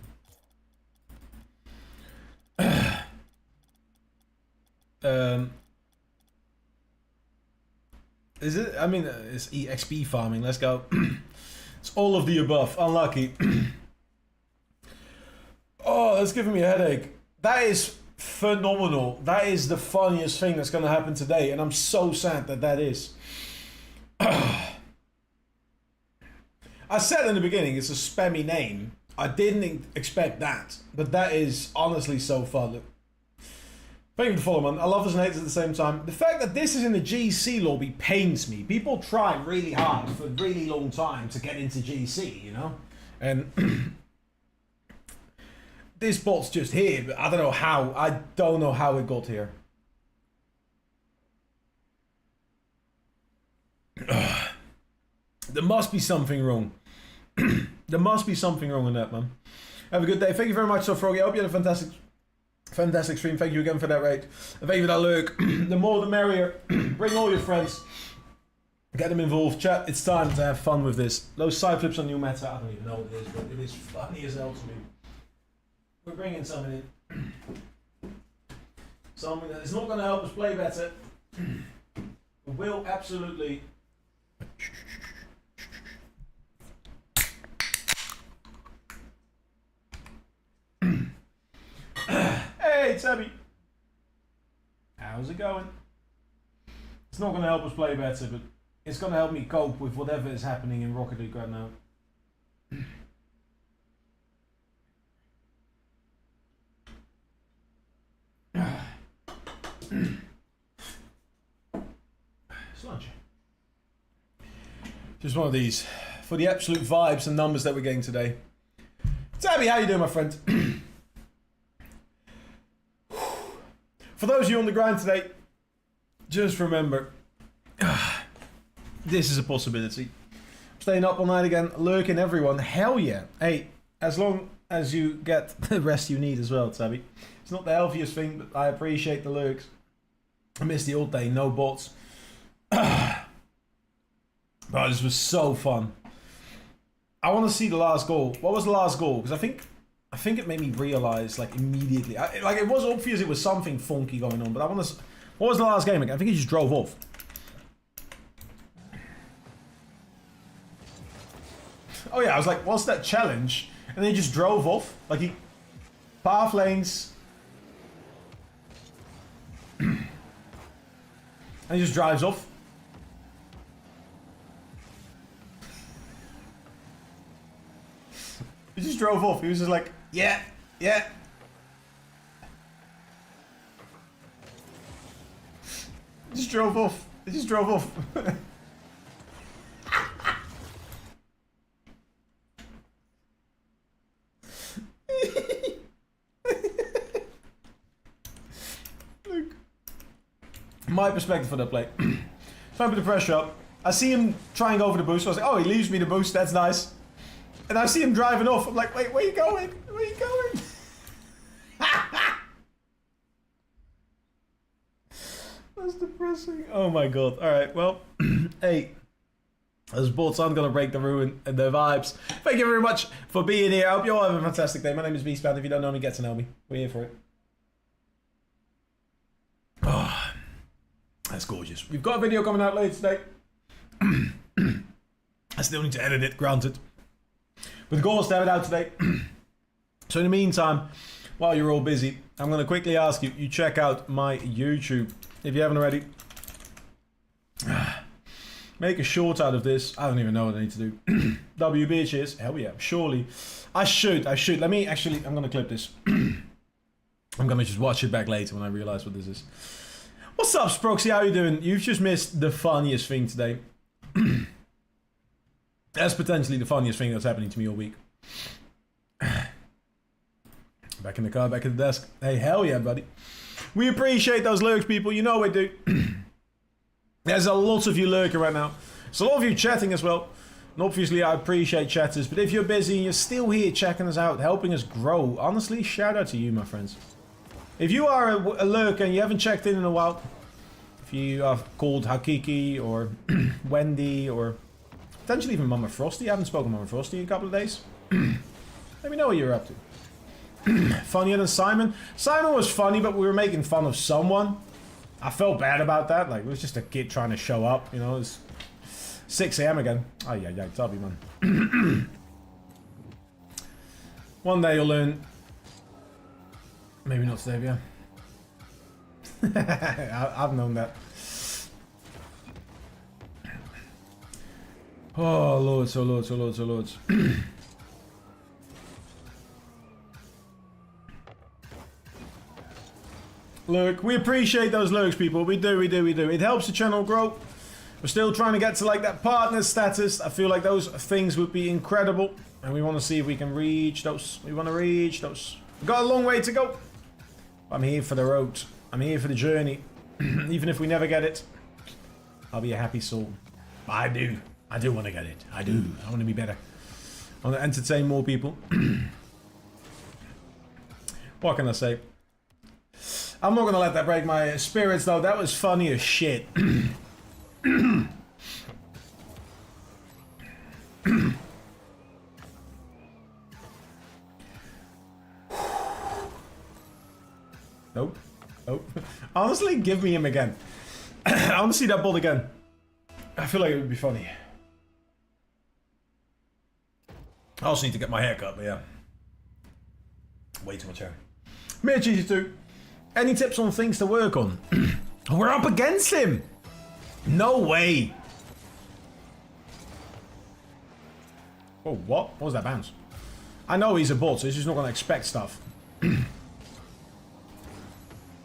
Is it? I mean, it's EXP farming. Let's go. It's all of the above. Unlucky. Oh, that's giving me a headache. That is phenomenal. That is the funniest thing that's going to happen today. And I'm so sad that that is. I said in the beginning, it's a spammy name. I didn't expect that. But that is honestly so fun. Look. Thank you for the follow, man. I love us and hate us at the same time. The fact that this is in the GC lobby pains me. People try really hard for a really long time to get into GC, you know? And this bot's just here, but I don't know how. I don't know how it got here. There must be something wrong. There must be something wrong in that, man. Have a good day. Thank you very much, so Froggy. I hope you had a fantastic stream. Thank you again for that raid. And thank you for that lurk. The more the merrier. Bring all your friends. Get them involved. Chat, it's time to have fun with this. Those side flips on new meta, I don't even know what it is, but it is funny as hell to me. We're bringing something in. Something that is not going to help us play better. Will absolutely... Hey, Tabby. How's it going? It's not going to help us play better, but it's going to help me cope with whatever is happening in Rocket League right now. Sludge. Just one of these for the absolute vibes and numbers that we're getting today. Tabby, how you doing, my friend? For those of you on the grind today, just remember, this is a possibility. Staying up all night again, lurking everyone, hell yeah. Hey, as long as you get the rest you need as well, Tabby. It's not the healthiest thing, but I appreciate the lurks. I miss the old day, no bots. But this was so fun. I want to see the last goal. What was the last goal? Because I think it made me realize, like, immediately. Like, it was obvious it was something funky going on, but I want to... What was the last game again? I think he just drove off. Oh yeah, I was like, what's that challenge? And then he just drove off. Like, he... Path lanes. And he just drives off. He just drove off. He was just like, yeah, yeah. He just drove off. He just drove off. Look. My perspective for that play. Trying to put the pressure up. I see him trying over the boost. So I was like, oh, he leaves me the boost. That's nice. And I see him driving off. I'm like, wait, where are you going? Where are you going? That's depressing. Oh my god. Alright, well, hey. Those bots aren't going to break the ruin and the vibes. Thank you very much for being here. I hope you all have a fantastic day. My name is Beastbound. If you don't know me, get to know me. We're here for it. Oh, that's gorgeous. We've got a video coming out later today. still need to edit it, granted. But the goal is to have it out today. So in the meantime, while you're all busy, I'm going to quickly ask you, you check out my YouTube. If you haven't already, make a short out of this. I don't even know what I need to do. W bitches. Hell yeah, surely. I should. Let me actually, I'm going to clip this. I'm going to just watch it back later when I realize what this is. What's up, Sproxy? How you doing? You've just missed the funniest thing today. That's potentially the funniest thing that's happening to me all week. Back in the car, back at the desk. Hey, hell yeah, buddy. We appreciate those lurks, people. You know we do. There's a lot of you lurking right now. There's a lot of you chatting as well. And obviously, I appreciate chatters. But if you're busy and you're still here checking us out, helping us grow, honestly, shout out to you, my friends. If you are a lurker and you haven't checked in a while, if you are called Hakiki or Wendy or potentially even Mama Frosty. I haven't spoken to Mama Frosty in a couple of days. Let me know what you're up to. Funnier than Simon? Simon was funny, but we were making fun of someone. I felt bad about that. Like, it was just a kid trying to show up, you know. It's 6 AM again. Oh, yeah, Tubby, man. One day you'll learn. Maybe not today, yeah. I've known that. Oh, lords, oh, lords, oh, lords, oh, lords. Look, we appreciate those lurks, people. We do. It helps the channel grow. We're still trying to get to, like, that partner status. I feel like those things would be incredible. And we want to see if we can reach those. We want to reach those. We've got a long way to go. I'm here for the road. I'm here for the journey. Even if we never get it, I'll be a happy soul. I do want to get it. I do. I want to be better. I want to entertain more people. What can I say? I'm not going to let that break my spirits, though. That was funny as shit. Nope. Nope. Honestly, give me him again. I want to see that ball again. I feel like it would be funny. I also need to get my hair cut, but yeah. Way too much hair. Mitch, easy too. Any tips on things to work on? We're up against him! No way! Oh, what? What was that bounce? I know he's a bot, so he's just not going to expect stuff.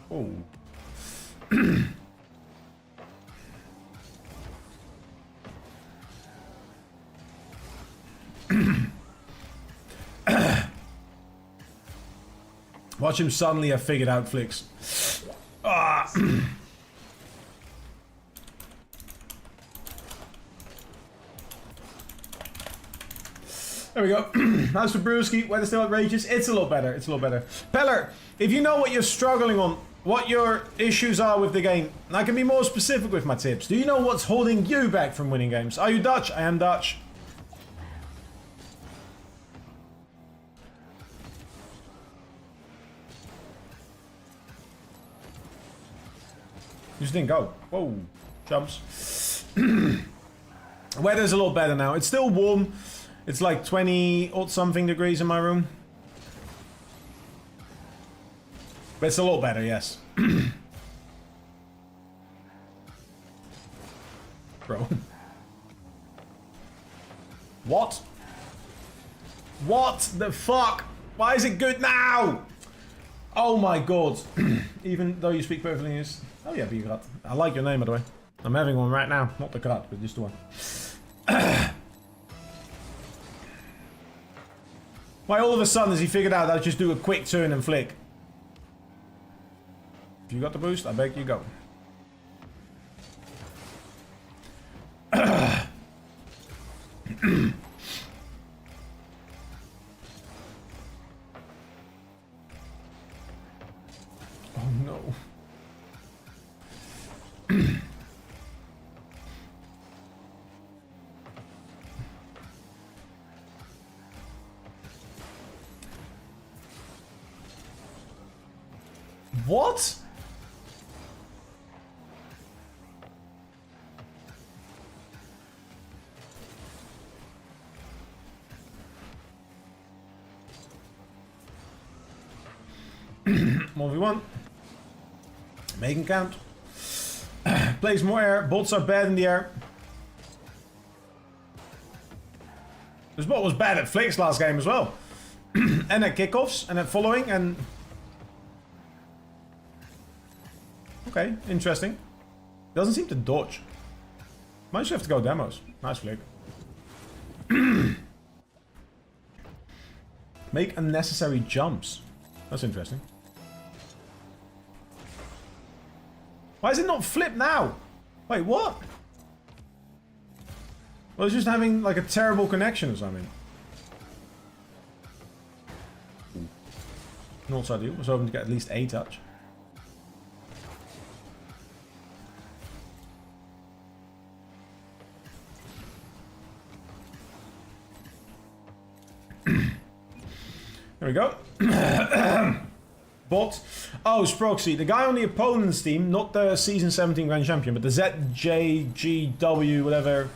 Oh. Watch him suddenly have figured out flicks. Ah. There we go. How's the brewski? Weather still outrageous? It's a lot better. It's a lot better. Peller, if you know what you're struggling on, what your issues are with the game, and I can be more specific with my tips. Do you know what's holding you back from winning games? Are you Dutch? I am Dutch. You just didn't go. Whoa. Jumps. Weather's a lot better now. It's still warm. It's like 20 or something degrees in my room. But it's a lot better, yes. Bro. What? What the fuck? Why is it good now? Oh my god. Even though you speak perfectly English. Oh yeah, Bigrat. I like your name, by the way. I'm having one right now. Not the cut, but just the one. Why all of a sudden has he figured out that I just do a quick turn and flick? If you got the boost, I beg you go. Oh no. What? 1v1. Making count. Plays more air. Bots are bad in the air. This bot was bad at flicks last game as well. And at kickoffs. And at following. And... Okay, interesting. Doesn't seem to dodge. Might just have to go demos. Nice flick. Make unnecessary jumps. That's interesting. Why is it not flip now? Wait, what? Well, it's just having like a terrible connection or something. Not so ideal. I was hoping to get at least a touch. There we go. Bot. Oh, Sproxy. The guy on the opponent's team, not the Season 17 Grand Champion, but the ZJGW, whatever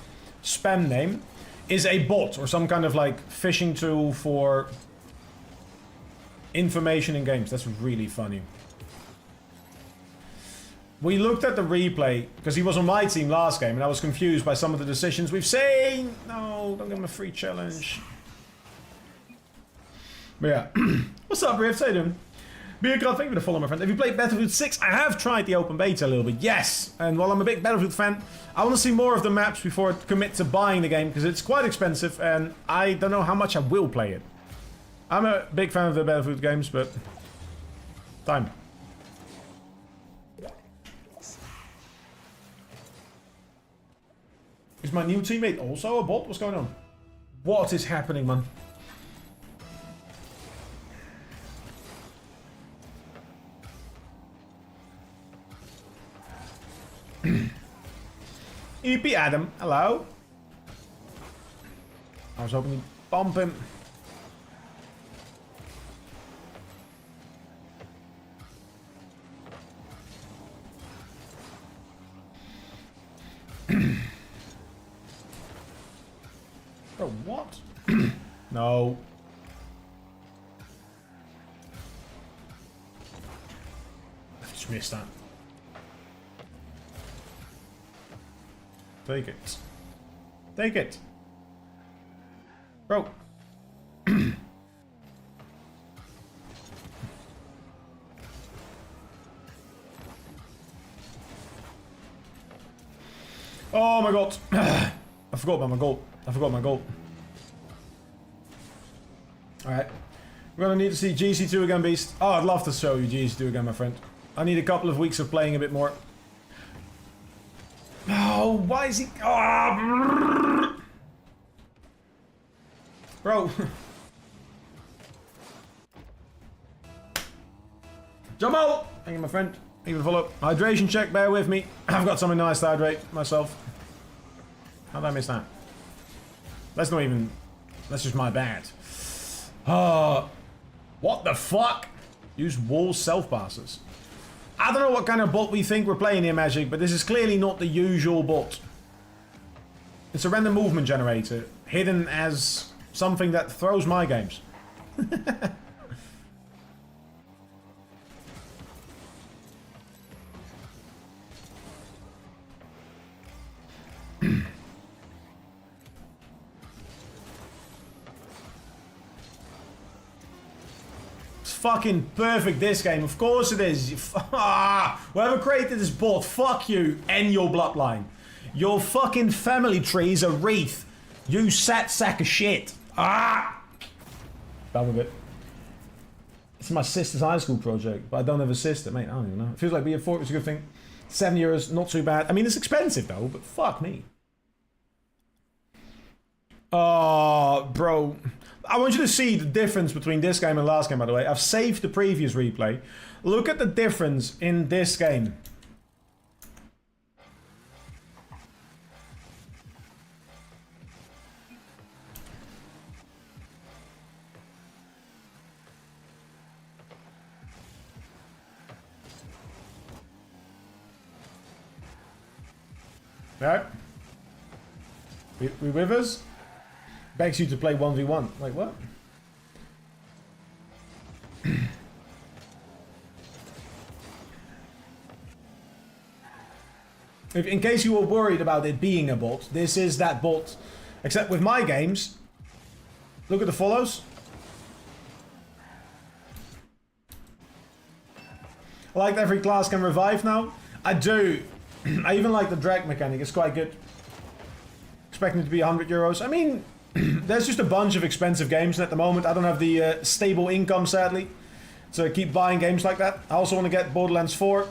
spam name, is a bot or some kind of like phishing tool for information in games. That's really funny. We looked at the replay because he was on my team last game and I was confused by some of the decisions we've seen. No, don't give him a free challenge. But yeah. What's up, Rift? How you doing? Beer God, thank you for the follow, my friend. Have you played Battlefield 6? I have tried the open beta a little bit, yes. And while I'm a big Battlefield fan, I want to see more of the maps before I commit to buying the game because it's quite expensive and I don't know how much I will play it. I'm a big fan of the Battlefield games, but... time. Is my new teammate also a bot? What's going on? What is happening, man? EP Adam, hello. I was hoping he'd bump him. Bro, what? No. I just missed that. Take it. Take it. Bro. Oh my god. I forgot about my goal. I forgot my goal. Alright. We're gonna need to see GC2 again, Beast. Oh, I'd love to show you GC2 again, my friend. I need a couple of weeks of playing a bit more. Oh, why is he... Oh. Bro. Jamal! Thank you, my friend. Thank you for the follow. Hydration check, bear with me. I've got something nice to hydrate myself. How did I miss that? That's not even... That's just my bad. What the fuck? Use wall self-passes. I don't know what kind of bot we think we're playing here, Magic, but this is clearly not the usual bot. It's a random movement generator, hidden as something that throws my games. Fucking perfect this game, of course it is. Whoever created this bot, fuck you and your bloodline. Your fucking family tree is a wreath. You sack of shit. Done with it. It's my sister's high school project, but I don't have a sister, mate. I don't even know. It feels like being 4 is a good thing. €7, not too bad. I mean, it's expensive though, but fuck me. Oh, bro. I want you to see the difference between this game and last game, by the way. I've saved the previous replay. Look at the difference in this game. Alright. We with us? Begs you to play 1v1. Like what? If, in case you were worried about it being a bot, this is that bot. Except with my games, look at the follows. I like that every class can revive now. I do. I even like the drag mechanic. It's quite good. Expecting it to be 100 euros. I mean, there's just a bunch of expensive games at the moment. I don't have the stable income, sadly, to keep buying games like that. I also want to get Borderlands 4,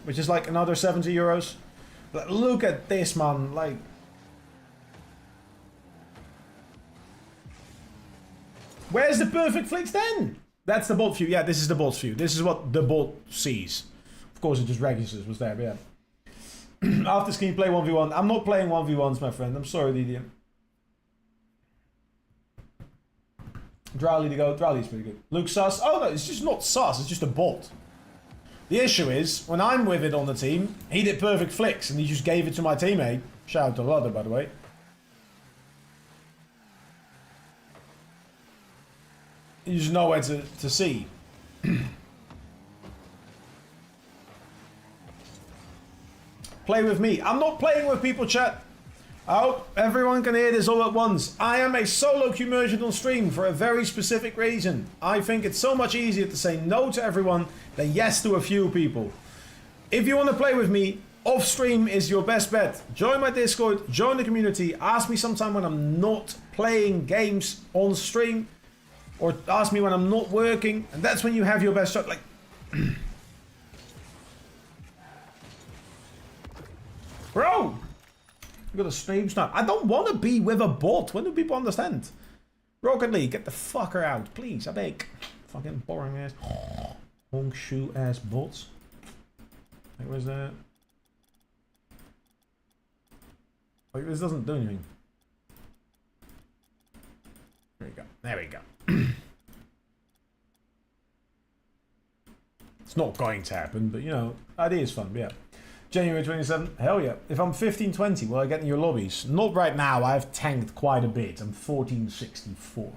which is like another 70 euros. But look at this, man. Like, where's the perfect flicks then? That's the bot view. Yeah, this is the bot's view. This is what the bot sees. Of course, it just registers was there, but yeah. After this, can you play 1v1? I'm not playing 1v1s, my friend. I'm sorry, Lydia. Drowley to go. Drowley's pretty good. Luke sus. Oh no, it's just not sus. It's just a bot. The issue is, when I'm with it on the team, he did perfect flicks and he just gave it to my teammate. Shout out to Rudder, by the way. You just know where to see. Play with me. I'm not playing with people, chat. I hope everyone can hear this all at once. I am a solo commercial on stream for a very specific reason. I think it's so much easier to say no to everyone than yes to a few people. If you want to play with me, off stream is your best bet. Join my Discord, join the community, ask me sometime when I'm not playing games on stream, or ask me when I'm not working, and that's when you have your best shot. Like, bro, you got a stream snap. I don't want to be with a bot. When do people understand? Rocket League, get the fucker out, please. I beg. Fucking boring ass, honk shoe ass bots. Like, where's that? Like, this doesn't do anything. There we go. There we go. It's not going to happen, but you know, idea is fun. But yeah. January 27th, hell yeah. If I'm 1520, will I get in your lobbies? Not right now, I've tanked quite a bit. I'm 1464.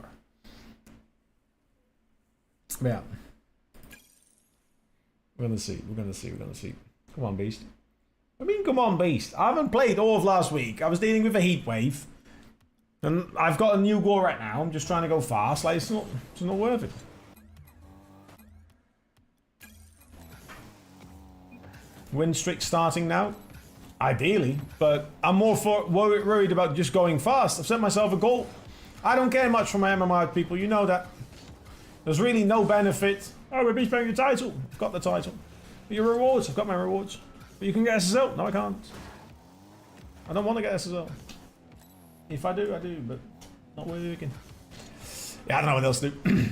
But yeah. We're gonna see, we're gonna see, we're gonna see. Come on, Beast. I mean, come on, Beast. I haven't played all of last week. I was dealing with a heat wave. And I've got a new goal right now. I'm just trying to go fast. Like, it's not worth it. Win streak starting now? Ideally, but I'm more worried about just going fast. I've set myself a goal. I don't care much for my MMR people, you know that. There's really no benefit. Oh, we're beast playing the title. I've got the title. But your rewards, I've got my rewards. But you can get SSL. No, I can't. I don't want to get SSL. If I do, I do, but not working. Yeah, I don't know what else to do.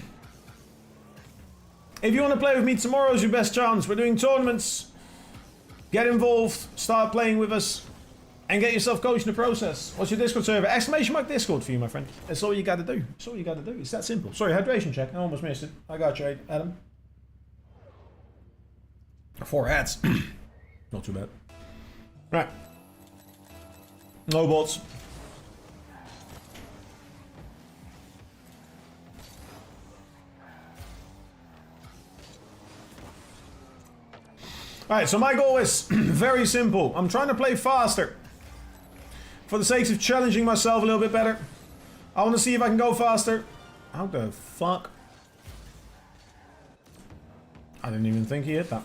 If you want to play with me, tomorrow's your best chance. We're doing tournaments. Get involved, start playing with us, and get yourself coached in the process. What's your Discord server? Exclamation mark Discord for you, my friend. That's all you gotta do. That's all you gotta do. It's that simple. Sorry, hydration check. I almost missed it. I got you, Adam. 4 ads. Not too bad. Right. No bots. Alright, so my goal is very simple. I'm trying to play faster. For the sake of challenging myself a little bit better. I want to see if I can go faster. How the fuck? I didn't even think he hit that.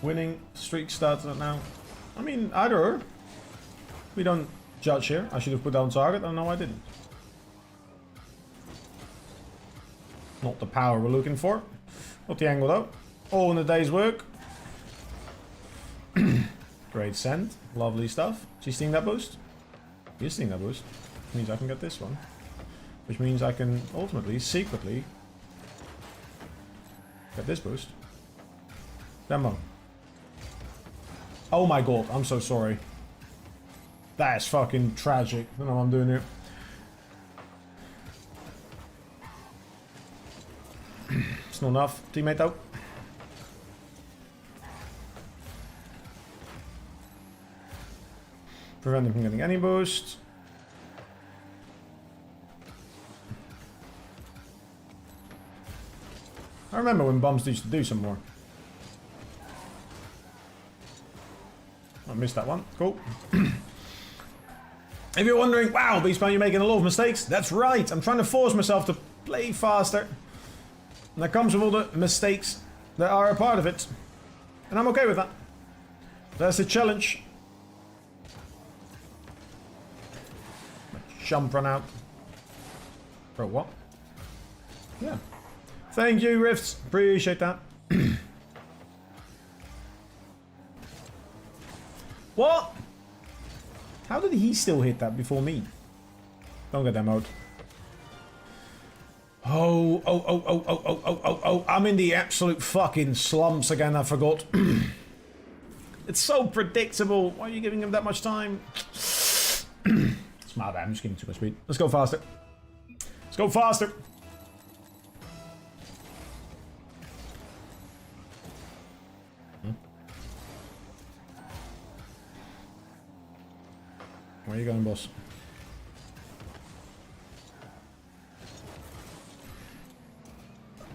Winning streak starts now. I mean, either or. We don't judge here. I should have put down target. Oh no, I didn't. Not the power we're looking for. Not the angle though. All in a day's work. Great send. Lovely stuff. Is he seeing that boost? He is seeing that boost. Which means I can get this one. Which means I can ultimately, secretly, get this boost. Demo. Oh my god, I'm so sorry. That is fucking tragic. I don't know what I'm doing here. It's not enough, teammate out. Prevent him from getting any boost. I remember when bums used to do some more. I missed that one. Cool. If you're wondering, wow, Beastman, you're making a lot of mistakes. That's right. I'm trying to force myself to play faster. And that comes with all the mistakes that are a part of it. And I'm okay with that. That's the challenge. Jump run out. Bro, what? Yeah. Thank you, Rifts. Appreciate that. What? How did he still hit that before me? Don't get that mode. Oh. I'm in the absolute fucking slumps again, I forgot. It's so predictable. Why are you giving him that much time? It's my bad, I'm just giving too much speed. Let's go faster. Let's go faster. Where are you going, boss?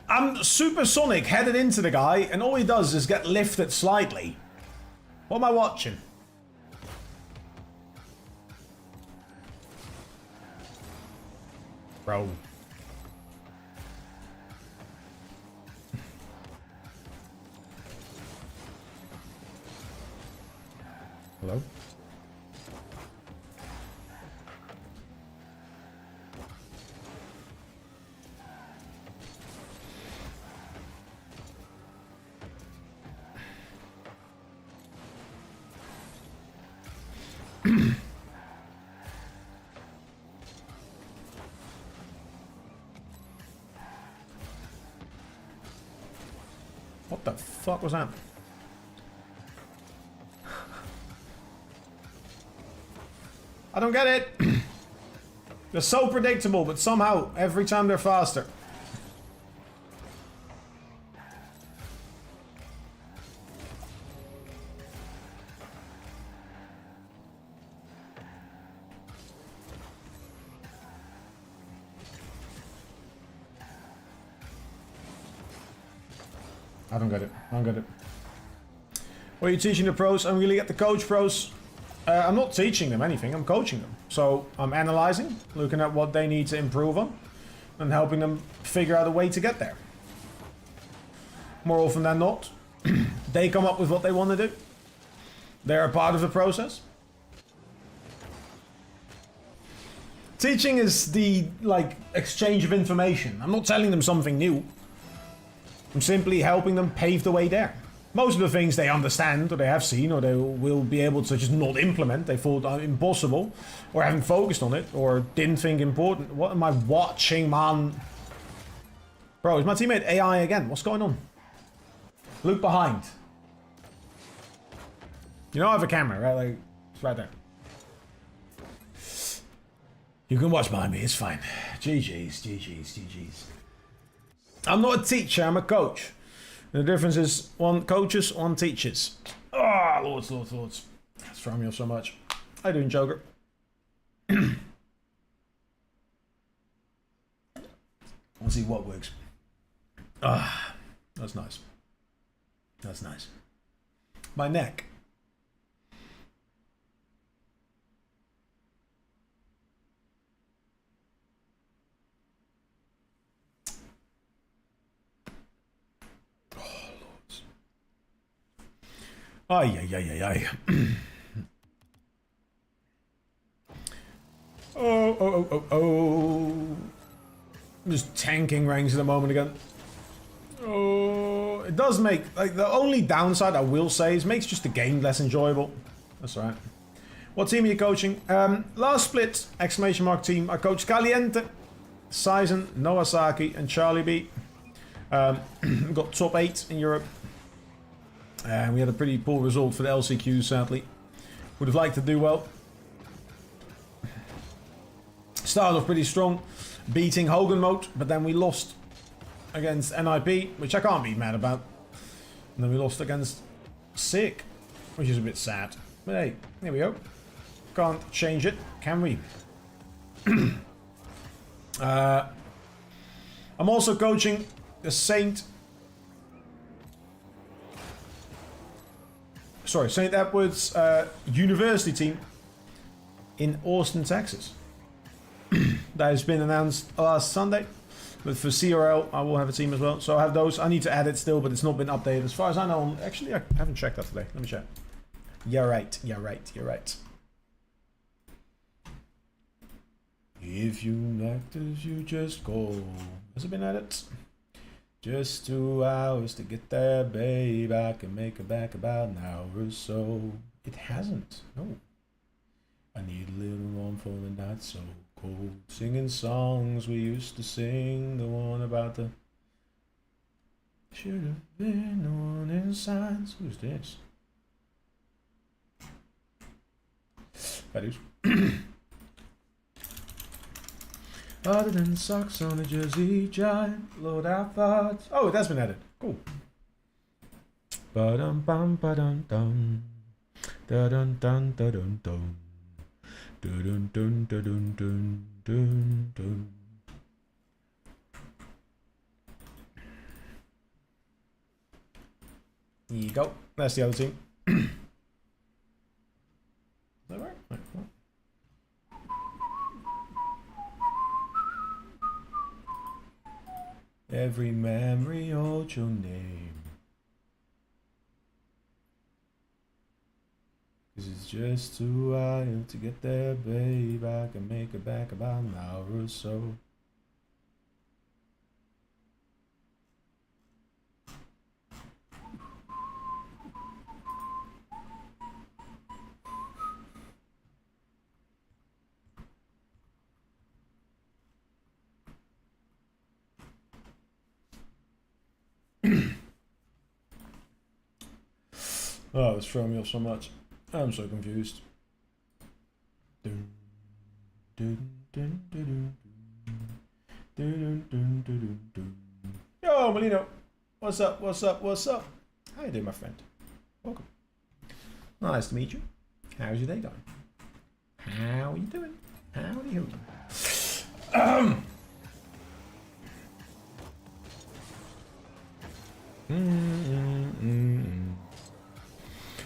I'm supersonic headed into the guy, and all he does is get lifted slightly. What am I watching? Bro. Hello? What the fuck was that? I don't get it. They're so predictable, but somehow every time they're faster. I don't get it. I don't get it. What are you teaching the pros? I'm really at the coach pros. I'm not teaching them anything. I'm coaching them. So I'm analyzing, looking at what they need to improve on, and helping them figure out a way to get there. More often than not, they come up with what they want to do. They're a part of the process. Teaching is the, like, exchange of information. I'm not telling them something new. I'm simply helping them pave the way there. Most of the things they understand, or they have seen, or they will be able to just not implement. They thought impossible, or haven't focused on it, or didn't think important. What am I watching, man? Bro, is my teammate AI again? What's going on? Look behind. You know I have a camera, right? Like, it's right there. You can watch behind me, it's fine. GG's. I'm not a teacher, I'm a coach. And the difference is one coaches, one teaches. Ah, oh, lords. That's throwing me off so much. How you doing, Joker? Let's see what works. Ah, that's nice. That's nice. My neck. Ay. Oh. I'm just tanking ranks at the moment again. Oh, it does make, like, the only downside I will say is makes just the game less enjoyable. That's right. What team are you coaching? Last split, exclamation mark team. I coached Caliente, Sizen, Noasaki, and Charlie B. Got top 8 in Europe. We had a pretty poor result for the LCQ, sadly. Would have liked to do well. Started off pretty strong, beating Hogan mode, but then we lost against NIP, which I can't be mad about. And then we lost against Sick, which is a bit sad. But hey, there we go. Can't change it, can we? I'm also coaching the Saint. sorry, St. Edward's University team in Austin, Texas. That has been announced last Sunday. But for CRL, I will have a team as well. So I have those. I need to add it still, but it's not been updated as far as I know. Actually, I haven't checked that today. Let me check. You're right. You're right. You're right. If you like this, you just go. Has it been added? Just 2 hours to get there, babe. I can make it back about an hour or so. It hasn't. No. I need a little warm for the night so cold. Singing songs we used to sing. The one about the... Should have been on in signs. Who's this? That is. Other than socks on a jersey giant, Lord, I thought. Oh, it has been added. Cool. Ba-dum bum ba-dum dum. Da-dum dum da-dum dum. Dun dun dun dun dun dun dun. There you go. That's the other team. Is that right? Right. Every memory holds your name. 'Cause it's just too wild to get there, babe. I can make it back about an hour or so. Oh, it's throwing me off so much. I'm so confused. Dun, dun, dun, dun, dun, dun, dun, dun. Yo, Molino. What's up? What's up? What's up? How you doing, my friend? Welcome. Nice to meet you. How's your day going? How are you doing? How are you doing?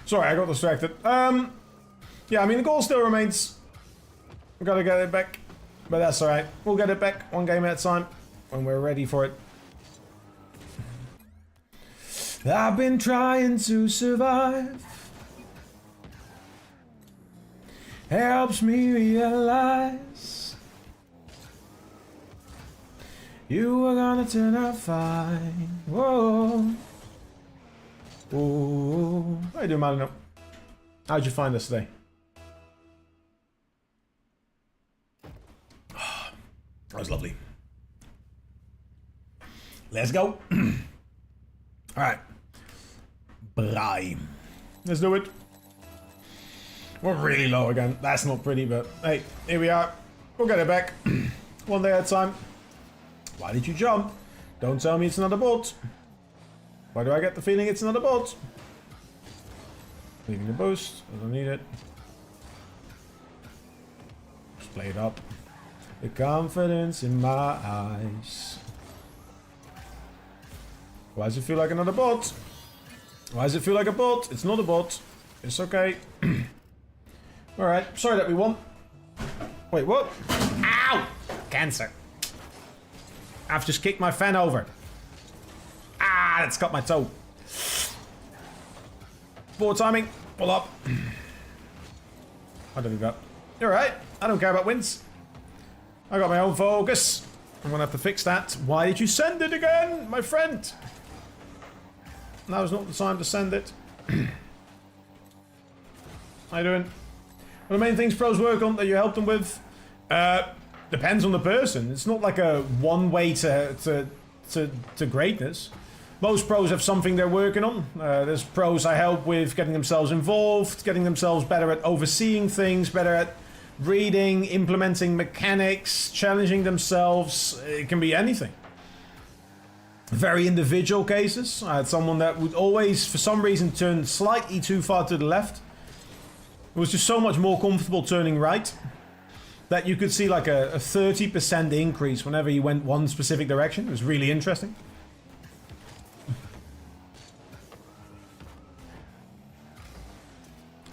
Sorry, I got distracted. Yeah, I mean, the goal still remains. We've got to get it back. But that's alright. We'll get it back one game at a time when we're ready for it. I've been trying to survive. Helps me realize you are gonna turn out fine. Whoa. Oh, how you doing, Malino? How'd you find us today? Oh, that was lovely. Let's go. Alright. Bye. Let's do it. We're really low again. That's not pretty, but hey, here we are. We'll get it back. One day at a time. Why did you jump? Don't tell me it's not a bot. Why do I get the feeling it's not a bot? Leaving the boost. I don't need it. Just play it up. The confidence in my eyes. Why does it feel like another bot? Why does it feel like a bot? It's not a bot. It's okay. Alright, sorry that we won. Wait, what? Ow! Cancer. I've just kicked my fan over. Ah, that's got my toe. Forward timing. Pull up. I don't do that. You're right. I don't care about wins. I got my own focus. I'm gonna have to fix that. Why did you send it again, my friend? Now's not the time to send it. How you doing? One of the main things pros work on that you help them with depends on the person. It's not like a one way to greatness. Most pros have something they're working on. There's pros I help with getting themselves involved, getting themselves better at overseeing things, better at reading, implementing mechanics, challenging themselves. It can be anything. Very individual cases. I had someone that would always, for some reason, turn slightly too far to the left. It was just so much more comfortable turning right that you could see like a 30% increase whenever you went one specific direction. It was really interesting.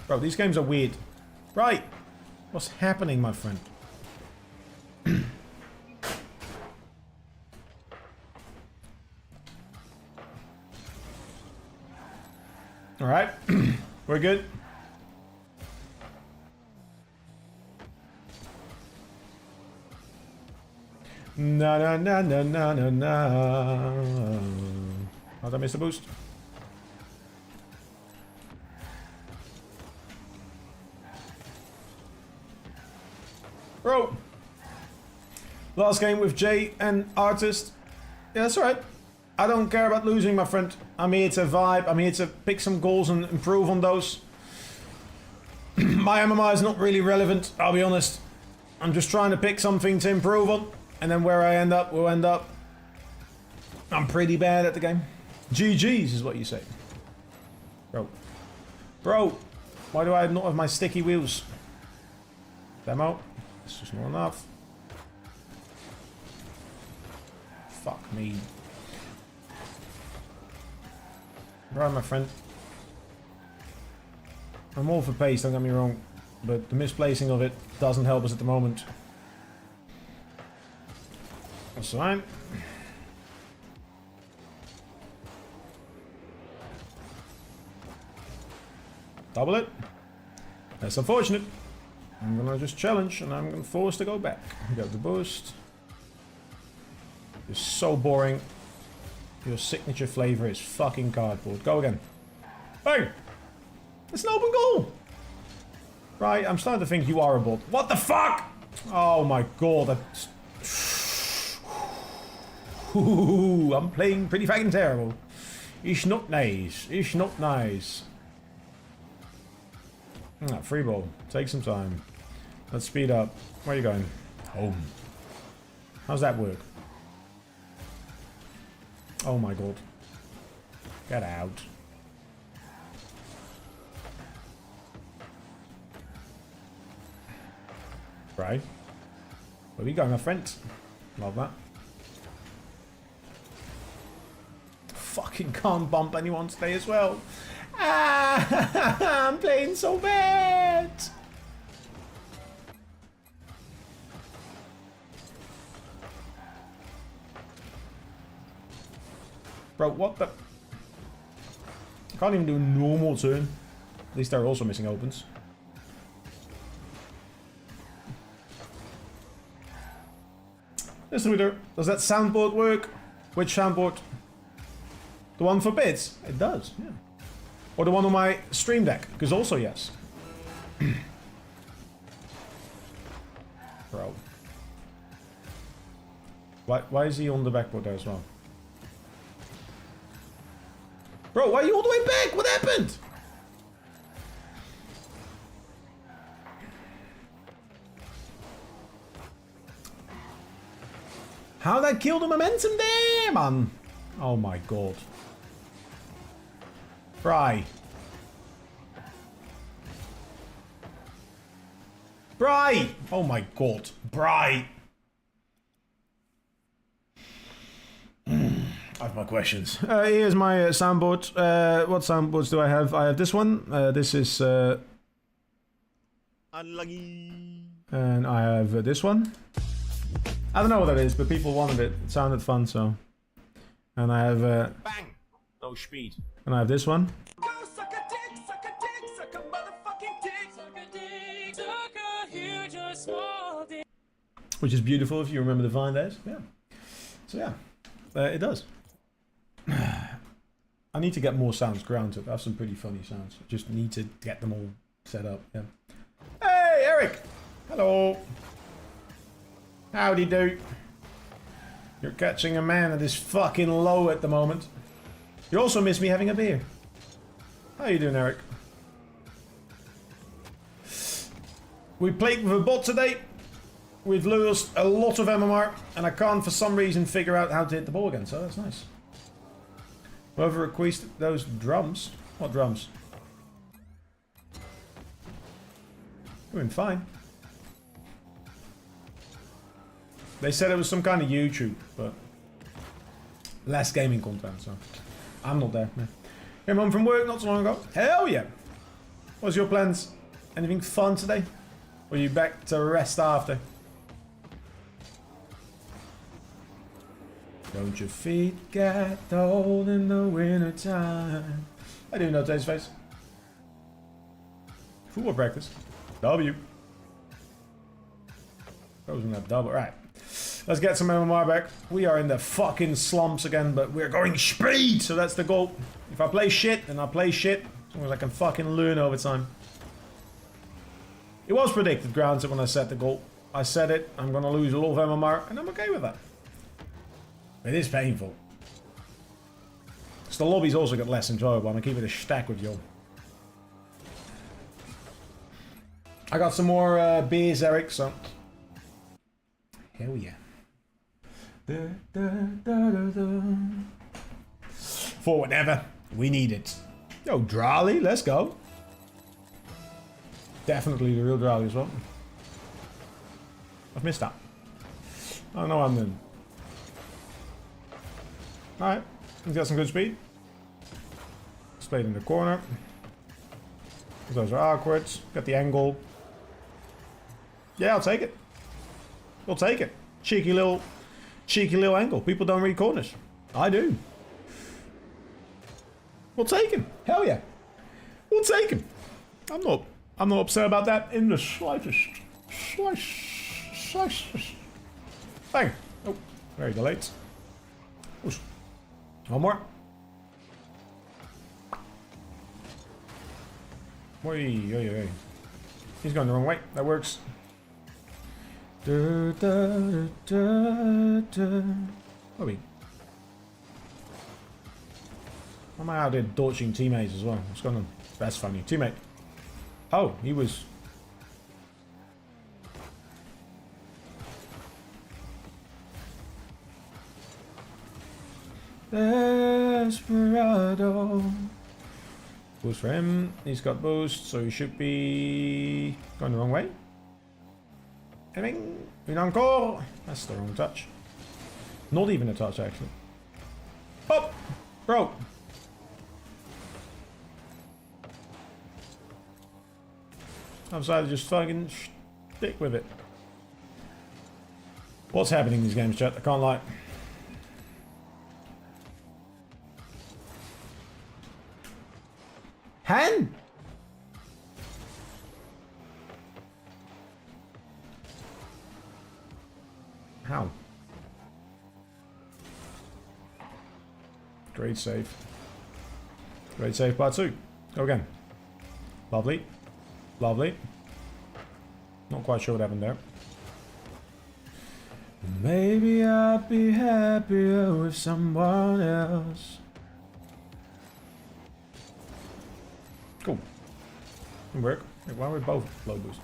Bro, these games are weird. Right. What's happening, my friend? Alright. We're good. No, no, no, no, no, no, no. How'd I miss the boost? Bro. Last game with Jay and Artist. Yeah, that's alright. I don't care about losing, my friend. I'm here to vibe. I'm here to pick some goals and improve on those. My MMR is not really relevant, I'll be honest. I'm just trying to pick something to improve on. And then where I end up, we'll end up. I'm pretty bad at the game. GG's is what you say. Bro. Bro. Why do I not have my sticky wheels? Demo. It's just not enough. Fuck me. Right, my friend. I'm all for pace, don't get me wrong. But the misplacing of it doesn't help us at the moment. That's fine. Double it. That's unfortunate. I'm gonna just challenge and I'm gonna force to go back. Go the boost. You're so boring. Your signature flavor is fucking cardboard. Go again. Hey! It's an open goal! Right, I'm starting to think you are a bot. What the fuck? Oh my god, that's... Ooh, I'm playing pretty fucking terrible. It's not nice. It's not nice. Ah, free ball. Take some time. Let's speed up. Where are you going? Home. How's that work? Oh my god. Get out. Right. Where are we going, my friend? Love that. Fucking can't bump anyone today as well. Ah, I'm playing so bad. Bro, what the? I can't even do a normal turn. At least they're also missing opens. Listen, reader, does that soundboard work? Which soundboard? The one for bids? It does, yeah. Or the one on my stream deck? Because also yes. Bro. Why is he on the backboard there as well? Bro, why are you all the way back? What happened? How'd that kill the momentum there, man? Oh my god. Bry. Bry! Oh my god. Bry! I have my questions. Here's my soundboard. What soundboards do I have? I have this one. This is... Unlucky. And I have this one. I don't know what that is, but people wanted it. It sounded fun, so... And I have... Bang! No speed. And I have this one. Go suck a dick, suck a dick, suck a motherfucking dick, suck a dick, suck a huge or small dick. Which is beautiful if you remember the Vine days. Yeah. So yeah, it does. I need to get more sounds grounded. I have some pretty funny sounds. I just need to get them all set up. Yeah. Hey, Eric! Hello! Howdy do. You're catching a man that is fucking low at the moment. You also miss me having a beer. How you doing, Eric? We played with a bot today. We've lost a lot of MMR, and I can't for some reason figure out how to hit the ball again, so that's nice. Whoever requested those drums. What drums? Doing fine. They said it was some kind of YouTube, but less gaming content, so I'm not there. Man. Came home from work not so long ago. Hell yeah! What's your plans? Anything fun today? Or are you back to rest after? Don't your feet get cold in the winter time? I do know today's face. Football practice. W. Goes in that double. Right. Let's get some MMR back. We are in the fucking slumps again, but we're going speed, so that's the goal. If I play shit, then I play shit. As long as I can fucking learn over time. It was predicted, granted, when I set the goal. I said it, I'm gonna lose a lot of MMR, and I'm okay with that. It is painful. So the lobbies also get less enjoyable, and I keep it a stack with you. I got some more beers, Eric, so... Hell yeah. For whatever, we need it. Yo, Drali, let's go. Definitely the real Drali as well. I've missed that. I don't know what I'm doing. Alright, he's got some good speed. Displayed in the corner. Those are awkward. Got the angle. Yeah, I'll take it. We'll take it. Cheeky little angle. People don't read corners. I do. We'll take him. Hell yeah. We'll take him. I'm not upset about that in the slightest. Bang. Oh, very delayed. Oosh. One more. Oi. He's going the wrong way. That works. Oh, I'm out there dodging teammates as well. What's going on? That's funny. Teammate. Oh, he was... Desperado. Boost for him. He's got boost, so he should be going the wrong way. Une encore. That's the wrong touch. Not even a touch, actually. Oh, bro. I've decided to just fucking stick with it. What's happening in these games, chat? I can't lie. Han? How? Great save. Great save by 2. Go again. Lovely. Lovely. Not quite sure what happened there. Maybe I'd be happier with someone else. Cool. Can work. Wait, why are we both low boost?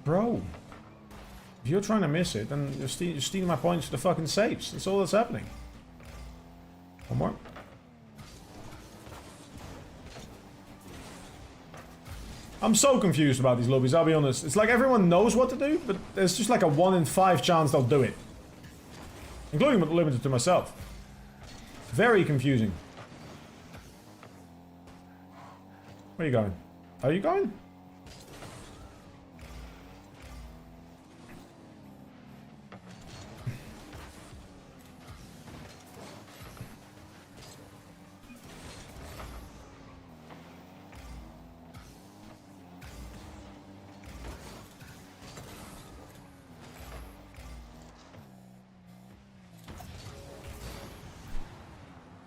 Bro. If you're trying to miss it, then you're stealing my points to the fucking saves. That's all that's happening. One more. I'm so confused about these lobbies, I'll be honest. It's like everyone knows what to do, but there's just like a 1 in 5 chance they'll do it. Including limited to myself. Very confusing. Where are you going? Are you going?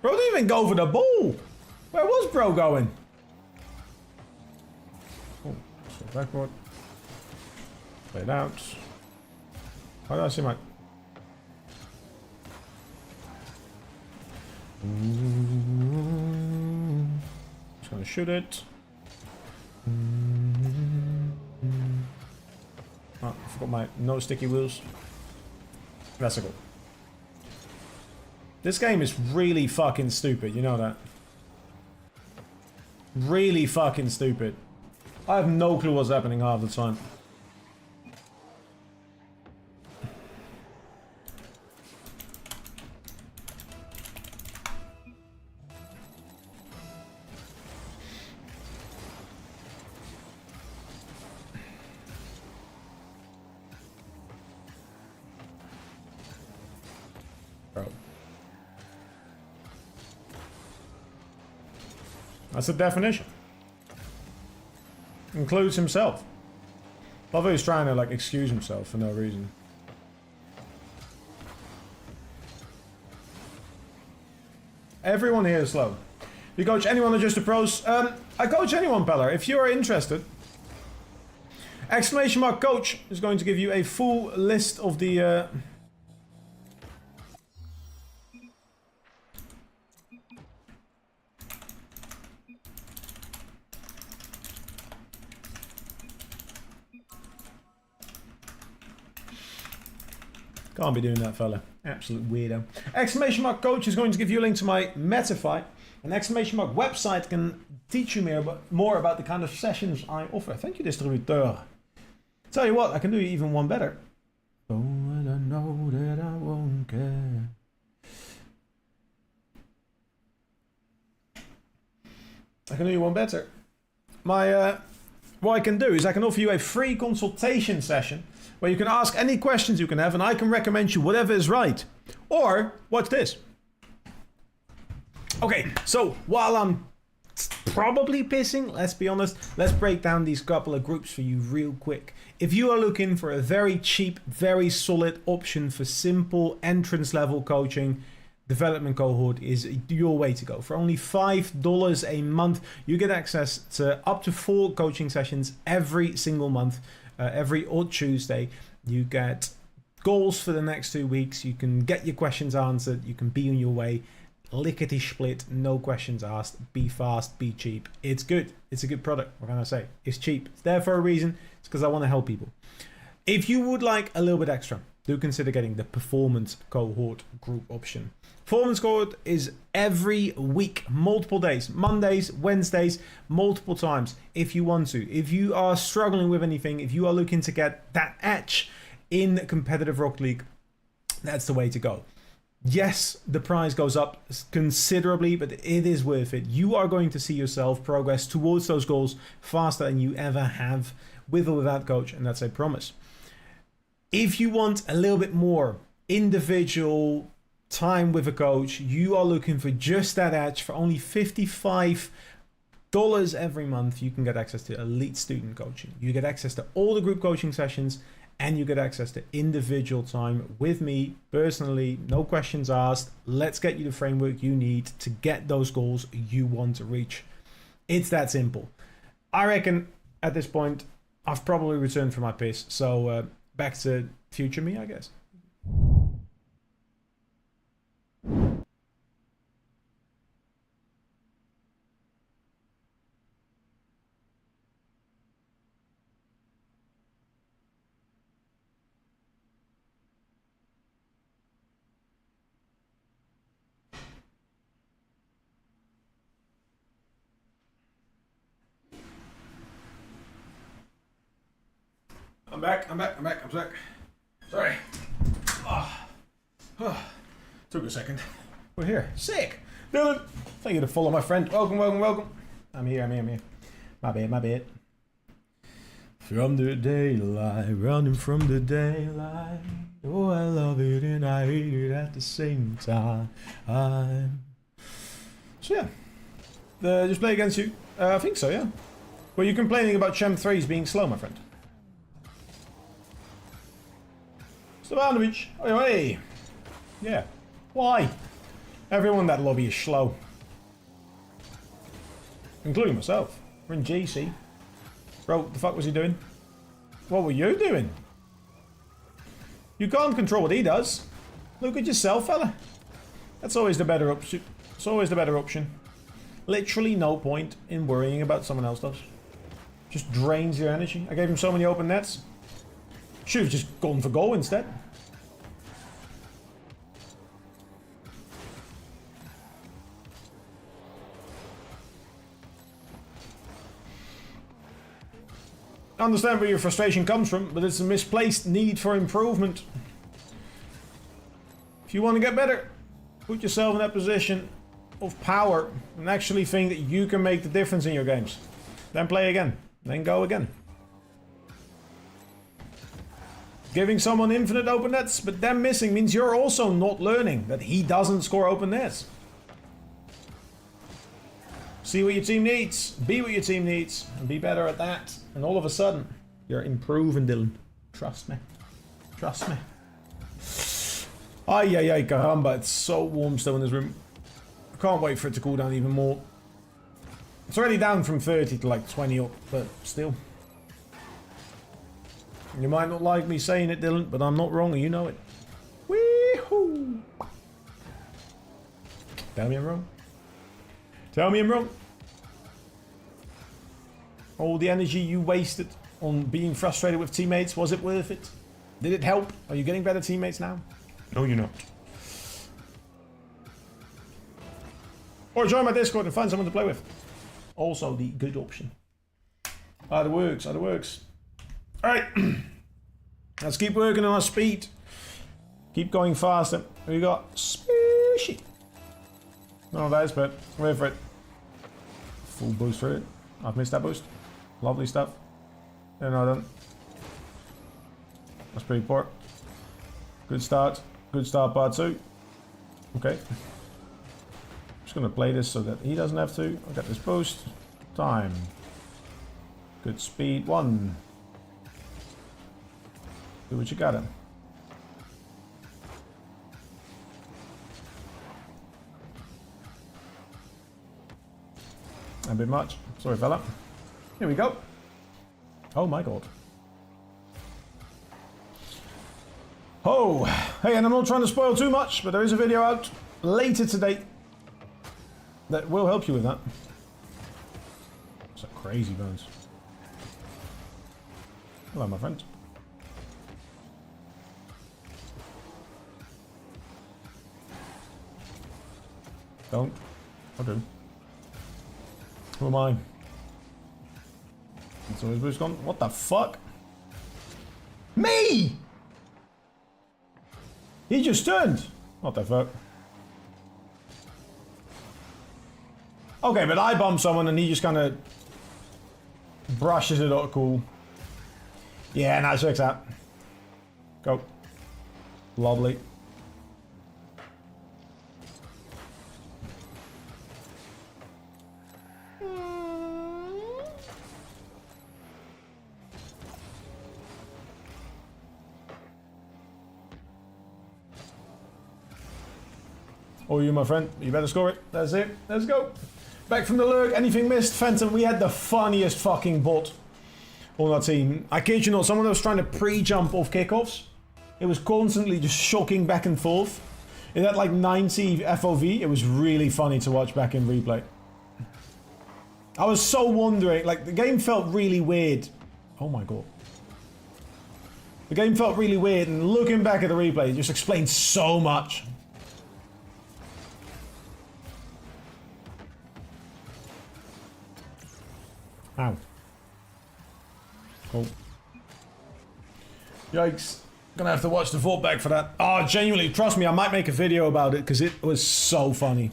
Bro didn't even go for the ball. Where was bro going? Oh, so backward. Play it out. How do I see my... Just gonna shoot it. Oh, I forgot my no sticky wheels. That's a goal. This game is really fucking stupid, you know that? Really fucking stupid. I have no clue what's happening half the time. That's the definition. Includes himself. Love how he's trying to like excuse himself for no reason. Everyone here is slow. You coach anyone or just the pros? I coach anyone, Peller. If you are interested, exclamation mark coach is going to give you a full list of the Can't be doing that, fella. Absolute weirdo. Exclamation mark coach is going to give you a link to my Metafy. An exclamation mark website can teach you more about the kind of sessions I offer. Thank you, distributeur. Tell you what, I can do you even one better. Oh, and I know that I won't care. I can do you one better. What I can do is I can offer you a free consultation session where you can ask any questions you can have and I can recommend you whatever is right. Or, watch this. Okay, so while I'm probably pissing, let's be honest, let's break down these couple of groups for you real quick. If you are looking for a very cheap, very solid option for simple entrance level coaching, Development Cohort is your way to go. For only $5 a month, you get access to up to 4 coaching sessions every single month. Every odd Tuesday, you get goals for the next 2 weeks. You can get your questions answered. You can be on your way. Lickety split, no questions asked. Be fast, be cheap. It's good. It's a good product. What can I say? It's cheap. It's there for a reason. It's because I want to help people. If you would like a little bit extra, do consider getting the Performance Cohort group option. Performance Cohort is every week, multiple days, Mondays, Wednesdays, multiple times if you want to. If you are struggling with anything, if you are looking to get that edge in competitive Rocket League, that's the way to go. Yes, the price goes up considerably, but it is worth it. You are going to see yourself progress towards those goals faster than you ever have with or without coach, and that's a promise. If you want a little bit more individual time with a coach, you are looking for just that edge. For only $55 every month, you can get access to elite student coaching. You get access to all the group coaching sessions, and you get access to individual time with me personally, no questions asked. Let's get you the framework you need to get those goals you want to reach. It's that simple. I reckon at this point, I've probably returned from my piss. So back to future me, I guess. I'm back. Sorry. Took a second. We're here. Sick. Dylan, thank you to follow my friend. Welcome. I'm here. My bad. From the daylight, running from the daylight. Oh, I love it and I hate it at the same time. So yeah. Just play against you? I think so, yeah. Were you complaining about Chem 3s being slow, my friend? Stevanovic, hey. Yeah. Why? Everyone in that lobby is slow. Including myself. We're in GC. Bro, what the fuck was he doing? What were you doing? You can't control what he does. Look at yourself, fella. That's always the better option. It's always the better option. Literally no point in worrying about someone else does. Just drains your energy. I gave him so many open nets. Should have just gone for goal instead. I understand where your frustration comes from, but it's a misplaced need for improvement. If you want to get better, put yourself in that position of power and actually think that you can make the difference in your games. Then play again. Then go again. Giving someone infinite open nets, but them missing means you're also not learning that he doesn't score open nets. See what your team needs. Be what your team needs. And be better at that. And all of a sudden, you're improving, Dylan. Trust me. Trust me. Ay, ay, ay, caramba. It's so warm still in this room. I can't wait for it to cool down even more. It's already down from 30 to like 20 up, but still. You might not like me saying it, Dylan, but I'm not wrong and you know it. Wee-hoo! Tell me I'm wrong. Tell me I'm wrong. All the energy you wasted on being frustrated with teammates, was it worth it? Did it help? Are you getting better teammates now? No, you're not. Or join my Discord and find someone to play with. Also the good option. Either works, either works. Alright. Let's keep working on our speed. Keep going faster. We got Spishy. No, that is bad. Wait for it. Full boost for it. I've missed that boost. Lovely stuff. Yeah, no, I don't. That's pretty poor. Good start. Good start, part 2. Okay. Just gonna play this so that he doesn't have to. I'll get this boost. Time. Good speed. 1. Do what you gotta. A bit much. Sorry, fella. Here we go. Oh my god. Oh, hey, and I'm not trying to spoil too much, but there is a video out later today that will help you with that. It's a crazy bones. Hello, my friend. Don't. I do. Who am I? So his boost gone. What the fuck? Me! He just turned. What the fuck? Okay, but I bump someone and he just kind of brushes it up cool. Yeah, nice, checks out. Go. Lovely. Oh, you, my friend. You better score it. That's it. Let's go. Back from the lurk. Anything missed? Phantom, we had the funniest fucking bot on our team. I kid you not, someone that was trying to pre-jump off kickoffs. It was constantly just shocking back and forth. It had like 90 FOV. It was really funny to watch back in replay. I was so wondering, like the game felt really weird. Oh my god. The game felt really weird and looking back at the replay, it just explains so much. Ow. Cool. Yikes. Gonna have to watch the vault back for that. Oh, genuinely, trust me, I might make a video about it because it was so funny.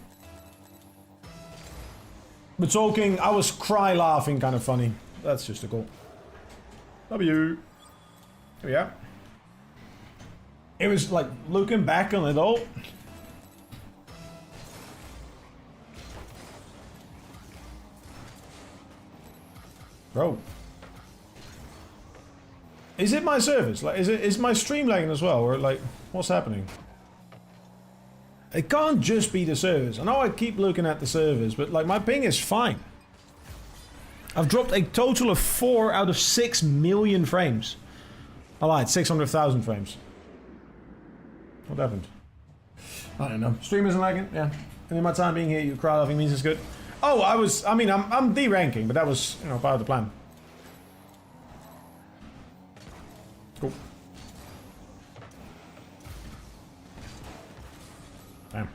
We're talking, I was cry laughing kind of funny. That's just a goal. W. Here we are. It was like looking back on it all. Bro. Is it my servers? Like, is my stream lagging as well? Or like, what's happening? It can't just be the servers. I know I keep looking at the servers, but like my ping is fine. I've dropped a total of 4 out of 6 million frames. I lied, 600,000 frames. What happened? I don't know. Stream isn't lagging, yeah. And in my time being here, you cry laughing means it's good. Oh, I'm D-ranking, but that was, you know, part of the plan. Cool. Damn.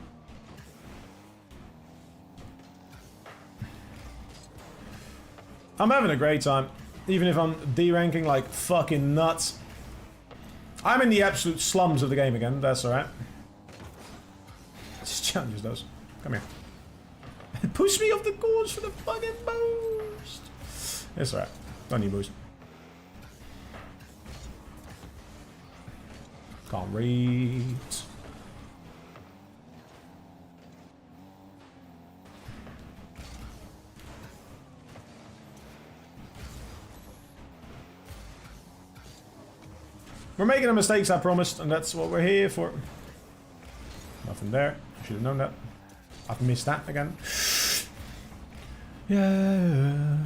I'm having a great time, even if I'm D-ranking like fucking nuts. I'm in the absolute slums of the game again, that's alright. Just challenges those. Come here. Push me off the course for the fucking boost. It's alright. Don't need boost. Can't read. We're making the mistakes I promised, and that's what we're here for. Nothing there. I should have known that. I've missed that again. Yeah.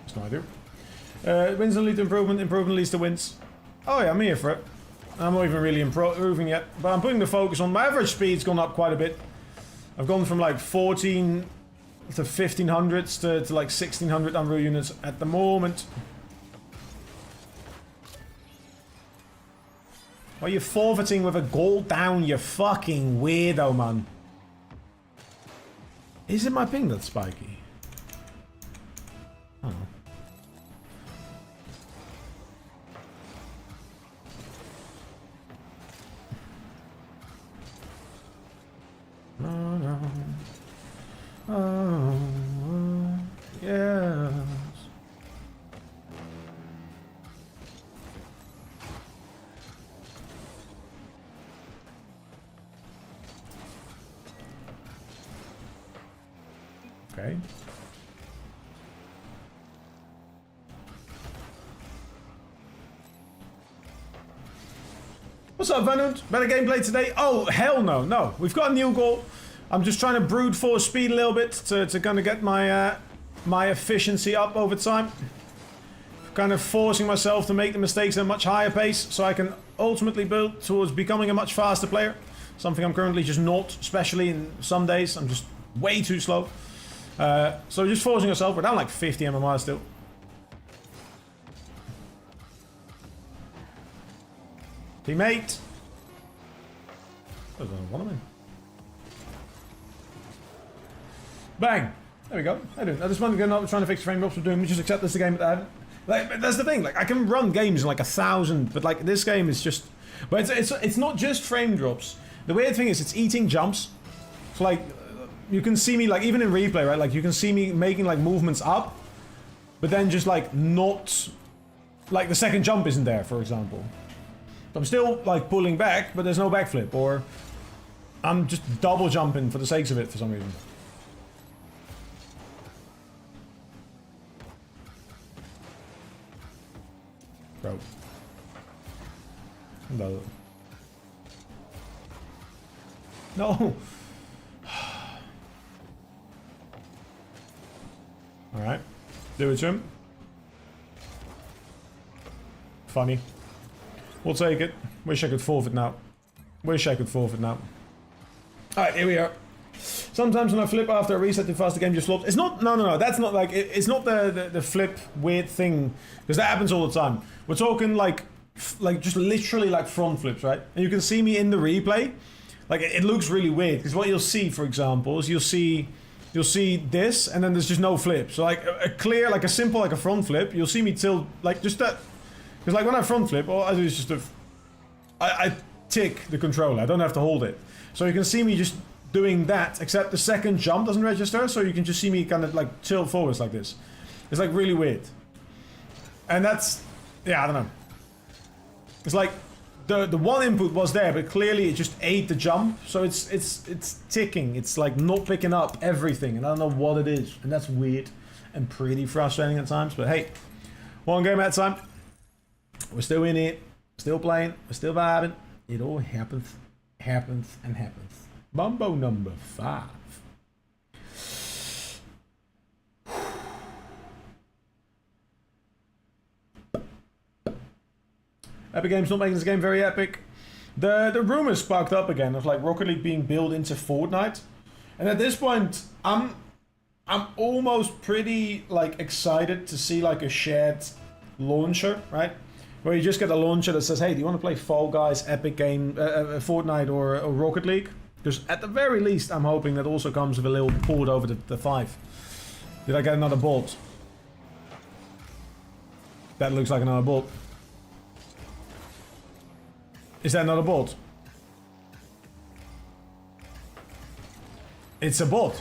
That's no idea. Wins don't lead to improvement. Improvement leads to wins. Oh yeah, I'm here for it. I'm not even really improving yet, but I'm putting the focus on. My average speed's gone up quite a bit. I've gone from like 14 to 1500s to like 1600 unreal units at the moment. Why are you forfeiting with a goal down, you fucking weirdo, man? Is it my ping that's spiky? I don't know. No, no. Oh, yes. Okay. What's up, Venant? Better gameplay today? Oh, hell no. No, we've got a new goal. I'm just trying to brute force speed a little bit to kind of get my my efficiency up over time. Kind of forcing myself to make the mistakes at a much higher pace so I can ultimately build towards becoming a much faster player. Something I'm currently just not, especially in some days. I'm just way too slow. So just forcing yourself. We're down like 50 MMR still. Teammate. I don't know what I'm in. Bang. There we go. I just wanted to get up trying to fix frame drops we're doing. We just accept this the game that I haven't. Like, that's the thing. Like, I can run games in like 1,000, but like this game is just. But it's not just frame drops. The weird thing is it's eating jumps. So like. You can see me, like, even in replay, right? Like, you can see me making, like, movements up, but then just, like, not... Like, the second jump isn't there, for example. So I'm still, like, pulling back, but there's no backflip, or... I'm just double jumping for the sakes of it, for some reason. Bro. No. No! Alright. Do it to him. Funny. We'll take it. Wish I could forfeit now. Wish I could forfeit now. Alright, here we are. Sometimes when I flip after a reset too fast, the game just flops. It's not... No. That's not like... It's not the flip weird thing. Because that happens all the time. We're talking like just literally like front flips, right? And you can see me in the replay. Like, it looks really weird. Because what you'll see, for example, is you'll see this, and then there's just no flip. So like a clear, like a simple, like a front flip, you'll see me tilt, like just that. Because like when I front flip, all I do is just I tick the controller. I don't have to hold it. So you can see me just doing that, except the second jump doesn't register, so you can just see me kind of like tilt forwards like this. It's like really weird. And that's, yeah, I don't know. It's like the one input was there, but clearly it just ate the jump. So it's ticking. It's like not picking up everything, and I don't know what it is. And that's weird and pretty frustrating at times. But hey, one game at a time. We're still in it. Still playing. We're still vibing. It all happens, happens, and happens. Bumbo number 5. Epic Games not making this game very epic. The rumors sparked up again of like Rocket League being built into Fortnite, and at this point, I'm almost pretty like excited to see like a shared launcher, right? Where you just get a launcher that says, "Hey, do you want to play Fall Guys, Epic Game, Fortnite, or Rocket League?" Because at the very least, I'm hoping that also comes with a little port over the 5. Did I get another bolt? That looks like another bolt. Is that not a bot? It's a bot.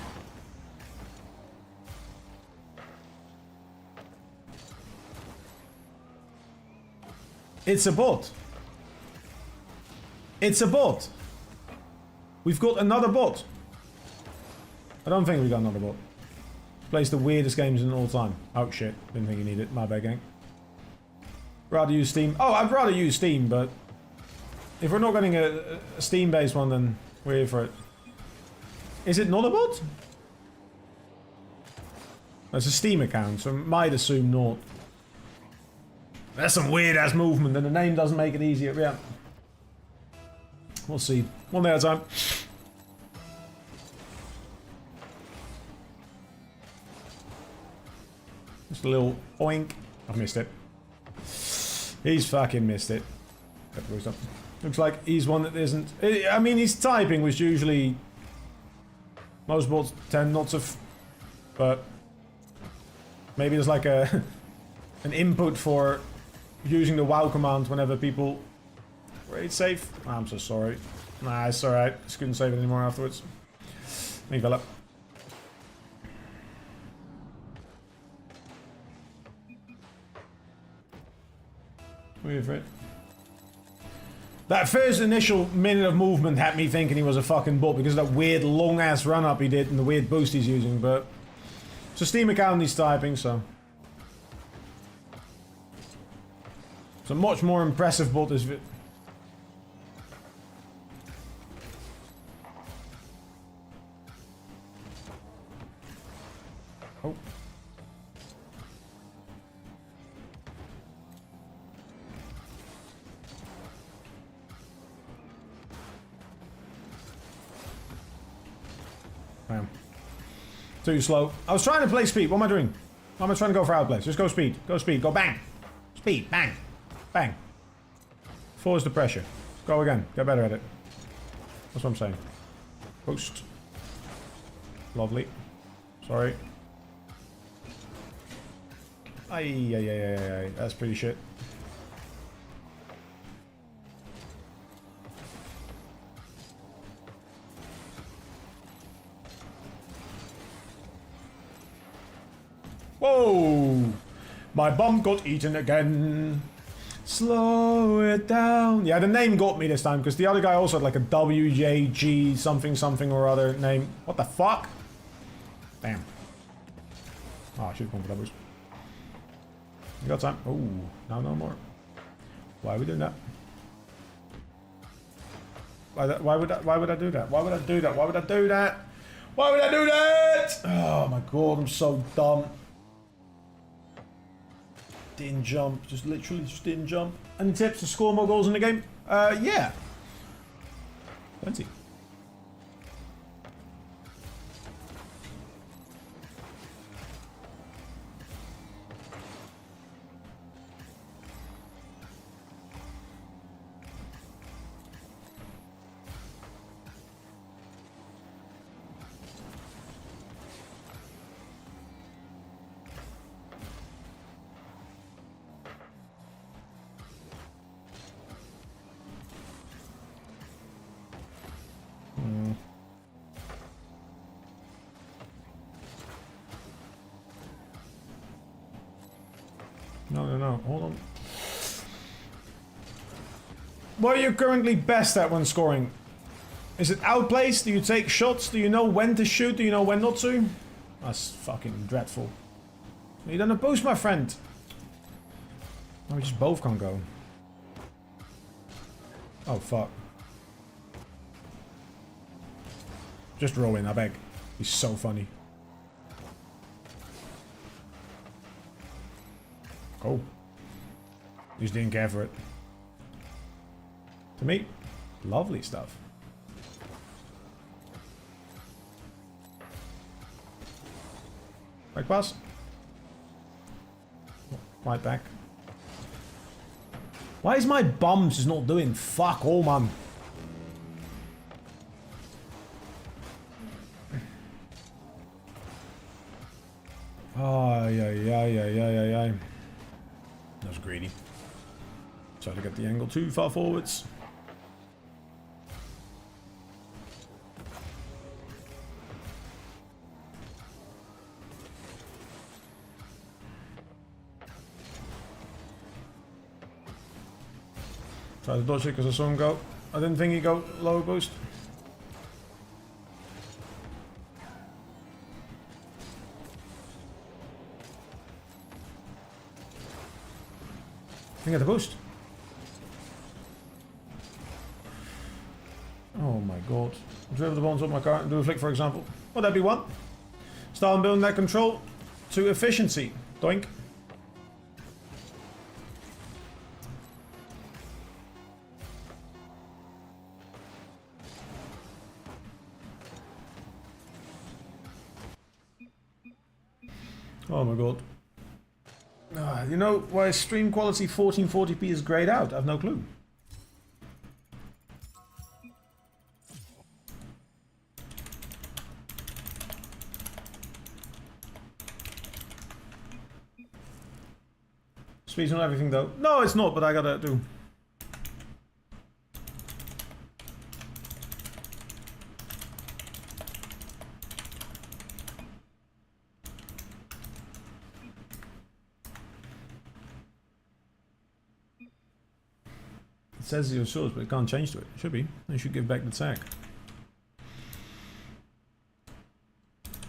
It's a bot. It's a bot. We've got another bot. I don't think we got another bot. Plays the weirdest games in all time. Oh shit, didn't think you needed it. My bad, gang. Rather use Steam. Oh, I'd rather use Steam, but if we're not getting a Steam-based one, then we're here for it. Is it not a bot? It's a Steam account, so I might assume not. That's some weird-ass movement, and the name doesn't make it easier. Yeah. We'll see. One day at a time. Just a little oink. I've missed it. He's fucking missed it. Looks like he's one that isn't... I mean, his typing was usually... Most bots tend not to... But... Maybe there's like a... an input for using the WoW command whenever people... Raid safe. I'm so sorry. Nah, it's alright. Just couldn't save it anymore afterwards. Leave it up. Wait for it. That first initial minute of movement had me thinking he was a fucking bot because of that weird long ass run up he did and the weird boost he's using, but it's a Steam account he's typing, so it's a much more impressive bot this vid. Oh. Damn. Too slow. I was trying to play speed. What am I doing? Why am I trying to go for outplays? Just go speed. Go speed. Go bang. Speed. Bang. Bang. Force the pressure. Go again. Get better at it. That's what I'm saying. Boost. Lovely. Sorry. Ay. That's pretty shit. Whoa! My bum got eaten again. Slow it down. Yeah, the name got me this time because the other guy also had like a WJG something or other name. What the fuck? Damn. Oh, I should have gone for that boost. You got time? Oh, now no more. Why are we doing that? Why would I do that? Why would I do that? Why would I do that? Why would I do that? Oh my god, I'm so dumb. Didn't jump. Just literally just didn't jump. Any tips to score more goals in the game? Yeah. Plenty. No. Hold on. What are you currently best at when scoring? Is it outplays? Do you take shots? Do you know when to shoot? Do you know when not to? That's fucking dreadful. You done a boost, my friend. Oh, we just both can't go. Oh, fuck. Just roll in, I beg. He's so funny. Oh. You just didn't care for it. To me, lovely stuff. Right pass. Right back. Why is my bum just not doing fuck all, man? Oh, yeah. That was greedy. Try to get the angle too far forwards. Try to dodge it because I saw him go. I didn't think he'd go low boost. can get the boost. Oh my god. Drive the bones up my car and do a flick, for example. Well, that'd be one. Start building that control to efficiency. Doink. Oh my god. You know why stream quality 1440p is grayed out? I've no clue. Speed's not everything though. No, it's not, but I gotta do. It says your source, but it can't change to it. It should be. You should give back the tag.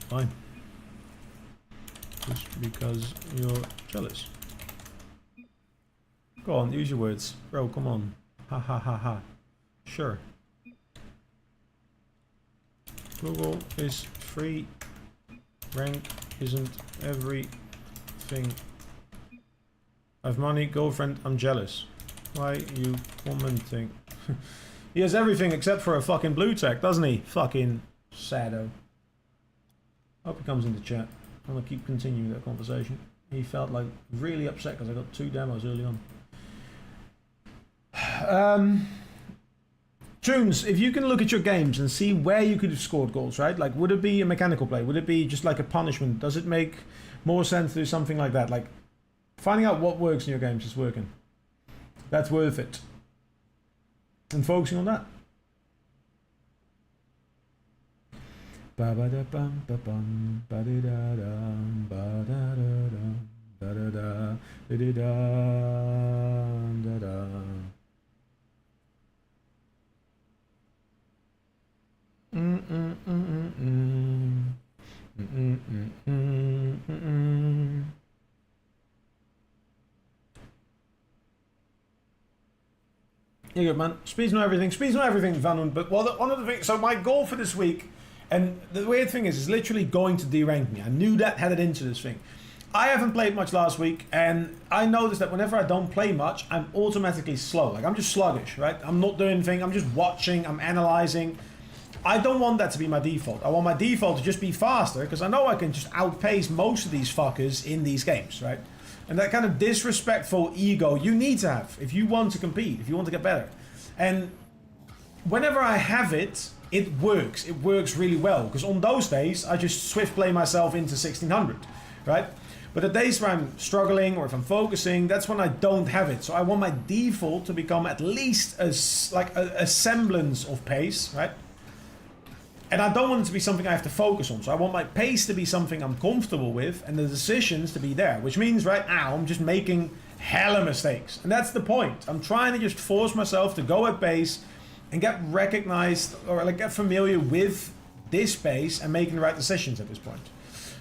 Fine. Just because you're jealous. Go on, use your words. Bro, come on. Ha ha ha ha. Sure. Google is free. Rank isn't everything. I've money, girlfriend, I'm jealous. Why you commenting? He has everything except for a fucking blue tech, doesn't he? Fucking sado. Hope he comes into chat. I'm gonna keep continuing that conversation. He felt like really upset because I got 2 demos early on. Tunes, if you can look at your games and see where you could have scored goals, right? Like, would it be a mechanical play? Would it be just like a punishment? Does it make more sense to do something like that? Like, finding out what works in your games is working. That's worth it. And focusing on that. Ba ba da bum ba bum ba da da dum ba da da dum da da da da da da. You're good, man. Speed's not everything. Speed's not everything, Vanun. But one of the things. So my goal for this week, and the weird thing is literally going to derank me. I knew that headed into this thing. I haven't played much last week, and I noticed that whenever I don't play much, I'm automatically slow. Like, I'm just sluggish, right? I'm not doing anything. I'm just watching. I'm analyzing. I don't want that to be my default. I want my default to just be faster, because I know I can just outpace most of these fuckers in these games, right? And that kind of disrespectful ego you need to have if you want to compete, if you want to get better. And whenever I have it, it works. It works really well, because on those days, I just swift play myself into 1600, right? But the days where I'm struggling or if I'm focusing, that's when I don't have it. So I want my default to become at least a semblance of pace, right? And I don't want it to be something I have to focus on. So I want my pace to be something I'm comfortable with and the decisions to be there. Which means right now I'm just making hella mistakes. And that's the point. I'm trying to just force myself to go at pace and get recognized or like get familiar with this pace and making the right decisions at this point.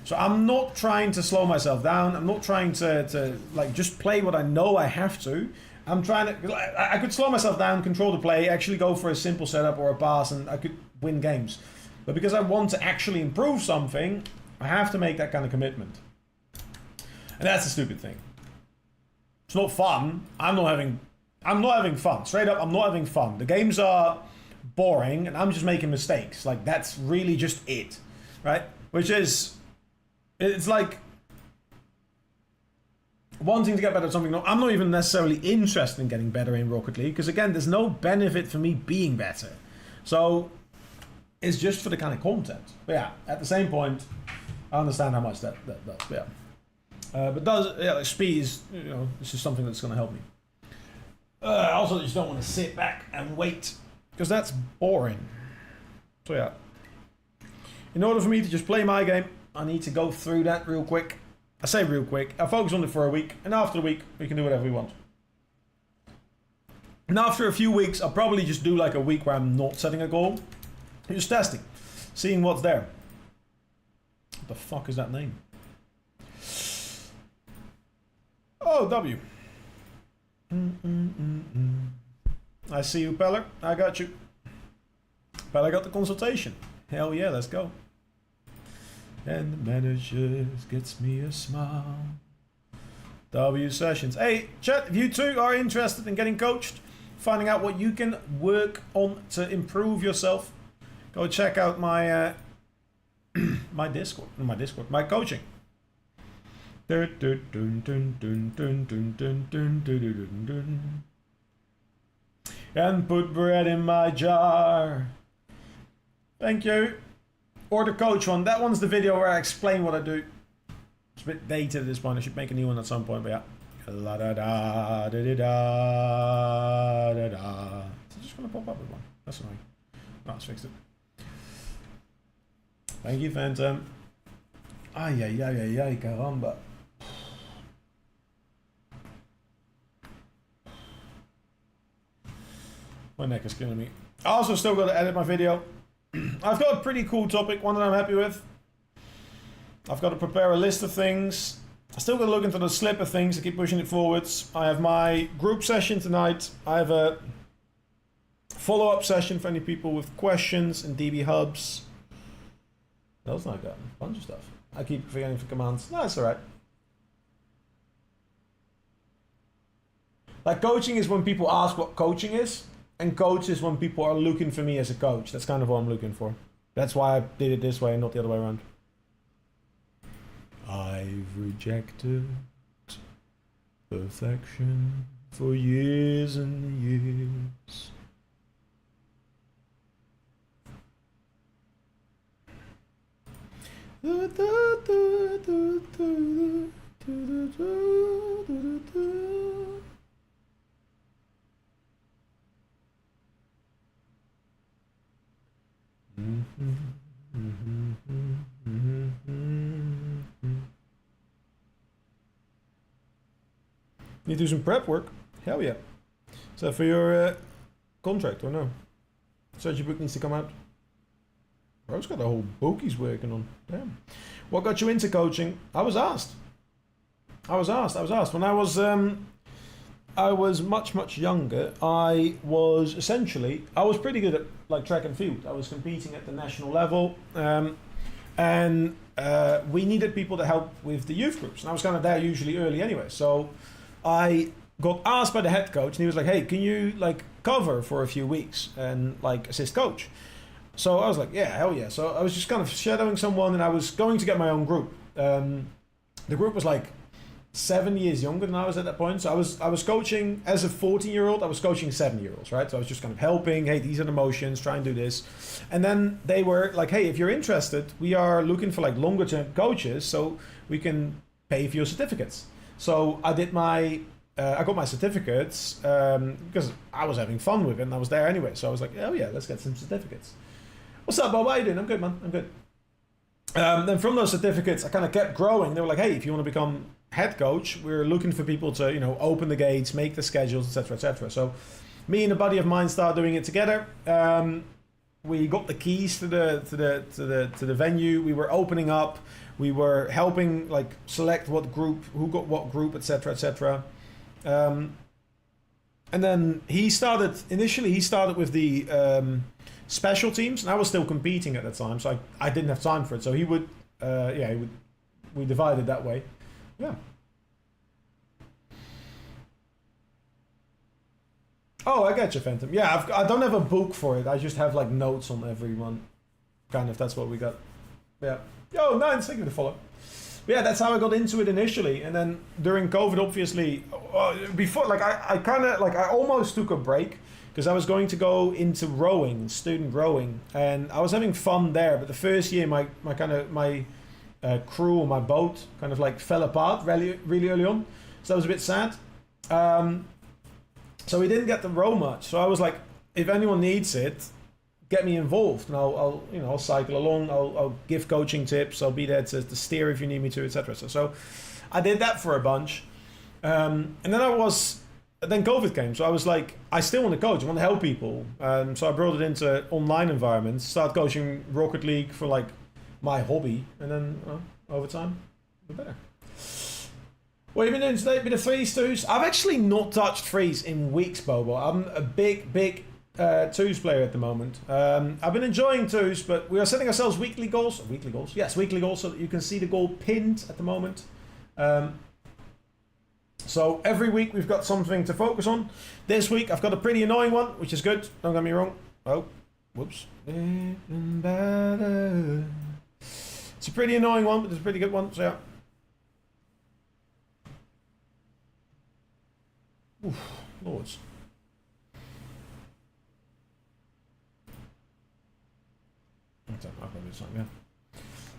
So I'm not trying to slow myself down. I'm not trying to like just play what I know I have to. I'm trying to, I could slow myself down, control the play, actually go for a simple setup or a pass and I could win games. But because I want to actually improve something, I have to make that kind of commitment. And that's the stupid thing. It's not fun. I'm not having fun. Straight up, I'm not having fun. The games are boring and I'm just making mistakes. Like, that's really just it, right? Which is, it's like wanting to get better at something. I'm not even necessarily interested in getting better in Rocket League because, again, there's no benefit for me being better. So it's just for the kind of content. But yeah, at the same point, I understand how much that does. Yeah. But like speed is, this is something that's going to help me. I also just don't want to sit back and wait because that's boring. So yeah, in order for me to just play my game, I need to go through that real quick. I say real quick. I focus on it for a week, and after the week, we can do whatever we want. And after a few weeks, I'll probably just do like a week where I'm not setting a goal. Just testing, seeing what's there. What the fuck is that name? Oh, W. I see you, Peller. I got you. Peller got the consultation. Hell yeah, let's go. And the manager gets me a smile. W sessions. Hey, chat, if you too are interested in getting coached, finding out what you can work on to improve yourself, go check out my my coaching. And put bread in my jar. Thank you. Or the coach one. That one's the video where I explain what I do. It's a bit dated at this point. I should make a new one at some point, but yeah. La da da da da da da da. Is it just gonna pop up with one? That's annoying. Oh, let's fix it. Thank you, Phantom. Ay, ay, ay, ay, ay, caramba. My neck is killing me. I also still got to edit my video. I've got a pretty cool topic, one that I'm happy with. I've got to prepare a list of things. I still got to look into the slipper things to keep pushing it forwards. I have my group session tonight. I have a follow-up session for any people with questions in DB hubs. What else have I got? A bunch of stuff. I keep forgetting for commands. No, it's alright. Like, coaching is when people ask what coaching is. And coach is when people are looking for me as a coach. That's kind of what I'm looking for. That's why I did it this way and not the other way around. I've rejected perfection for years and years. Need to do some prep work? Hell yeah. Is that for your contract or no? Said your book needs to come out. Bro's got a whole book he's working on. Damn. What got you into coaching? I was asked. When I was much younger, I was pretty good at like track and field. I was competing at the national level, and we needed people to help with the youth groups, and I was kind of there usually early anyway. So I got asked by the head coach, and he was like, "Hey, can you like cover for a few weeks and like assist coach?" So I was like, "Yeah, hell yeah!" So I was just kind of shadowing someone, and I was going to get my own group. The group was like 7 years younger than I was at that point. So I was coaching as a 14-year-old. I was coaching 7-year-olds, right? So I was just kind of helping. Hey, these are the motions. Try and do this. And then they were like, "Hey, if you're interested, we are looking for like longer term coaches, so we can pay for your certificates." So I did I got my certificates because I was having fun with it and I was there anyway. So I was like, "Oh yeah, let's get some certificates." "What's up, Bob? How you doing?" "I'm good, man. I'm good." Then from those certificates, I kind of kept growing. They were like, "Hey, if you want to become head coach, we're looking for people to, open the gates, make the schedules, etc., etc." So me and a buddy of mine started doing it together. We got the keys to the venue. We were opening up. We were helping like select what group, who got what group, etc., etc. And then he started with the special teams, and I was still competing at the time, so I didn't have time for it. So he would, we divided that way. Yeah. Oh, I get you, Phantom. Yeah, I don't have a book for it. I just have like notes on everyone. Kind of, that's what we got. Yeah. Yo, nice. Thank you for the follow. Yeah, that's how I got into it initially, and then during COVID, obviously, before like I almost took a break because I was going to go into rowing, student rowing, and I was having fun there. But the first year, my crew on my boat kind of like fell apart really early on, so that was a bit sad. So we didn't get to row much. So I was like, if anyone needs it, get me involved, and I'll cycle along. I'll give coaching tips. I'll be there to steer if you need me to, etc. So I did that for a bunch, and then COVID came. So I was like, I still want to coach. I want to help people. So I brought it into online environments. Started coaching Rocket League for like my hobby, and then over time, we're better. What have you been doing today? Bit of threes, twos? I've actually not touched threes in weeks, Bobo. I'm a big twos player at the moment. I've been enjoying twos, but we are setting ourselves weekly goals. Weekly goals? Yes, weekly goals, so that you can see the goal pinned at the moment. So every week we've got something to focus on. This week I've got a pretty annoying one, which is good. Don't get me wrong. Oh, whoops. It's a pretty annoying one, but it's a pretty good one, so yeah. Oof, lords.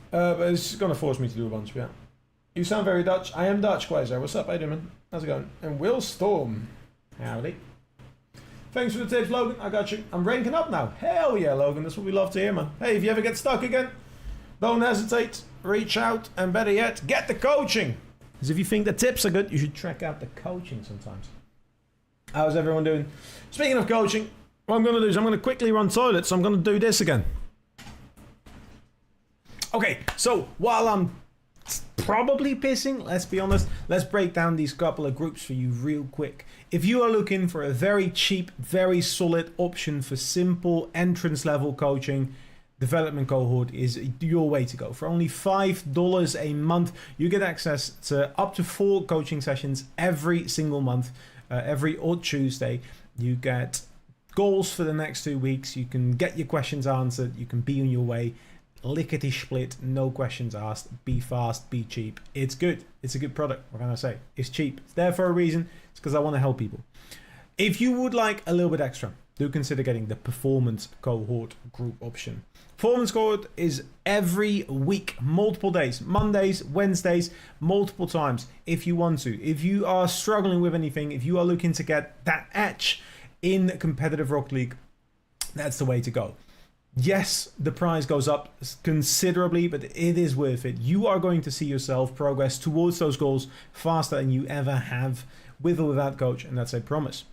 But it's going to force me to do a bunch, yeah. You sound very Dutch. I am Dutch, Quasar. What's up, how you doing, man? How's it going? And Will Storm. Howdy. Thanks for the tips, Logan. I got you. I'm ranking up now. Hell yeah, Logan. That's what we love to hear, man. Hey, if you ever get stuck again, don't hesitate. Reach out, and better yet, get the coaching. Because if you think the tips are good, you should check out the coaching sometimes. How's everyone doing? Speaking of coaching, what I'm going to do is I'm going to quickly run toilet, so I'm going to do this again. Okay, so while I'm probably pissing, let's be honest, let's break down these couple of groups for you real quick. If you are looking for a very cheap, very solid option for simple entrance level coaching, development cohort is your way to go. For only $5 a month, you get access to up to 4 coaching sessions every single month. Every odd Tuesday, you get goals for the next 2 weeks. You can get your questions answered. You can be on your way. Lickety split, no questions asked. Be fast, be cheap. It's good. It's a good product. What can I say? It's cheap. It's there for a reason. It's because I want to help people. If you would like a little bit extra, do consider getting the performance cohort group option. Performance cohort is every week, multiple days, Mondays, Wednesdays, multiple times if you want to. If you are struggling with anything, if you are looking to get that edge in competitive Rocket League, that's the way to go. Yes, the price goes up considerably, but it is worth it. You are going to see yourself progress towards those goals faster than you ever have with or without coach, and that's a promise.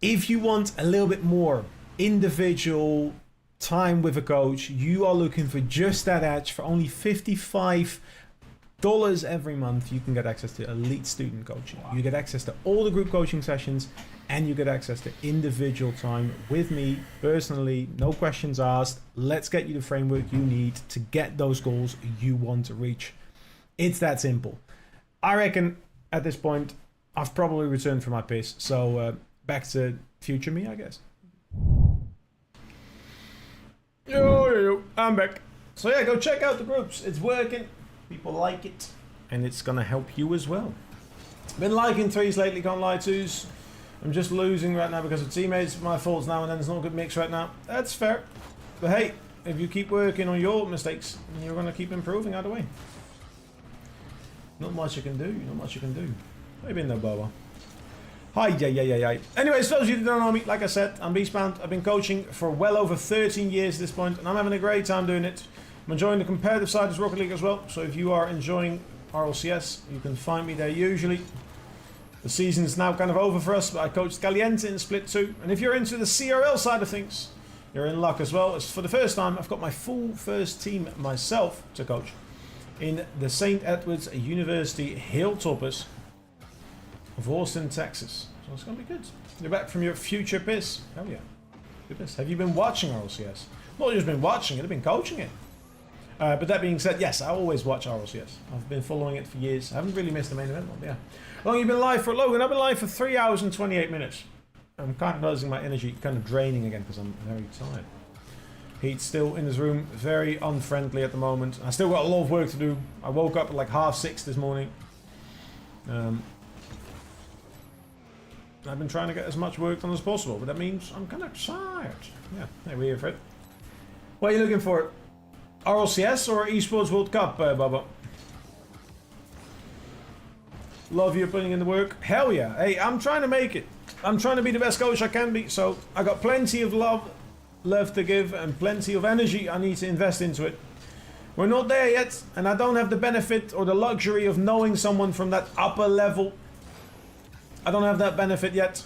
If you want a little bit more individual time with a coach, you are looking for just that edge. For only $55 every month, you can get access to elite student coaching. You get access to all the group coaching sessions, and you get access to individual time with me personally, no questions asked. Let's get you the framework you need to get those goals you want to reach. It's that simple. I reckon at this point I've probably returned from my piss, so back to future me, I guess. Yo, I'm back. So yeah, go check out the groups. It's working. People like it. And it's going to help you as well. Been liking threes lately, can't lie, twos. I'm just losing right now because of teammates. My faults now and then. It's not a good mix right now. That's fair. But hey, if you keep working on your mistakes, you're going to keep improving either way. Not much you can do. Not much you can do. How you been there, Boba? Hi, yeah. Anyways, those of you that don't know me, like I said, I'm Beastbound. I've been coaching for well over 13 years at this point, and I'm having a great time doing it. I'm enjoying the competitive side of Rocket League as well, so if you are enjoying RLCS, you can find me there usually. The season's now kind of over for us, but I coached Caliente in Split 2, and if you're into the CRL side of things, you're in luck as well. As for the first time, I've got my full first team myself to coach in the St. Edward's University Hilltoppers of Austin, Texas. So it's going to be good. You're back from your future piss. Oh yeah. Goodness. Have you been watching RLCS? Not just been watching it, I've been coaching it. But that being said, yes, I always watch RLCS. I've been following it for years. I haven't really missed the main event one, yeah. How long have you been live for, Logan? I've been live for 3 hours and 28 minutes. I'm kind of noticing my energy kind of draining again because I'm very tired. He's still in his room, very unfriendly at the moment. I still got a lot of work to do. I woke up at like 6:30 this morning. I've been trying to get as much work done as possible, but that means I'm kind of tired. Yeah, hey, we're here for it. What are you looking for? RLCS or Esports World Cup, Bubba? Love you putting in the work. Hell yeah. Hey, I'm trying to make it. I'm trying to be the best coach I can be, so I got plenty of love to give and plenty of energy I need to invest into it. We're not there yet, and I don't have the benefit or the luxury of knowing someone from that upper level. I don't have that benefit yet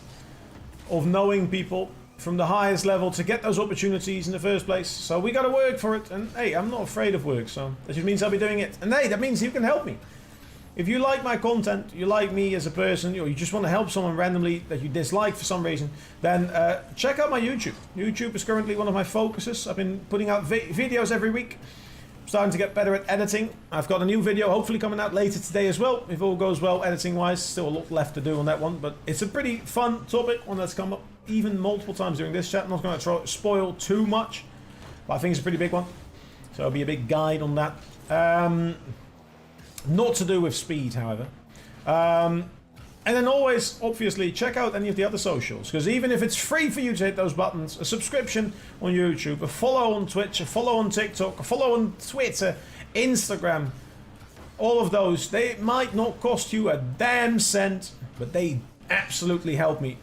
of knowing people from the highest level to get those opportunities in the first place. So we got to work for it, and hey, I'm not afraid of work, so that just means I'll be doing it. And hey, that means you can help me. if you like my content, you like me as a person, or you just want to help someone randomly that you dislike for some reason, then check out my YouTube. YouTube is currently one of my focuses. I've been putting out videos every week. I'm starting to get better at editing. I've got a new video hopefully coming out later today as well, if all goes well editing wise. Still a lot left to do on that one, but it's a pretty fun topic, one that's come up even multiple times during this chat. I'm not going to try to spoil too much, but I think it's a pretty big one, so it'll be a big guide on that. Not to do with speed, however. And then always, obviously, check out any of the other socials, because even if it's free for you to hit those buttons, a subscription on YouTube, a follow on Twitch, a follow on TikTok, a follow on Twitter, Instagram, all of those, they might not cost you a damn cent, but they absolutely help me.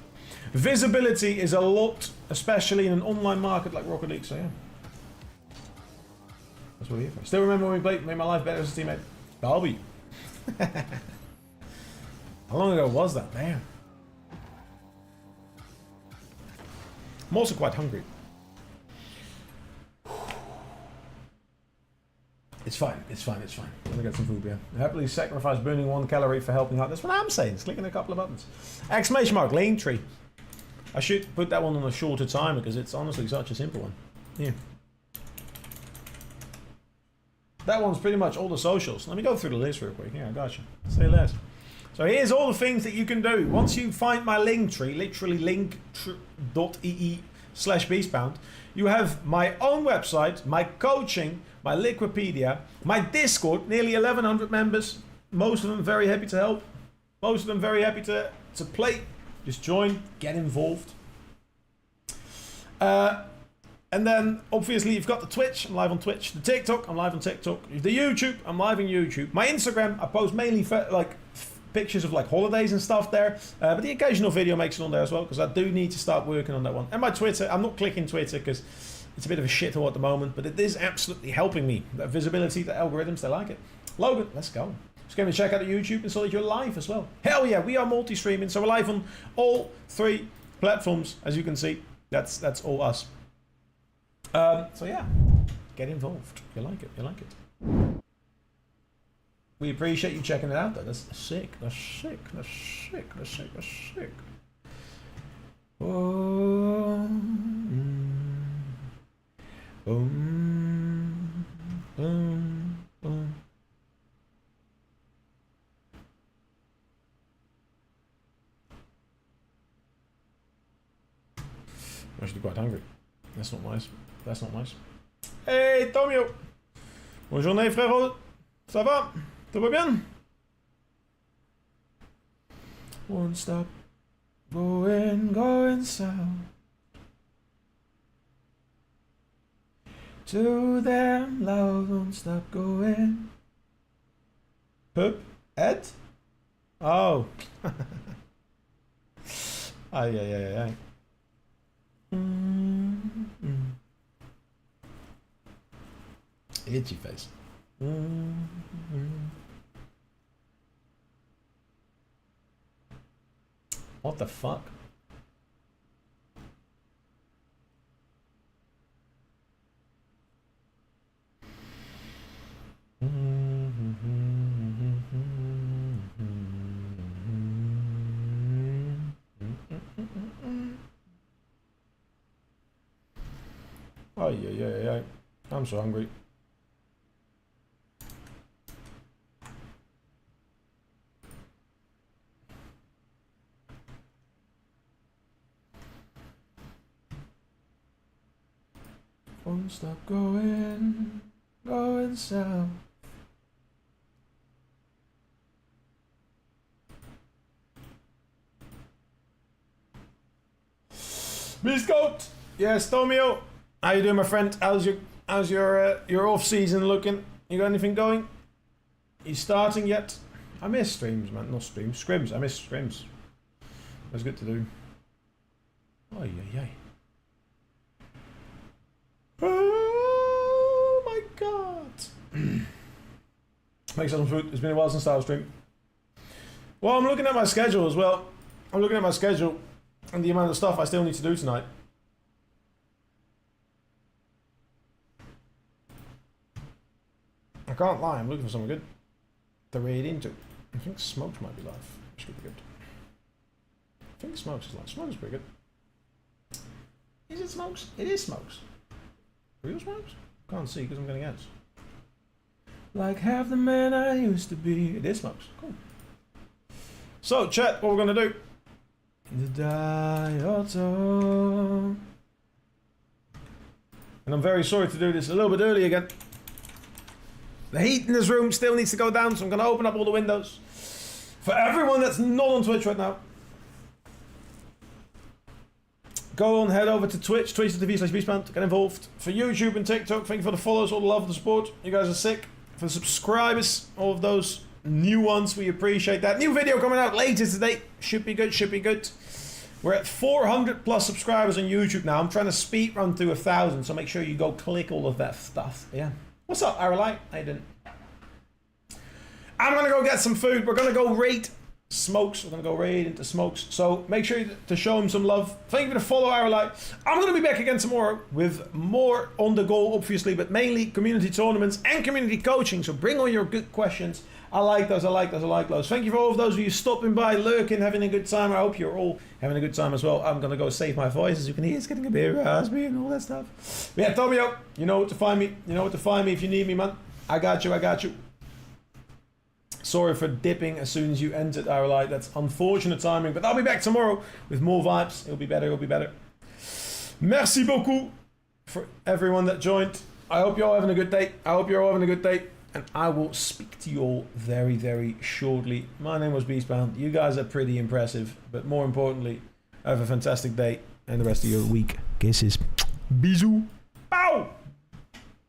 Visibility is a lot, especially in an online market like Rocket League, so yeah. That's what we're here for. Still remember when we played, made my life better as a teammate? Dalby. How long ago was that? Damn. I'm also quite hungry. It's fine, it's fine, it's fine. I'm gonna get some food here. Happily sacrifice burning 1 calorie for helping out. That's what I'm saying. It's clicking a couple of buttons. Exclamation mark, lane tree. I should put that one on a shorter timer because it's honestly such a simple one. Yeah. That one's pretty much all the socials. Let me go through the list real quick. Yeah, I got you. Say less. So here's all the things that you can do. Once you find my link tree, literally link.ee/beastbound, you have my own website, my coaching, my Liquipedia, my Discord, nearly 1,100 members. Most of them very happy to help. Most of them very happy to play. Just join, get involved. And then, obviously, you've got the Twitch, I'm live on Twitch. The TikTok, I'm live on TikTok. The YouTube, I'm live on YouTube. My Instagram, I post mainly for, like, pictures of, like, holidays and stuff there. But the occasional video makes it on there as well, because I do need to start working on that one. And my Twitter, I'm not clicking Twitter, because it's a bit of a shithole at the moment, but it is absolutely helping me. That visibility, the algorithms, they like it. Logan, let's go. Just going to check out the YouTube and so that you're live as well. Hell yeah, we are multi-streaming, so we're live on all 3 platforms, as you can see. That's all us. So yeah, get involved. You like it, you like it. We appreciate you checking it out though. That's sick, that's sick, that's sick, that's sick, that's sick. Oh, I'm actually quite hungry. That's not nice. That's not nice. Hey, Tomio! Bonjour, frérot! Ça va? Tout va bien? Won't stop going south. Too damn loud, won't stop going. Pup? Ed? Oh. Ay. Itchy face. What the fuck? Oh yeah. I'm so hungry. Won't stop going south. Beast Goat! Yes, Tomio! How you doing, my friend? How's your off season looking? You got anything going? You starting yet? I miss streams, man. Not streams. Scrims. I miss scrims. It was good to do. Oh yeah. Oh my god. Make some food. It's been a while since I was streaming. Well, I'm looking at my schedule as well. I'm looking at my schedule and the amount of stuff I still need to do tonight. I can't lie, I'm looking for something good to read into. I think Smokes might be live, which could be good. I think Smokes is live. Smokes is pretty good. Is it Smokes? It is Smokes. Real Smokes? Can't see because I'm going against. Like half the man I used to be. It is Smokes. Cool. So, chat, what we're going to do. The Dioto. And I'm very sorry to do this a little bit early again. The heat in this room still needs to go down, so I'm going to open up all the windows. For everyone that's not on Twitch right now, go on, head over to Twitch, twitch.tv/beastbound, get involved. For YouTube and TikTok, thank you for the follows, all the love, the support. You guys are sick. For the subscribers, all of those new ones, we appreciate that. New video coming out later today. Should be good, should be good. We're at 400 plus subscribers on YouTube now. I'm trying to speed run through 1,000, so make sure you go click all of that stuff. Yeah. What's up, Aralite? I didn't. I'm gonna go get some food. We're gonna go raid Smokes. We're gonna go raid into Smokes. So make sure to show him some love. Thank you for the follow, Aralite. I'm gonna be back again tomorrow with more on the go, obviously, but mainly community tournaments and community coaching. So bring all your good questions. I like those, I like those, I like those. Thank you for all of those of you stopping by, lurking, having a good time. I hope you're all having a good time as well. I'm gonna go save my voice. As you can hear, it's getting a bit raspy and all that stuff. But yeah, Tomio, you know what to find me. You know what to find me if you need me, man. I got you, I got you. Sorry for dipping as soon as you entered our light. That's unfortunate timing, but I'll be back tomorrow with more vibes. It'll be better, it'll be better. Merci beaucoup for everyone that joined. I hope you're all having a good day. I hope you're all having a good day. And I will speak to you all very, very shortly. My name was Beastbound. You guys are pretty impressive. But more importantly, have a fantastic day and the rest of your week. Kisses. Bisous.